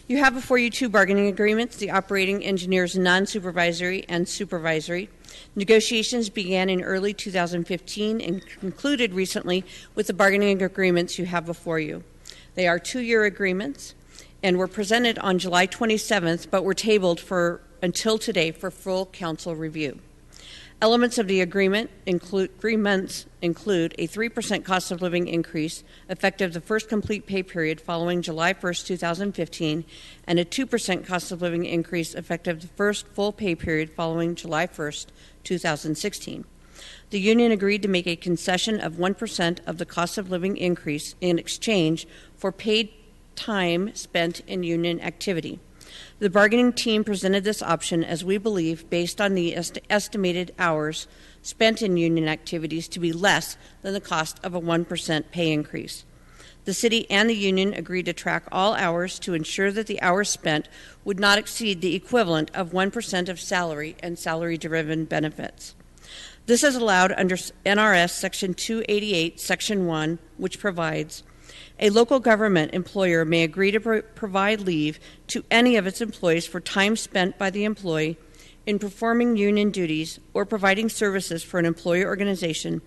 You have before you 2 bargaining agreements, the Operating Engineers Non-Supervisory and Supervisory. Negotiations began in early 2015 and concluded recently with the bargaining agreements you have before you. They are 2-year agreements and were presented on July 27th, but were tabled until today for full council review. Elements of the agreement include a 3% cost of living increase effective the first complete pay period following July 1st, 2015, and a 2% cost of living increase effective the first full pay period following July 1st, 2016. The union agreed to make a concession of 1% of the cost of living increase in exchange for paid time spent in union activity. The bargaining team presented this option as we believe, based on the estimated hours spent in union activities, to be less than the cost of a 1% pay increase. The city and the union agreed to track all hours to ensure that the hours spent would not exceed the equivalent of 1% of salary and salary-driven benefits. This is allowed under NRS Section 288, Section 1, which provides, a local government employer may agree to provide leave to any of its employees for time spent by the employee in performing union duties or providing services for an employee organization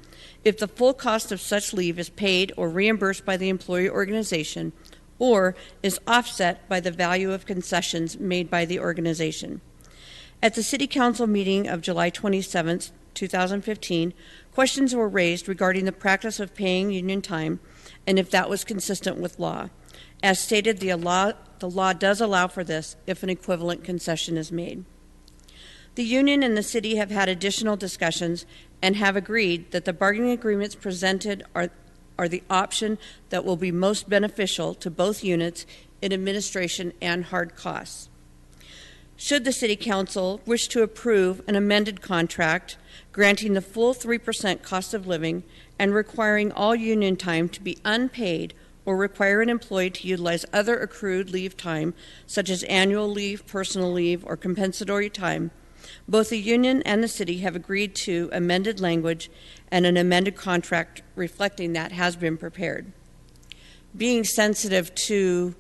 if the full cost of such leave is paid or reimbursed by the employee organization or is offset by the value of concessions made by the organization. At the City Council meeting of July 27, 2015, questions were raised regarding the practice of paying union time and if that was consistent with law. As stated, the law does allow for this if an equivalent concession is made. The union and the city have had additional discussions and have agreed that the bargaining agreements presented are the option that will be most beneficial to both units in administration and hard costs. Should the City Council wish to approve an amended contract granting the full 3% cost of living and requiring all union time to be unpaid or require an employee to utilize other accrued leave time, such as annual leave, personal leave, or compensatory time, both the union and the city have agreed to amended language, and an amended contract reflecting that has been prepared. Being sensitive to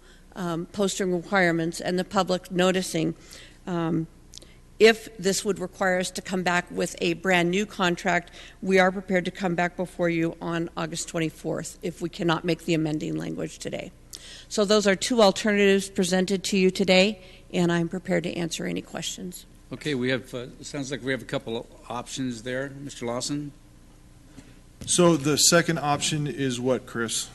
posting requirements and the public noticing, if this would require us to come back with a brand new contract, we are prepared to come back before you on August 24th if we cannot make the amending language today. So those are 2 alternatives presented to you today, and I'm prepared to answer any questions. Okay, we have, sounds like we have a couple of options there. Mr. Lawson? So the second option is what, Chris?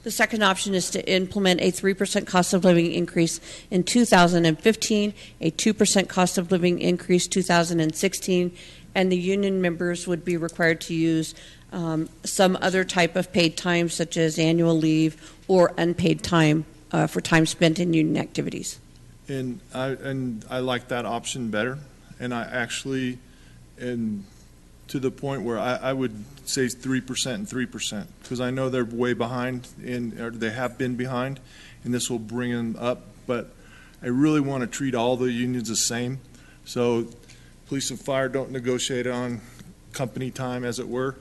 The second option is to implement a 3% cost of living increase in 2015, a 2% cost of living increase 2016, and the union members would be required to use some other type of paid time, such as annual leave or unpaid time for time spent in union activities. And I like that option better. And I actually, and to the point where I would say 3% and 3%, because I know they're way behind, or they have been behind, and this will bring them up. But I really want to treat all the unions the same. So police and fire don't negotiate on company time, as it were.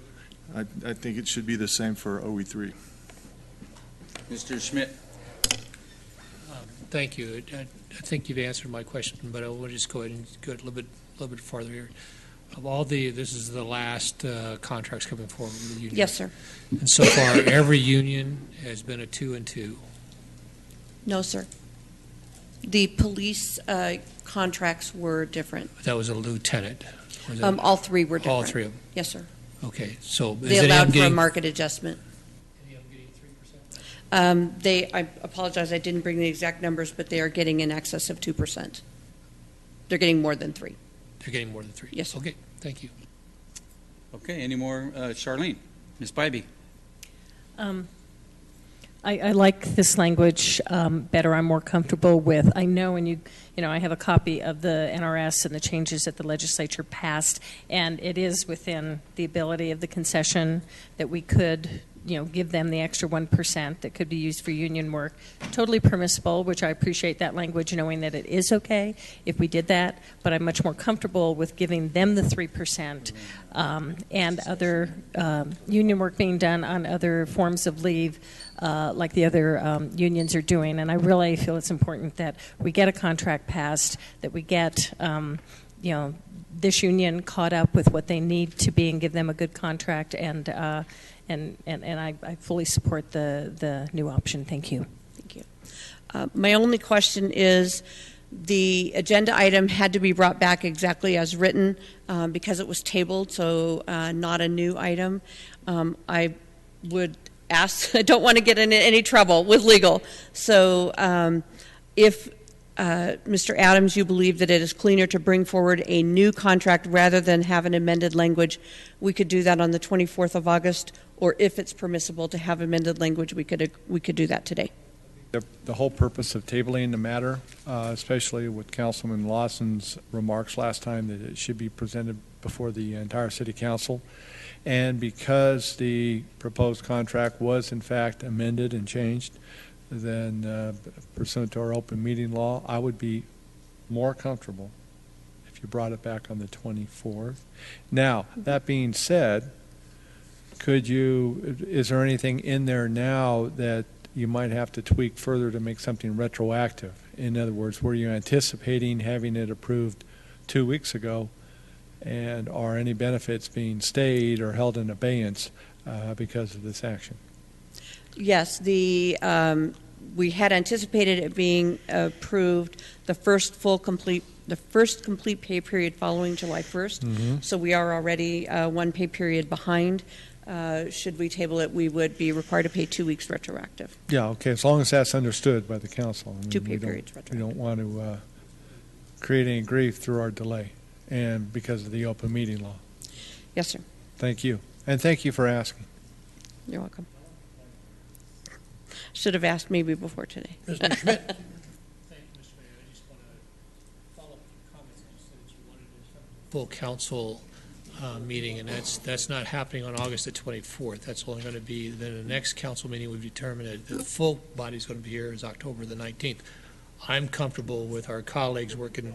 I think it should be the same for OE3. Mr. Schmidt. Thank you. I think you've answered my question, but I will just go ahead and go a little bit farther here. Of all this is the last contracts coming forward with the union. Yes, sir. And so far, every union has been a 2 and 2. No, sir. The police contracts were different. That was a lieutenant. All three were different. All three of them. Yes, sir. Okay, so they allowed for a market adjustment. I apologize, I didn't bring the exact numbers, but they are getting in excess of 2%. They're getting more than 3. They're getting more than 3. Yes, sir. Okay, thank you. Okay, any more? Charlene, Ms. Bybee. I like this language better. I'm more comfortable with. I know, and you know, I have a copy of the NRS and the changes that the legislature passed, and it is within the ability of the concession that we could, you know, give them the extra 1% that could be used for union work. Totally permissible, which I appreciate that language, knowing that it is okay if we did that, but I'm much more comfortable with giving them the 3% and other union work being done on other forms of leave like the other unions are doing. And I really feel it's important that we get a contract passed, that we get, you know, this union caught up with what they need to be and give them a good contract, and I fully support the new option. Thank you. Thank you. My only question is, the agenda item had to be brought back exactly as written because it was tabled, so not a new item. I would ask, I don't want to get in any trouble with legal, so if Mr. Adams, you believe that it is cleaner to bring forward a new contract rather than have an amended language, we could do that on the 24th of August, or if it's permissible to have amended language, we could do that today. The whole purpose of tabling the matter, especially with Councilman Lawson's remarks last time, that it should be presented before the entire City Council, and because the proposed contract was in fact amended and changed, then pursuant to our open meeting law, I would be more comfortable if you brought it back on the 24th. Now, that being said, is there anything in there now that you might have to tweak further to make something retroactive? In other words, were you anticipating having it approved 2 weeks ago, and are any benefits being stayed or held in abeyance because of this action? Yes, we had anticipated it being approved the first complete pay period following July 1st. Mm-hmm. So we are already one pay period behind. Should we table it, we would be required to pay 2 weeks retroactive. Yeah, okay, as long as that's understood by the council. I mean, 2 pay periods retroactive. We don't want to create any grief through our delay, and because of the open meeting law. Yes, sir. Thank you, and thank you for asking. You're welcome. Should have asked maybe before today. Mr. Schmidt. Thank you, Mr. Mayor. I just want to follow up your comments. You said that you wanted a full council meeting, and that's not happening on August the 24th. That's only going to be, then the next council meeting we've determined that the full body is going to be here is October the 19th. I'm comfortable with our colleagues working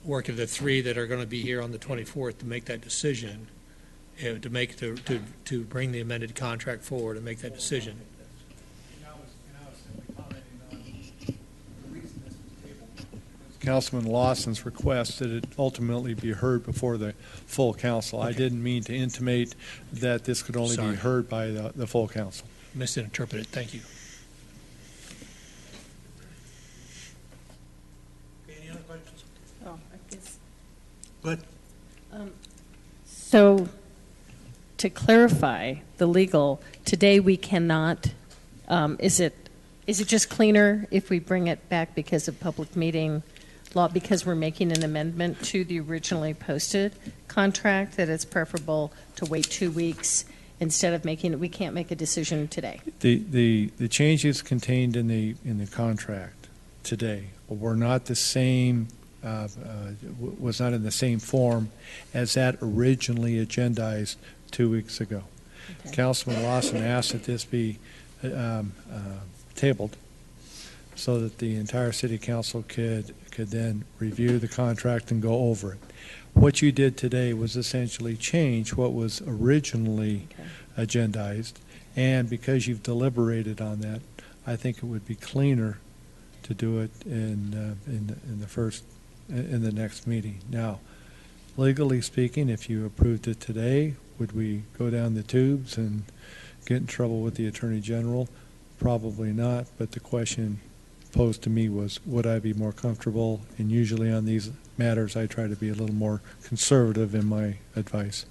the 3 that are going to be here on the 24th to make that decision, to bring the amended contract forward and make that decision. Councilman Lawson's request that it ultimately be heard before the full council. Okay. I didn't mean to intimate that this could only be heard by the full council. Misinterpreted. Thank you. Any other questions? Oh, I guess. Good. So, to clarify the legal, today we cannot. Is it just cleaner if we bring it back because of public meeting? law, because we're making an amendment to the originally posted contract, that it's preferable to wait 2 weeks instead of we can't make a decision today. The changes contained in the contract today were not the same, was not in the same form as that originally agendized 2 weeks ago. Okay. Councilman Lawson asked that this be tabled so that the entire city council could then review the contract and go over it. What you did today was essentially change what was originally agendized, and because you've deliberated on that, I think it would be cleaner to do it in the next meeting. Now, legally speaking, if you approved it today, would we go down the tubes and get in trouble with the Attorney General? Probably not, but the question posed to me was, would I be more comfortable? And usually on these matters, I try to be a little more conservative in my advice.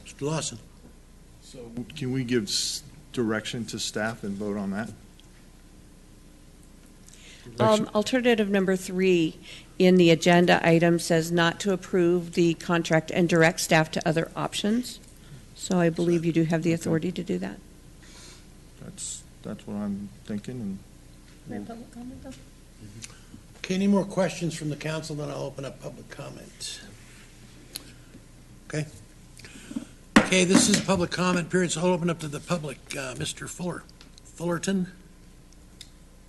Mr. Lawson. So can we give direction to staff and vote on that? Alternative number 3 in the agenda item says not to approve the contract and direct staff to other options. So I believe you do have the authority to do that. That's what I'm thinking. And Public comment, though? Okay, any more questions from the council? Then I'll open up public comment. Okay. Okay, this is public comment period, so I'll open up to the public. Mr. Fullerton?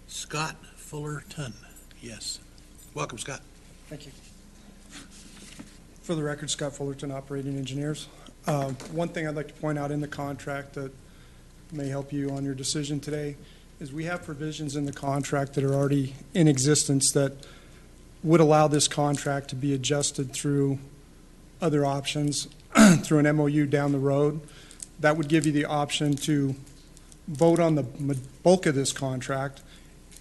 Scott Fullerton, yes. Welcome, Scott. Thank you. For the record, Scott Fullerton, Operating Engineers. One thing I'd like to point out in the contract that may help you on your decision today is we have provisions in the contract that are already in existence that would allow this contract to be adjusted through other options, through an MOU down the road. That would give you the option to vote on the bulk of this contract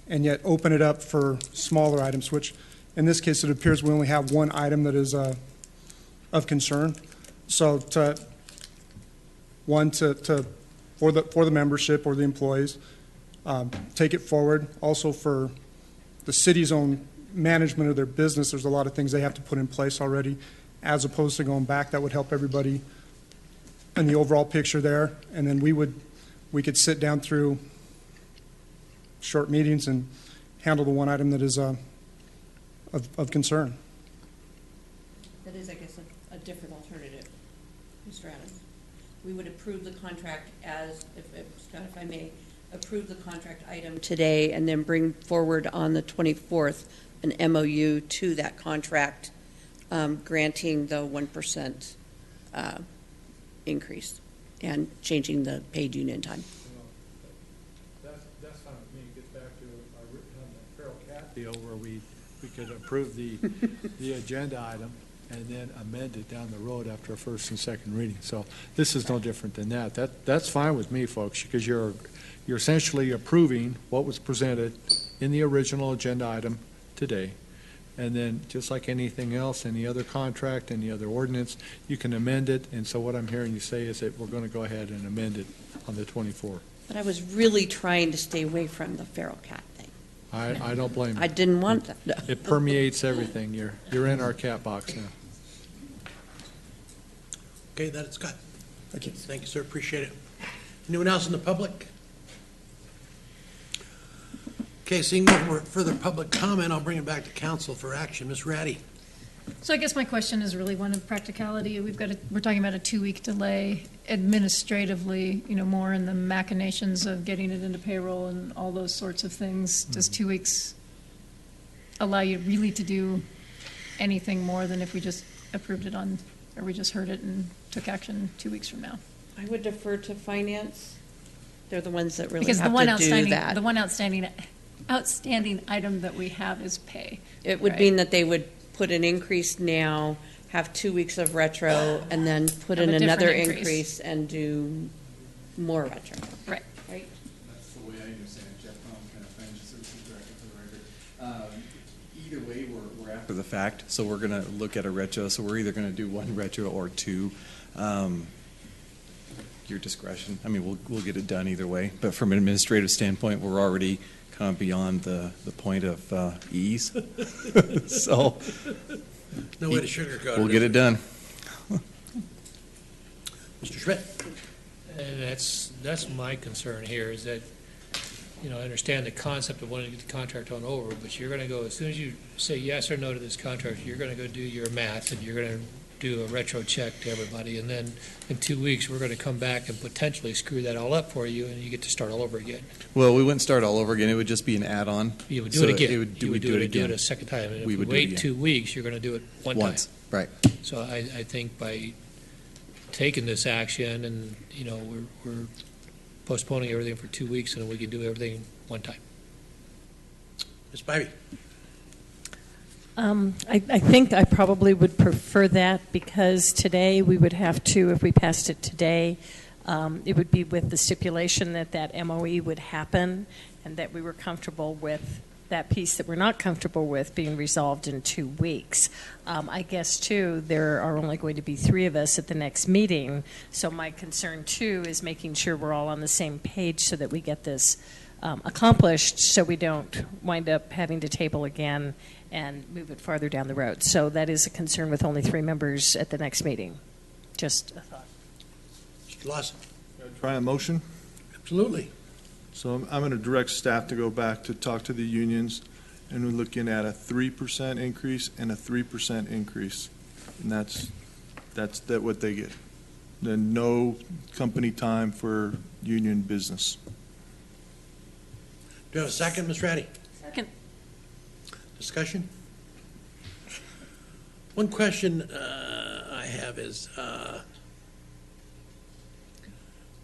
and yet open it up for smaller items, which in this case it appears we only have one item that is of concern. So for the membership or the employees, take it forward. Also for the city's own management of their business, there's a lot of things they have to put in place already, as opposed to going back. That would help everybody in the overall picture there. And then we could sit down through short meetings and handle the one item that is of concern. That is, I guess, a different alternative, Mr. Adams. We would approve the contract as, Scott, if I may, approve the contract item today and then bring forward on the 24th an MOU to that contract, granting the 1% increase and changing the paid union time. That's fine with me. It gets back to our feral cat deal where we could approve the agenda item and then amend it down the road after a first and second reading. So this is no different than that. That's fine with me, folks, because you're essentially approving what was presented in the original agenda item today. And then, just like anything else, any other contract, any other ordinance, you can amend it. And so what I'm hearing you say is that we're going to go ahead and amend it on the 24th. But I was really trying to stay away from the feral cat thing. I don't blame you. I didn't want that. No. It permeates everything. You're in our cat box now. Okay, that's Scott. Thank you. Thank you, sir. Appreciate it. Anyone else in the public? Okay, seeing no more further public comment, I'll bring it back to council for action. Ms. Ratty. So I guess my question is really one of practicality. We're talking about a 2-week delay administratively, more in the machinations of getting it into payroll and all those sorts of things. Does 2 weeks allow you really to do anything more than if we just approved it or we just heard it and took action 2 weeks from now? I would defer to finance. They're the ones that really because have to do that. The one outstanding item that we have is pay. It would mean that they would put an increase now, have 2 weeks of retro, and then put in another increase and do more retro. Right. Right? That's the way I understand it. Jeff Cohen, kind of financial services director for the record. Either way, we're after the fact, so we're going to look at a retro. So we're either going to do one retro or two. Your discretion. I mean, we'll get it done either way. But from an administrative standpoint, we're already kind of beyond the point of ease. So No way to sugarcoat it. we'll get it done. Mr. Schmidt? And that's my concern here, is that, you know, I understand the concept of wanting to get the contract on over, but you're going to go, as soon as you say yes or no to this contract, you're going to go do your math, and you're going to do a retro check to everybody, and then in 2 weeks, we're going to come back and potentially screw that all up for you, and you get to start all over again. Well, we wouldn't start all over again. It would just be an add-on. You would do it again. You would do it do again. it a second time. And if We you would do it wait again. 2 weeks, you're going to do it Once, right. So I think by taking this action, and, you know, we're postponing everything for 2 weeks, and then we can do everything one time. Ms. Bybee? I think I probably would prefer that, because today we would have to, if we passed it today, it would be with the stipulation that that MOE would happen and that we were comfortable with that piece that we're not comfortable with being resolved in 2 weeks. I guess, too, there are only going to be 3 of us at the next meeting, so my concern, too, is making sure we're all on the same page so that we get this accomplished, so we don't wind up having to table again and move it farther down the road. So that is a concern with only 3 members at the next meeting. Just a thought. Mr. Lawson? Try a motion? Absolutely. So I'm going to direct staff to go back to talk to the unions, and we're looking at a 3% increase and a 3% increase. And that's what they get. Then no company time for union business. Do you have a second, Ms. Ratty? Second. Discussion? One question I have is,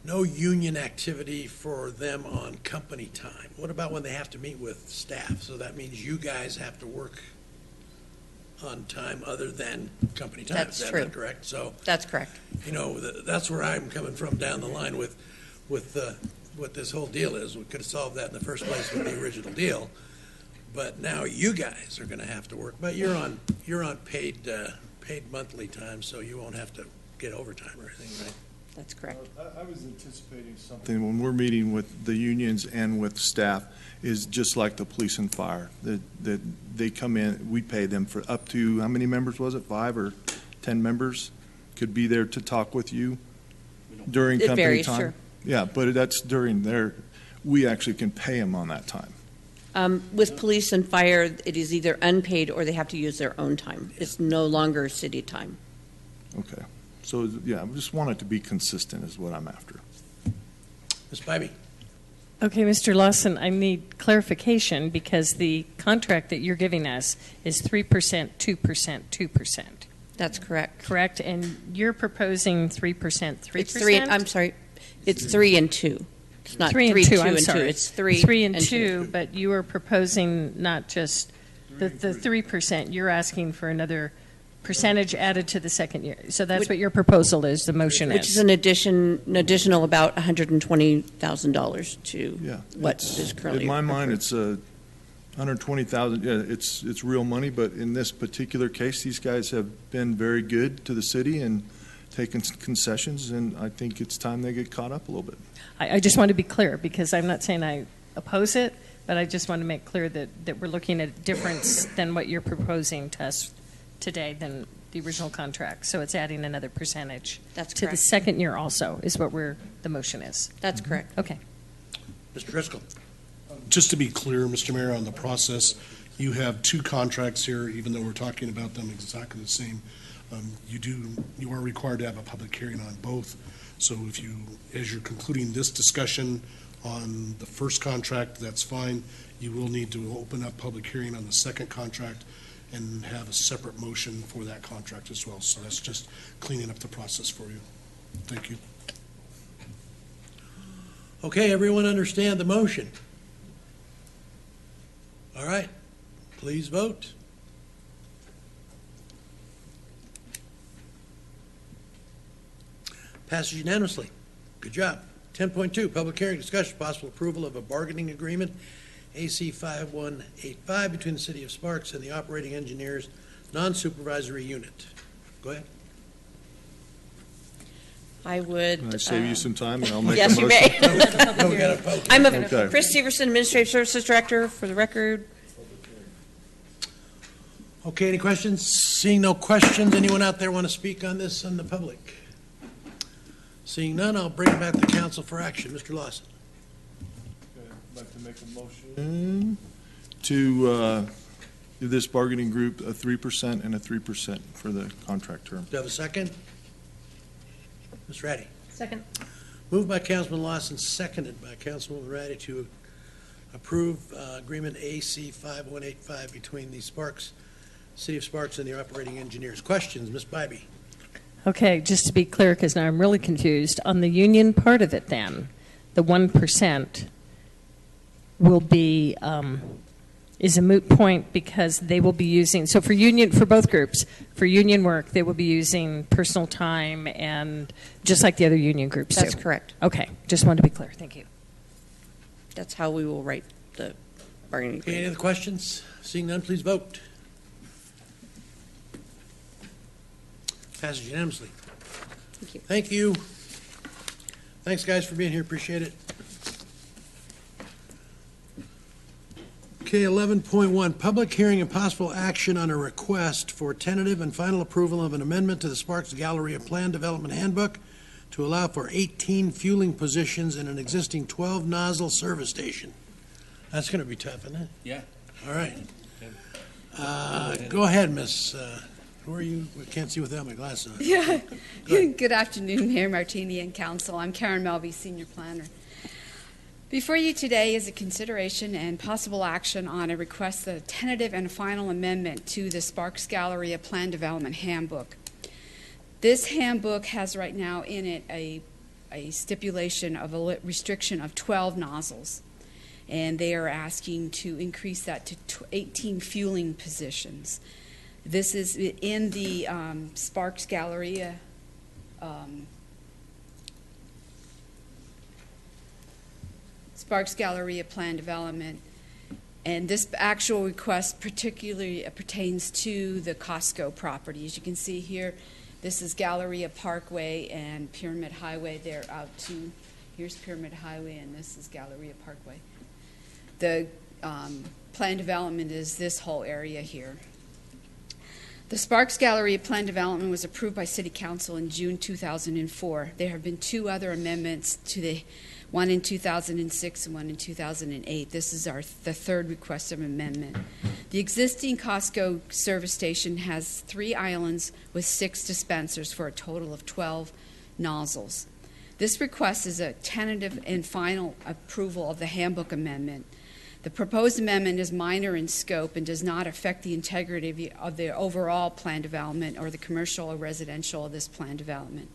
no union activity for them on company time. What about when they have to meet with staff? So that means you guys have to work on time other than company time. That's Is that true. not correct? So, That's correct. you know, that's where I'm coming from down the line with what this whole deal is. We could have solved that in the first place with the original deal. But now you guys are going to have to work. But you're on paid monthly time, so you won't have to get overtime or anything, right? That's correct. I was anticipating something when we're meeting with the unions and with staff is just like the police and fire, that they come in, we pay them for up to, how many members was it, 5 or 10 members could be there to talk with you during It company varies, time? sure. Yeah, but that's during we actually can pay them on that time. With police and fire, it is either unpaid or they have to use their own time. It's no longer city time. Okay. So, yeah, I just want it to be consistent is what I'm after. Ms. Bybee? Okay, Mr. Lawson, I need clarification, because the contract that you're giving us is 3%, 2%, 2%. That's correct. Correct? And you're proposing 3%, 3%? It's 3, I'm sorry, it's 3 and 2. It's not 3 3, and 2, 2 I'm and 2. sorry. It's 3 3 and and 2, but you are proposing not just the 3%, you're asking for another percentage added to the second year. So that's what your proposal is, the motion is. Which is an additional about $120,000 to what is currently. In my mind, approved. it's $120,000. Yeah, it's real money, but in this particular case, these guys have been very good to the city and taken concessions, and I think it's time they get caught up a little bit. I just want to be clear, because I'm not saying I oppose it, but I just want to make clear that we're looking at a difference than what you're proposing to us today than the original contract. So it's adding another percentage. That's to the correct. second year also is what the motion is. That's correct. Okay. Mr. Driscoll? Just to be clear, Mr. Mayor, on the process, you have 2 contracts here, even though we're talking about them exactly the same. You are required to have a public hearing on both. So as you're concluding this discussion on the first contract, that's fine. You will need to open up public hearing on the second contract and have a separate motion for that contract as well. So that's just cleaning up the process for you. Thank you. Okay, everyone understand the motion? All right, please vote. Passes unanimously. Good job. 10.2, public hearing, discussion, possible approval of a bargaining agreement, AC 5185, between the City of Sparks and the Operating Engineers Non-Supervisory Unit. Go ahead. I would. Can I save you some time and I'll make a Yes, motion? you may. I'm Okay. Chris Severson, Administrative Services Director, for the record. Okay, any questions? Seeing no questions, anyone out there want to speak on this in the public? Seeing none, I'll bring it back to council for action. Mr. Lawson. I'd like to make a motion to give this bargaining group a 3% and a 3% for the contract term. Do you have a second? Ms. Ratty. Second. Moved by Councilman Lawson, seconded by Councilwoman Ratty to approve agreement AC 5185 between the City of Sparks and the operating engineers. Questions, Ms. Bybee? Okay, just to be clear, because now I'm really confused. On the union part of it then, the 1% will be, is a moot point because they will be using, so for both groups, for union work, they will be using personal time and just like the other union groups do. That's correct. Okay, just wanted to be clear. Thank you. That's how we will write the bargaining Okay, any agreement. other questions? Seeing none, please vote. Passes unanimously. Thank you. Thank you. Thanks, guys, for being here. Appreciate it. Okay, 11.1, public hearing and possible action on a request for tentative and final approval of an amendment to the Sparks Galleria Plan Development Handbook to allow for 18 fueling positions in an existing 12 nozzle service station. That's going to be tough, isn't it? Yeah. All right. Go ahead, Miss. Who are you? I can't see without my glasses on. Yeah. Go ahead. Good afternoon, Mayor Martini and Council. I'm Karen Melby, Senior Planner. Before you today is a consideration and possible action on a request for a tentative and final amendment to the Sparks Galleria Plan Development Handbook. This handbook has right now in it a stipulation of a restriction of 12 nozzles, and they are asking to increase that to 18 fueling positions. This is in the Sparks Galleria Plan Development, and this actual request particularly pertains to the Costco property. As you can see here, this is Galleria Parkway and Pyramid Highway. They're out to, here's Pyramid Highway and this is Galleria Parkway. The plan development is this whole area here. The Sparks Galleria Plan Development was approved by City Council in June 2004. There have been two other amendments to the one in 2006 and one in 2008. This is the third request of amendment. The existing Costco service station has 3 islands with 6 dispensers for a total of 12 nozzles. This request is a tentative and final approval of the handbook amendment. The proposed amendment is minor in scope and does not affect the integrity of the overall plan development or the commercial or residential of this plan development.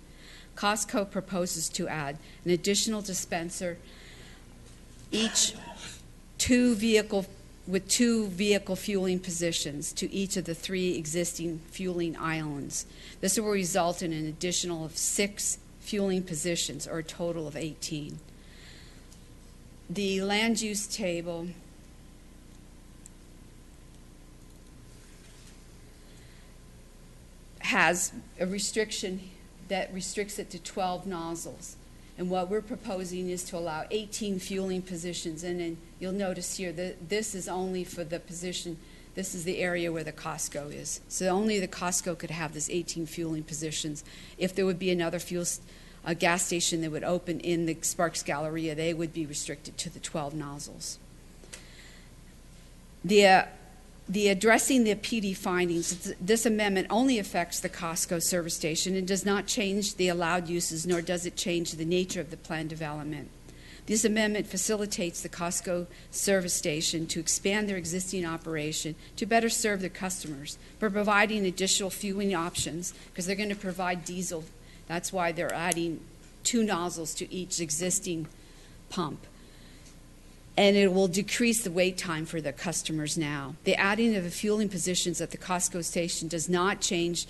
Costco proposes to add an additional dispenser, each with 2 vehicle fueling positions to each of the 3 existing fueling islands. This will result in an additional of 6 fueling positions, or a total of 18. The land use table has a restriction that restricts it to 12 nozzles. And what we're proposing is to allow 18 fueling positions. And then you'll notice here that this is only for the position, this is the area where the Costco is. So only the Costco could have this 18 fueling positions. If there would be another a gas station that would open in the Sparks Galleria, they would be restricted to the 12 nozzles. The addressing the PD findings, this amendment only affects the Costco service station and does not change the allowed uses, nor does it change the nature of the plan development. This amendment facilitates the Costco service station to expand their existing operation to better serve their customers by providing additional fueling options, because they're going to provide diesel. That's why they're adding 2 nozzles to each existing pump. And it will decrease the wait time for the customers now. The adding of the fueling positions at the Costco station does not change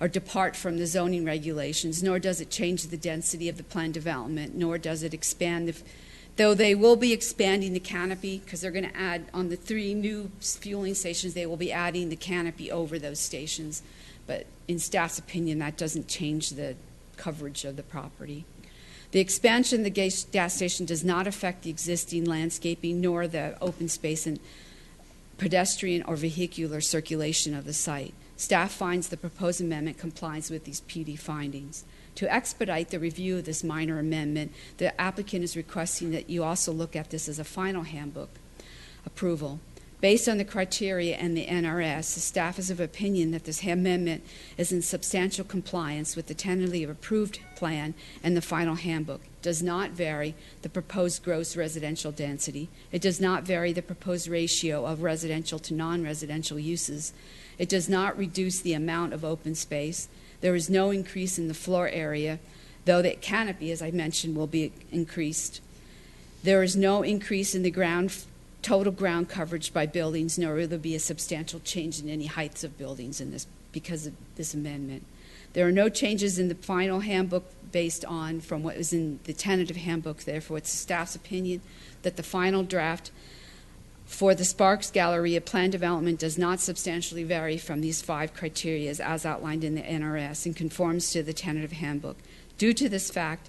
or depart from the zoning regulations, nor does it change the density of the plan development, nor does it expand though they will be expanding the canopy, because they're going to add on the 3 new fueling stations, they will be adding the canopy over those stations. But in staff's opinion, that doesn't change the coverage of the property. The expansion of the gas station does not affect the existing landscaping nor the open space and pedestrian or vehicular circulation of the site. Staff finds the proposed amendment complies with these PD findings. To expedite the review of this minor amendment, the applicant is requesting that you also look at this as a final handbook approval. Based on the criteria and the NRS, the staff is of opinion that this amendment is in substantial compliance with the tentatively approved plan and the final handbook. It does not vary the proposed gross residential density. It does not vary the proposed ratio of residential to non-residential uses. It does not reduce the amount of open space. There is no increase in the floor area, though the canopy, as I mentioned, will be increased. There is no increase in the total ground coverage by buildings, nor will there be a substantial change in any heights of buildings in this because of this amendment. There are no changes in the final handbook based on from what was in the tentative handbook. Therefore, it's the staff's opinion that the final draft for the Sparks Galleria plan development does not substantially vary from these 5 criteria as outlined in the NRS and conforms to the tentative handbook. Due to this fact,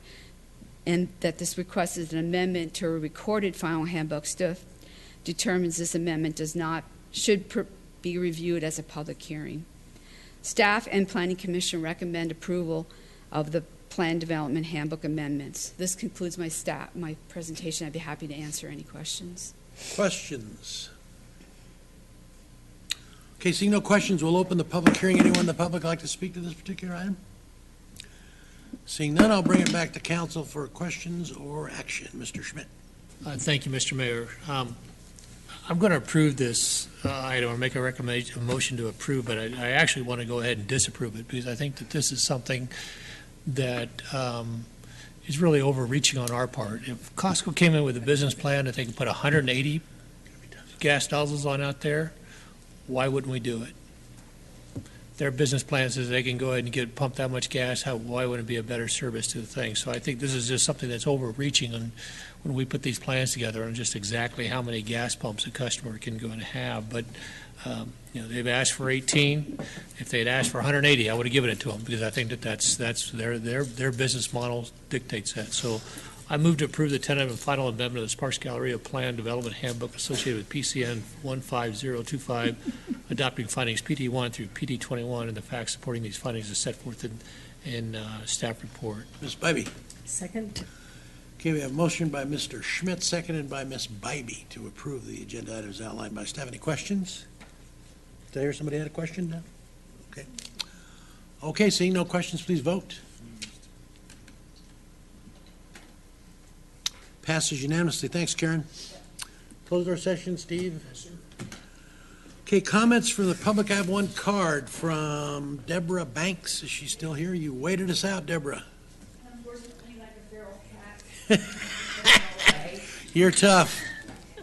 and that this request is an amendment to a recorded final handbook, staff determines this amendment should be reviewed as a public hearing. Staff and Planning Commission recommend approval of the plan development handbook amendments. This concludes my presentation. I'd be happy to answer any questions. Questions? Okay, seeing no questions, we'll open the public hearing. Anyone in the public like to speak to this particular item? Seeing none, I'll bring it back to council for questions or action. Mr. Schmidt. Thank you, Mr. Mayor. I'm going to approve this item or make a motion to approve, but I actually want to go ahead and disapprove it because I think that this is something that is really overreaching on our part. If Costco came in with a business plan that they could put 180 gas nozzles on out there, why wouldn't we do it? Their business plan says they can go ahead and pump that much gas. Why wouldn't it be a better service to the thing? So I think this is just something that's overreaching on when we put these plans together on just exactly how many gas pumps a customer can go and have. But they've asked for 18. If they had asked for 180, I would have given it to them because I think that's their business model dictates that. So I move to approve the tentative and final amendment of the Sparks Galleria Plan Development Handbook associated with PCN 15025, adopting findings PT1 through PT21 and the facts supporting these findings as set forth in staff report. Ms. Bybee. Second. Okay, we have a motion by Mr. Schmidt, seconded by Ms. Bybee to approve the agenda items outlined by staff. Any questions? Did I hear somebody had a question now? Okay. Okay, seeing no questions, please vote. Passes unanimously. Thanks, Karen. Close our session, Steve. Yes, sir. Okay, comments from the public. I have one card from Deborah Banks. Is she still here? You waited us out, Deborah. Unfortunately, like a feral cat. You're tough.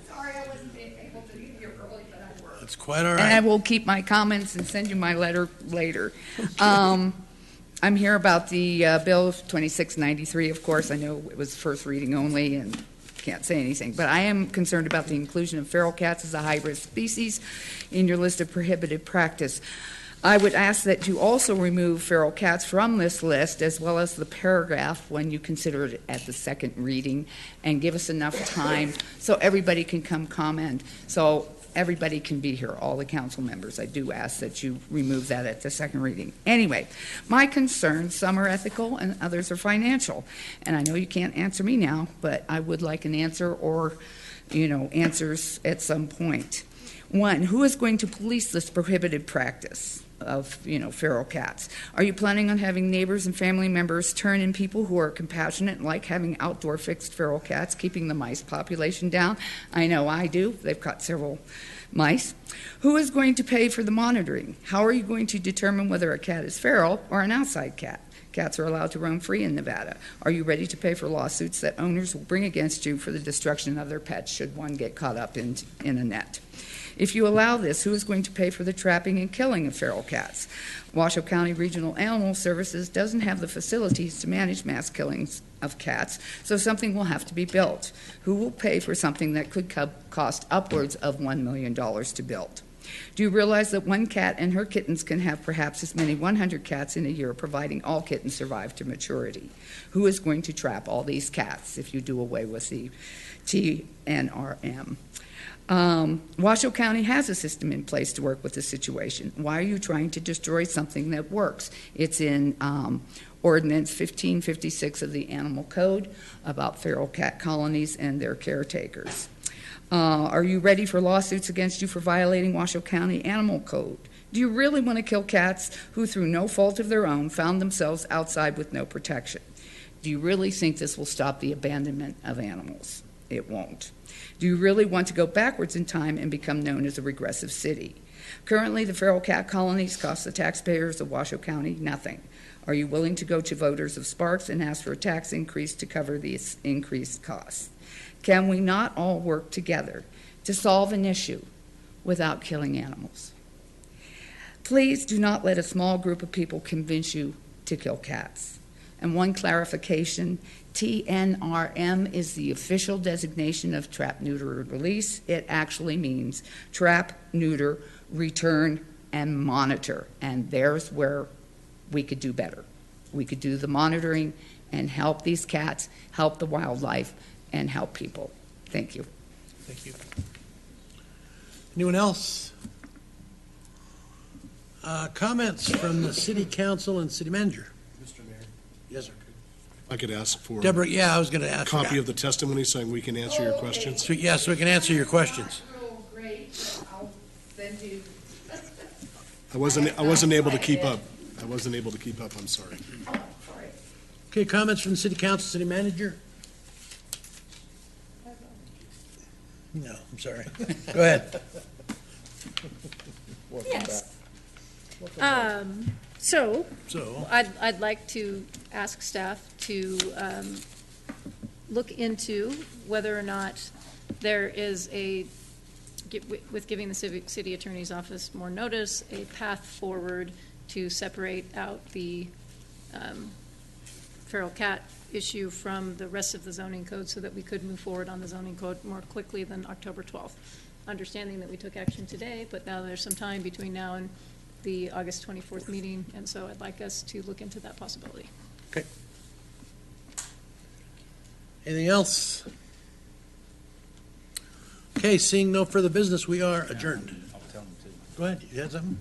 Sorry I wasn't able to be here early, but I worked. That's quite all right. And I will keep my comments and send you my letter later. Okay. I'm here about the Bill 2693, of course. I know it was first reading only and can't say anything, but I am concerned about the inclusion of feral cats as a high-risk species in your list of prohibited practice. I would ask that you also remove feral cats from this list as well as the paragraph when you consider it at the second reading and give us enough time so everybody can come comment. So everybody can be here, all the council members. I do ask that you remove that at the second reading. Anyway, my concerns, some are ethical and others are financial. And I know you can't answer me now, but I would like an answer or, answers at some point. One, who is going to police this prohibited practice of, feral cats? Are you planning on having neighbors and family members turn in people who are compassionate and like having outdoor fixed feral cats, keeping the mice population down? I know I do. They've caught several mice. Who is going to pay for the monitoring? How are you going to determine whether a cat is feral or an outside cat? Cats are allowed to roam free in Nevada. Are you ready to pay for lawsuits that owners will bring against you for the destruction of their pets should one get caught up in a net? If you allow this, who is going to pay for the trapping and killing of feral cats? Washoe County Regional Animal Services doesn't have the facilities to manage mass killings of cats, so something will have to be built. Who will pay for something that could cost upwards of $1 million to build? Do you realize that one cat and her kittens can have perhaps as many 100 cats in a year, providing all kittens survive to maturity? Who is going to trap all these cats if you do away with the TNRM? Washoe County has a system in place to work with the situation. Why are you trying to destroy something that works? It's in Ordinance 1556 of the Animal Code about feral cat colonies and their caretakers. Are you ready for lawsuits against you for violating Washoe County Animal Code? Do you really want to kill cats who, through no fault of their own, found themselves outside with no protection? Do you really think this will stop the abandonment of animals? It won't. Do you really want to go backwards in time and become known as a regressive city? Currently, the feral cat colonies cost the taxpayers of Washoe County nothing. Are you willing to go to voters of Sparks and ask for a tax increase to cover these increased costs? Can we not all work together to solve an issue without killing animals? Please do not let a small group of people convince you to kill cats. And one clarification, TNRM is the official designation of trap, neuter, or release. It actually means trap, neuter, return, and monitor. And there's where we could do better. We could do the monitoring and help these cats, help the wildlife, and help people. Thank you. Thank you. Anyone else? Comments from the city council and city manager? Mr. Mayor. Yes, sir. I could ask for Deborah, yeah, I was going to ask. a copy of the testimony so we can answer your questions. So, yeah, so we can answer your questions. Great. I'll send you. I wasn't able to keep up. I wasn't able to keep up. I'm sorry. Okay, comments from the city council, city manager? No, I'm sorry. Go ahead. Yes. So So, I'd like to ask staff to look into whether or not there is with giving the city attorney's office more notice, a path forward to separate out the feral cat issue from the rest of the zoning code so that we could move forward on the zoning code more quickly than October 12th. Understanding that we took action today, but now there's some time between now and the August 24th meeting, and so I'd like us to look into that possibility. okay. Anything else? Okay, seeing no further business, we are adjourned. Go ahead, you had something?